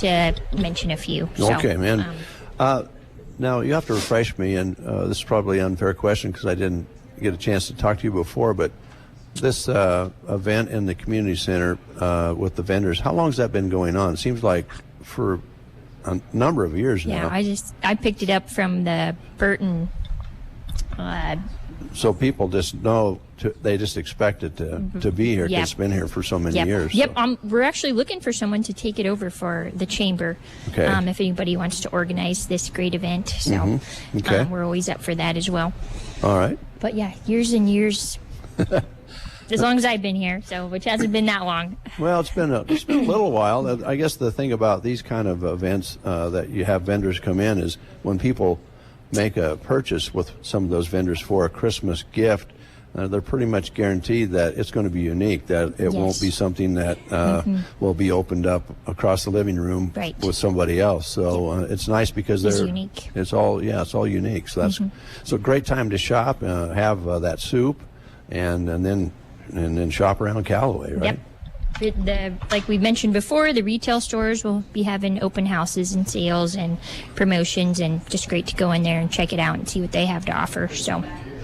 To mention a few. Okay, man. Now, you have to refresh me, and this is probably an unfair question because I didn't get a chance to talk to you before, but this event in the community center with the vendors, how long has that been going on? It seems like for a number of years now. Yeah, I picked it up from the Burton. So people just know, they just expect it to be here because it's been here for so many years. Yep, we're actually looking for someone to take it over for the chamber. Okay. If anybody wants to organize this great event. So Okay. we're always up for that as well. All right. But yeah, years and years. As long as I've been here, which hasn't been that long. Well, it's been a little while. I guess the thing about these kind of events that you have vendors come in is when people make a purchase with some of those vendors for a Christmas gift, they're pretty much guaranteed that it's going to be unique, that it won't be something that will be opened up across the living room with somebody else. So it's nice because It's unique. It's all unique. So that's so a great time to shop, have that soup, and then shop around Callaway, right? Yep. Like we mentioned before, the retail stores will be having open houses and sales and promotions, and just great to go in there and check it out and see what they have to offer. So.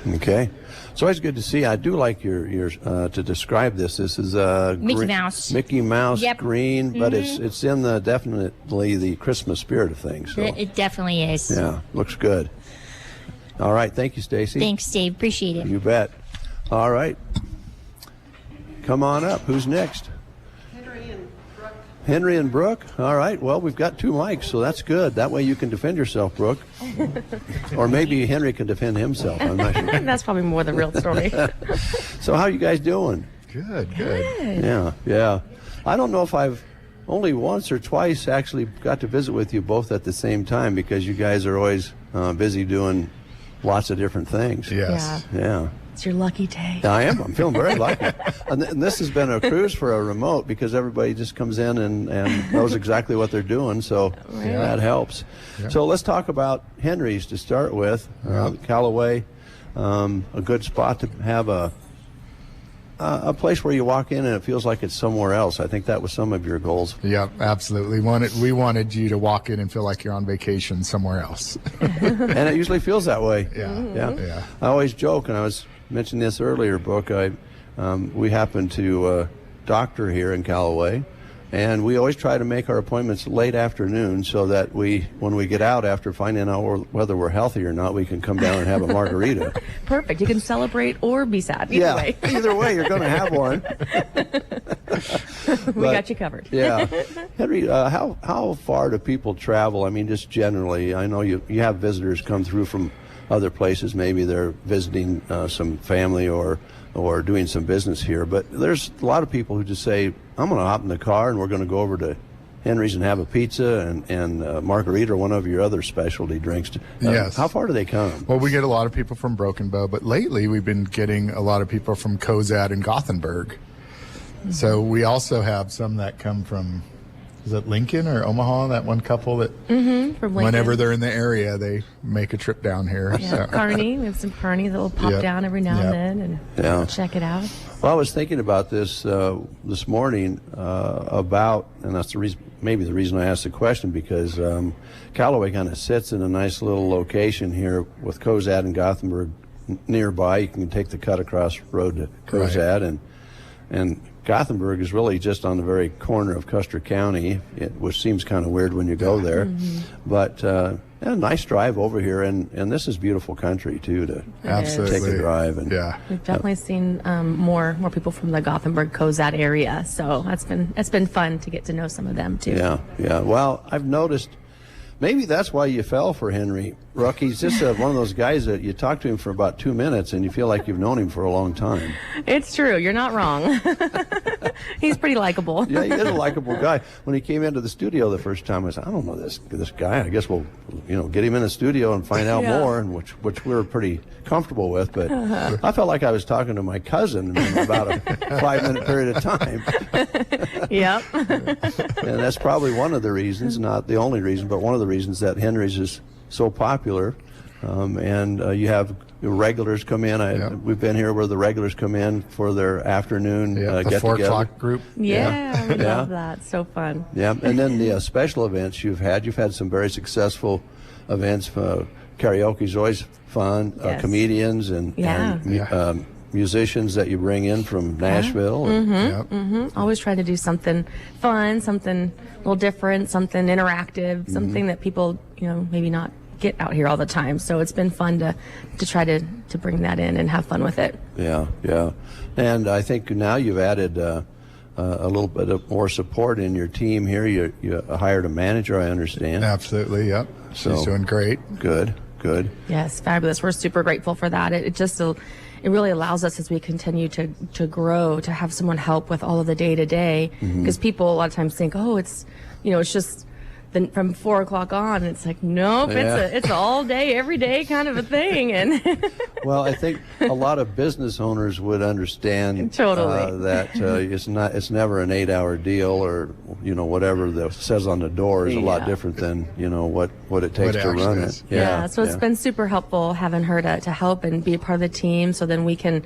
Okay. It's always good to see. I do like your to describe this. This is Mickey Mouse. Mickey Mouse green, but Mhm. it's in definitely the Christmas spirit of things. So. It definitely is. Yeah, looks good. All right, thank you, Stacy. Thanks, Dave. Appreciate it. You bet. All right, come on up. Who's next? Henry and Brooke. All right. Well, we've got two mics, so that's good. That way you can defend yourself, Brooke. Or maybe Henry can defend himself. I'm not sure. That's probably more the real story. So how are you guys doing? Good. Yeah. I don't know if I've only once or twice actually got to visit with you both at the same time because you guys are always busy doing lots of different things. Yes. Yeah. It's your lucky day. I am. I'm feeling very lucky. And this has been a cruise for a remote because everybody just comes in and knows exactly what they're doing. So that helps. Yeah. So let's talk about Henry's to start with. Callaway, a good spot to have a place where you walk in and it feels like it's somewhere else. I think that was some of your goals. Yeah, absolutely. We wanted you to walk in and feel like you're on vacation somewhere else. And it usually feels that way. Yeah. I always joke, and I was mentioning this earlier, Brooke. We happen to doctor here in Callaway, and we always try to make our appointments late afternoon so that when we get out after finding out whether we're healthy or not, we can come down and have a margarita. Perfect. You can celebrate or be sad. Either way. Either way, you're going to have one. We got you covered. Yeah. Henry, how far do people travel? I mean, just generally, I know you have visitors come through from other places. Maybe they're visiting some family or doing some business here. But there's a lot of people who just say, I'm going to hop in the car and we're going to go over to Henry's and have a pizza and margarita or one of your other specialty drinks. Yes. How far do they come? Well, we get a lot of people from Broken Bow, but lately we've been getting a lot of people from Cozad and Gothenburg. So we also have some that come from, is it Lincoln or Omaha, that one couple that From Lincoln. whenever they're in the area, they make a trip down here. Yeah, So. Kearney. We have some Kearney that will pop Yep. down every now and then and check it out. Well, I was thinking about this this morning about, and that's maybe the reason I asked the question, because Callaway kind of sits in a nice little location here with Cozad and Gothenburg nearby. You can take the cut across the road to Cozad, and Gothenburg is really just on the very corner of Custer County, which seems kind of weird when you go there. But a nice drive over here, and this is beautiful country too to take a drive. And We've definitely seen more people from the Gothenburg Cozad area, so it's been fun to get to know some of them too. Yeah. Well, I've noticed maybe that's why you fell for Henry. Rook, he's just one of those guys that you talk to him for about 2 minutes and you feel like you've known him for a long time. It's true. You're not wrong. He's pretty likable. Yeah, he is a likable guy. When he came into the studio the first time, I said, I don't know this guy. I guess we'll get him in the studio and find out more, and which we're pretty comfortable with. But I felt like I was talking to my cousin in about a 5-minute period of time. Yep. And that's probably one of the reasons, not the only reason, but one of the reasons that Henry's is so popular And you have regulars come in. We've been here where the regulars come in for their afternoon the get 4 together. o'clock group. Yeah, we love that. So fun. Yeah, and then the special events you've had some very successful events. Karaoke's always fun. Yes. Comedians and musicians that you bring in from Nashville. Always try to do something fun, something a little different, something interactive, something that people, maybe not get out here all the time. So it's been fun to try to bring that in and have fun with it. Yeah. And I think now you've added a little bit of more support in your team here. You hired a manager, I understand. Absolutely, yep. She's doing great. Good. Yes, fabulous. We're super grateful for that. It really allows us, as we continue to grow, to have someone help with all of the day-to-day, because people a lot of times think, it's just from 4 o'clock on. And it's like, nope, it's all day, every day kind of a thing. And well, I think a lot of business owners would understand that it's never an 8-hour deal, or whatever that says on the door is a lot different than what it takes to run it. So it's been super helpful having her to help and be a part of the team, so then we can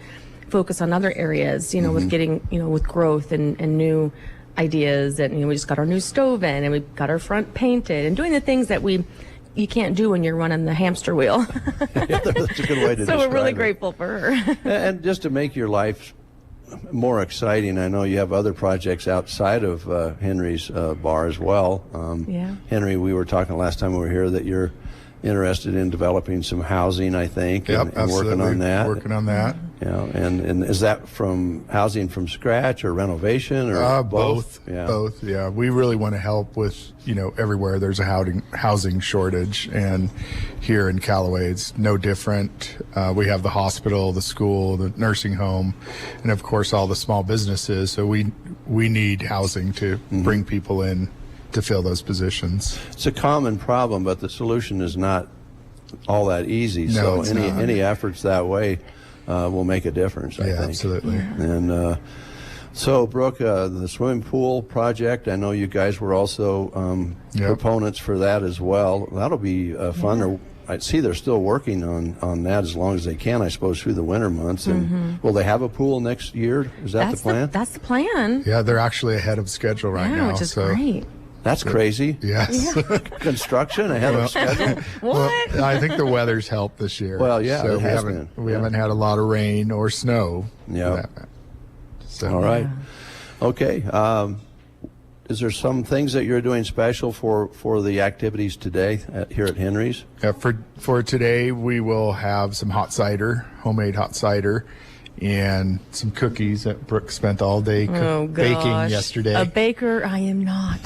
focus on other areas, with getting with growth and new ideas. And we just got our new stove in, and we got our front painted, and doing the things that you can't do when you're running the hamster wheel. That's a good way to So we're really describe it. grateful for her. And just to make your life more exciting, I know you have other projects outside of Henry's bar as well. Henry, we were talking last time we were here that you're interested in developing some housing, I think, and working on that. Working on that. Yeah, and is that from housing from scratch or renovation or both? Both. Yeah, we really want to help with everywhere there's a housing shortage, and here in Callaway it's no different. We have the hospital, the school, the nursing home, and of course all the small businesses. So we need housing to bring people in to fill those positions. It's a common problem, but the solution is not all that easy. No, so any efforts that way will make a difference, I think. Absolutely. And so, Brooke, the swimming pool project, I know you guys were also proponents for that as well. That'll be fun. I see they're still working on that as long as they can, I suppose, through the winter months. And will they have a pool next year? Is that the plan? That's the plan. Yeah, they're actually ahead of schedule right now. Which is great. That's crazy. Yes. Construction ahead of schedule. What? Well, I think the weather's helped this year. Well, yeah, so it has been. We haven't had a lot of rain or snow. Yeah. So. All right. Okay. Is there some things that you're doing special for the activities today here at Henry's? Yeah, for today, we will have some hot cider, homemade hot cider, and some cookies that Brooke spent all day baking yesterday. A baker, I am not.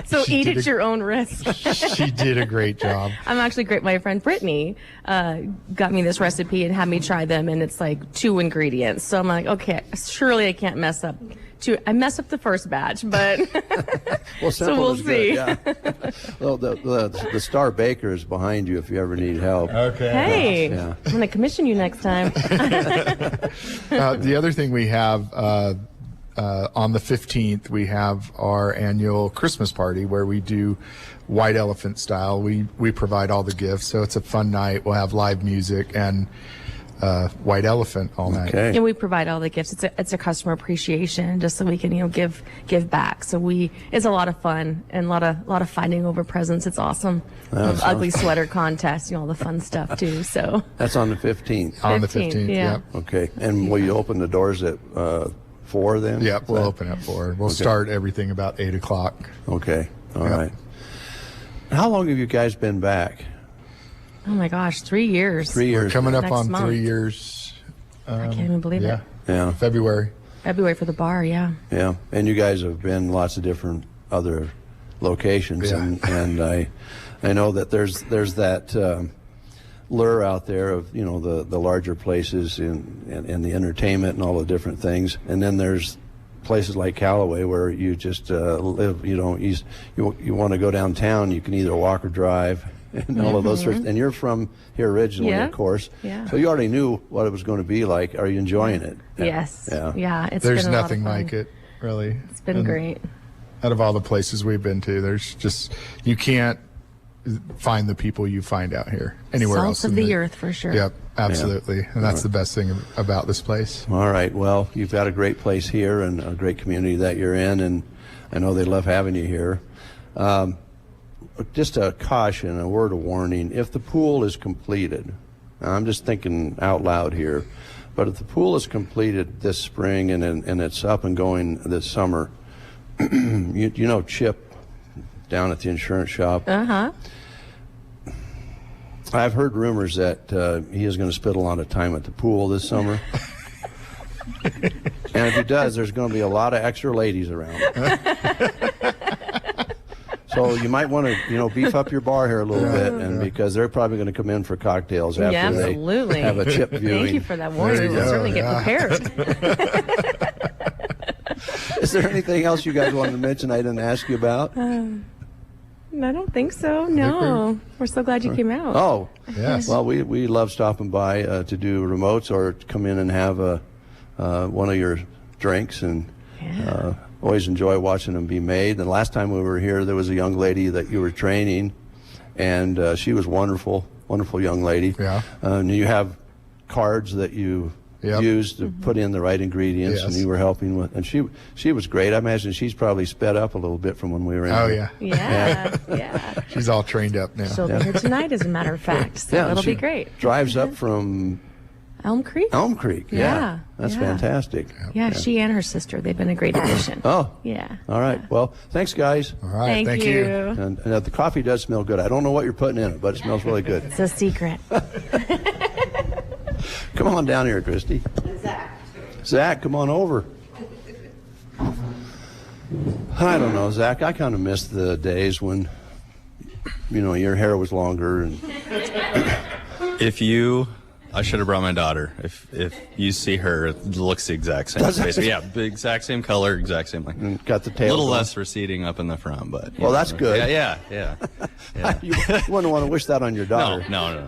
So eat at your own risk. She did a great job. I'm actually great. My friend Brittany got me this recipe and had me try them, and it's like 2 ingredients. So I'm like, okay, surely I can't mess up. I messed up the first batch, but well, so we'll see. Yeah. Well, the Star Baker is behind you if you ever need help. Okay. Hey, yeah. I'm going to commission you next time. The other thing we have on the 15th, we have our annual Christmas party where we do White Elephant style. We provide all the gifts, so it's a fun night. We'll have live music and White Elephant all night. Okay. And we provide all the gifts. It's a customer appreciation, just so we can give back. So it's a lot of fun and a lot of fighting over presents. It's awesome. Ugly sweater contest, all the fun stuff too. So that's on the 15th. On the 15th. Yeah. Yep. Okay. And will you open the doors at 4 then? Yep. We'll open at 4. We'll start everything about 8 o'clock. Okay. All right. How long have you guys been back? Oh my gosh, 3 years. 3 years. We're coming up Next on month. 3 years. I can't even believe it. Yeah. February for the bar, yeah. Yeah. And you guys have been lots of different other locations, and I know that there's that lure out there of the larger places and the entertainment and all the different things, and then there's places like Callaway where you just live. You want to go downtown, you can either walk or drive. And all of those sorts. And you're from here originally, of course. Yeah. So you already knew what it was going to be like. Are you enjoying it? Yes. Yeah. There's been a lot nothing of fun. like it, really. It's been great. Out of all the places we've been to, there's just you can't find the people you find out here anywhere Salt else. of the earth, for sure. Yep, absolutely. And that's the best thing about this place. All right. Well, you've got a great place here and a great community that you're in, and I know they love having you here. Just a caution, a word of warning. If the pool is completed, I'm just thinking out loud here, but if the pool is completed this spring and it's up and going this summer, you know Chip down at the insurance shop? Uh-huh. I've heard rumors that he is going to spend a lot of time at the pool this summer. And if he does, there's going to be a lot of extra ladies around. So you might want to, beef up your bar here a little bit, and because they're probably going to come in for cocktails after they have a Chip viewing. Thank you for that warning. We'll certainly get prepared. Is there anything else you guys wanted to mention I didn't ask you about? I don't think so. No. We're so glad you came out. Oh, yes. Well, we love stopping by to do remotes or to come in and have one of your drinks, and always enjoy watching them be made. And the last time we were here, there was a young lady that you were training, and she was wonderful young lady. Yeah. And you have cards that you use to put in the right ingredients, and you were helping with, and she was great. I imagine she's probably sped up a little bit from when we were in. Oh, here. Yeah. She's all trained up now. She'll be here tonight, as a matter of fact. So it'll be great. Drives up from Elm Creek? Elm Creek, yeah. That's fantastic. Yeah, she and her sister, they've been a great addition. Oh. Yeah. All right. Well, thanks, guys. All right. Thank you. And the coffee does smell good. I don't know what you're putting in it, but it smells really good. It's a secret. Come on down here, Christy. Zach, come on over. I don't know, Zach. I kind of miss the days when, your hair was longer. And I should have brought my daughter. If you see her, it looks the exact same. Basically, yeah, the exact same color, exact same got the tail. A little less receding up in the front, but that's good. Yeah. You wouldn't want to wish that on your daughter. No.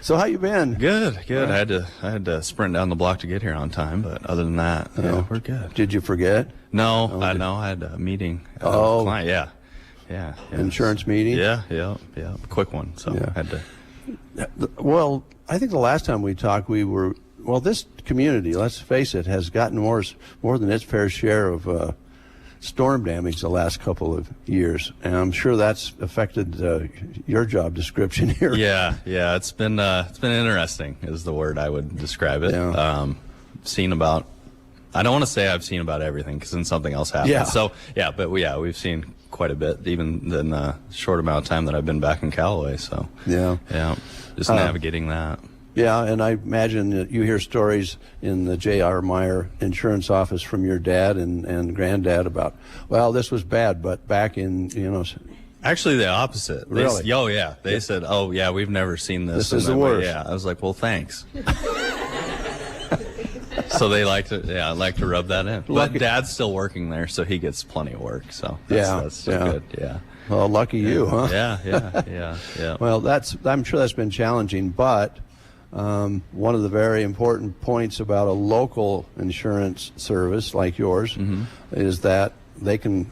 So how you been? Good. I had to sprint down the block to get here on time, but other than that, we're good. Did you forget? No, I had a meeting. Client, yeah. Insurance meeting. Yeah. Quick one. So I had to. Well, I think the last time we talked, this community, let's face it, has gotten more than its fair share of storm damage the last couple of years, and I'm sure that's affected your job description here. Yeah, it's been interesting is the word I would describe it. Yeah. Seen about. I don't want to say I've seen about everything because then something else happens. Yeah. So we've seen quite a bit, even in the short amount of time that I've been back in Callaway. So just navigating that. Yeah, and I imagine that you hear stories in the J.R. Meyer insurance office from your dad and granddad about, well, this was bad, but back in, Actually, the opposite. Really? They said, oh, yeah, we've never seen this. This is the worst. Yeah, I was like, well, thanks. So they like to rub that in. But Dad's still working there, so he gets plenty of work. So that's still good. Yeah. Well, lucky you, huh? Yeah. Well, I'm sure that's been challenging, but one of the very important points about a local insurance service like yours is that they can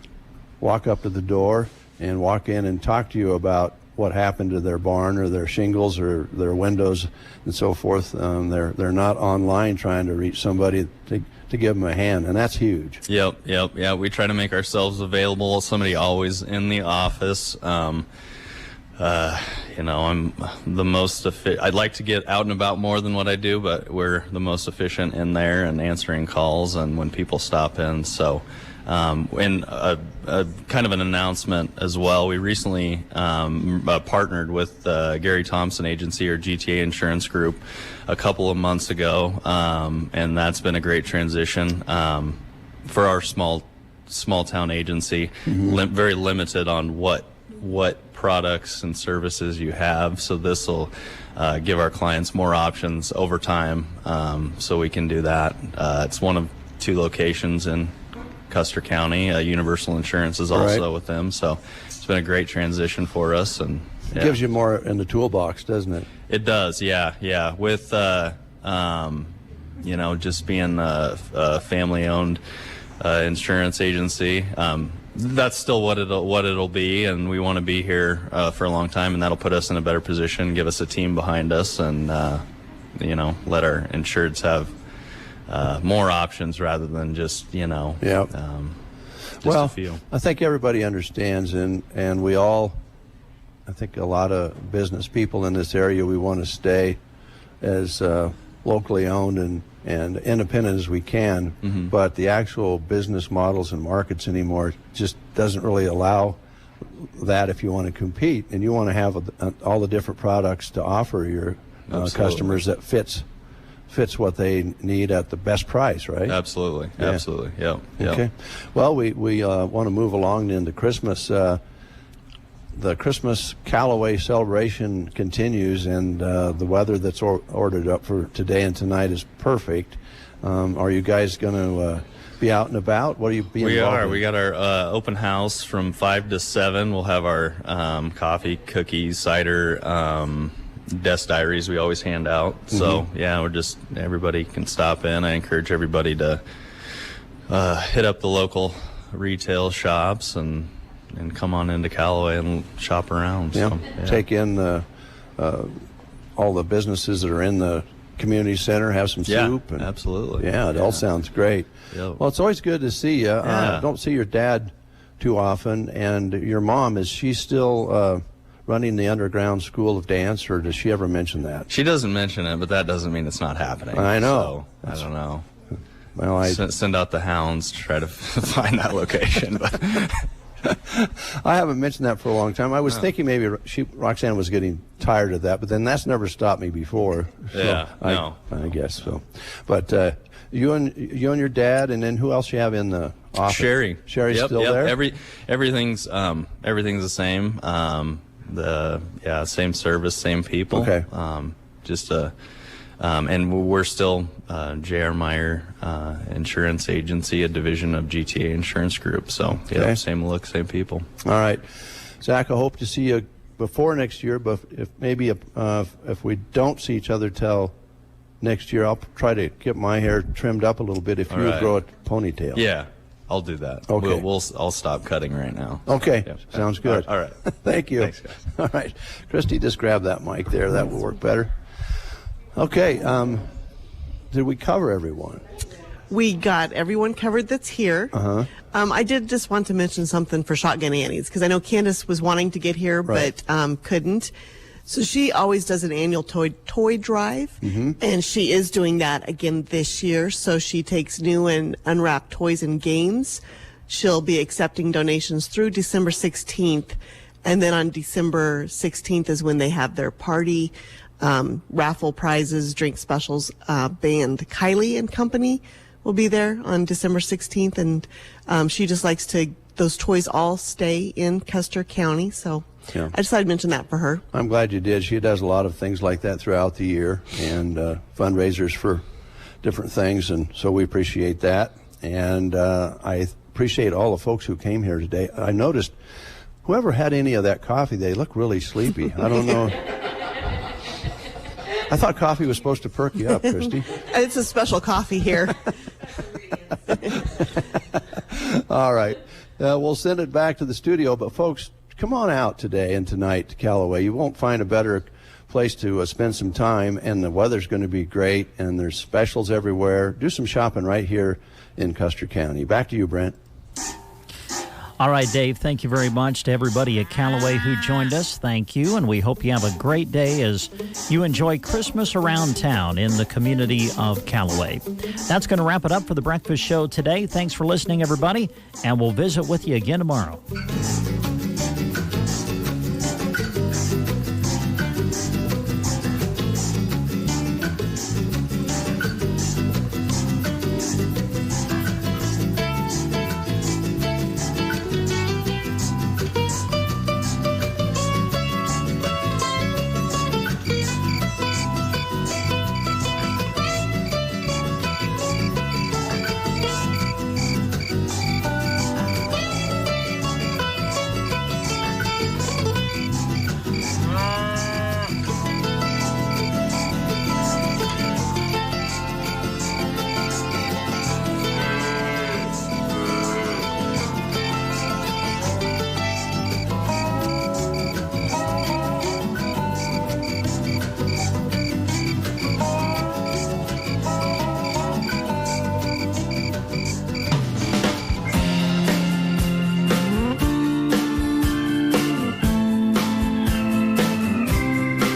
walk up to the door and walk in and talk to you about what happened to their barn or their shingles or their windows and so forth. They're not online trying to reach somebody to give them a hand, and that's huge. Yep. Yeah, we try to make ourselves available. Somebody always in the office. I'm the most efficient. I'd like to get out and about more than what I do, but we're the most efficient in there and answering calls and when people stop in. So, and a kind of an announcement as well. We recently partnered with Gary Thompson Agency, or GTA Insurance Group, a couple of months ago, and that's been a great transition for our small town agency. Very limited on what products and services you have, so this will give our clients more options over time, so we can do that. It's one of 2 locations in Custer County. Universal Insurance is also with them, so it's been a great transition for us, and it gives you more in the toolbox, doesn't it? It does, yeah. With just being a family-owned insurance agency, That's still what it'll be, and we want to be here for a long time, and that'll put us in a better position, give us a team behind us, and let our insureds have more options rather than just just a few. I think everybody understands, and we all, I think a lot of business people in this area, we want to stay as locally owned and independent as we can, but the actual business models and markets anymore just doesn't really allow that if you want to compete, and you want to have all the different products to offer your customers that fits what they need at the best price, right? Absolutely. Yeah. Okay. Well, we want to move along into Christmas. The Christmas Callaway celebration continues, and the weather that's ordered up for today and tonight is perfect. Are you guys going to be out and about? What are you being involved in? We got our open house from 5 to 7. We'll have our coffee, cookies, cider, desk diaries we always hand out. So, everybody can stop in. I encourage everybody to hit up the local retail shops and come on into Callaway and shop around. Take in all the businesses that are in the community center, have some soup. And, absolutely. Yeah, it all sounds great. Yep. Well, it's always good to see you. Don't see your dad too often, and your mom, is she still running the underground school of dance, or does she ever mention that? She doesn't mention it, but that doesn't mean it's not happening. I know. So, I don't know. Well, I send out the hounds to try to find that location, but I haven't mentioned that for a long time. I was thinking maybe Roxanne was getting tired of that, but then that's never stopped me before. So I guess so. But you and your dad, and then who else you have in the office? Sherry's still there. Everything's the same. Same service, same people. Okay. And we're still J.R. Meyer Insurance Agency, a division of GTA Insurance Group. So, same look, same people. All right. Zach, I hope to see you before next year, but if we don't see each other till next year, I'll try to get my hair trimmed up a little bit if you grow a ponytail. Yeah, I'll do that. Okay. I'll stop cutting right now. Okay. Yep. Sounds good. All right. Thank you. Thanks, guys. All right. Christy, just grab that mic there. That will work better. Okay, did we cover everyone? We got everyone covered that's here. I did just want to mention something for Shotgun Annie's, because I know Candace was wanting to get here, but couldn't. So she always does an annual toy drive, and she is doing that again this year. So she takes new and unwrapped toys and games. She'll be accepting donations through December 16th, and then on December 16th is when they have their party. Raffle prizes, drink specials. Band Kylie and Company will be there on December 16th, and she just likes those toys all stay in Custer County, so I just thought I'd mention that for her. I'm glad you did. She does a lot of things like that throughout the year, and fundraisers for different things, and so we appreciate that. And I appreciate all the folks who came here today. I noticed whoever had any of that coffee, they look really sleepy. I don't know. I thought coffee was supposed to perk you up, Christy. It's a special coffee here. All right. We'll send it back to the studio, but folks, come on out today and tonight to Callaway. You won't find a better place to spend some time, and the weather's going to be great, and there's specials everywhere. Do some shopping right here in Custer County. Back to you, Brent. All right, Dave, thank you very much to everybody at Callaway who joined us. Thank you, and we hope you have a great day as you enjoy Christmas around town in the community of Callaway. That's going to wrap it up for the breakfast show today. Thanks for listening, everybody, and we'll visit with you again tomorrow.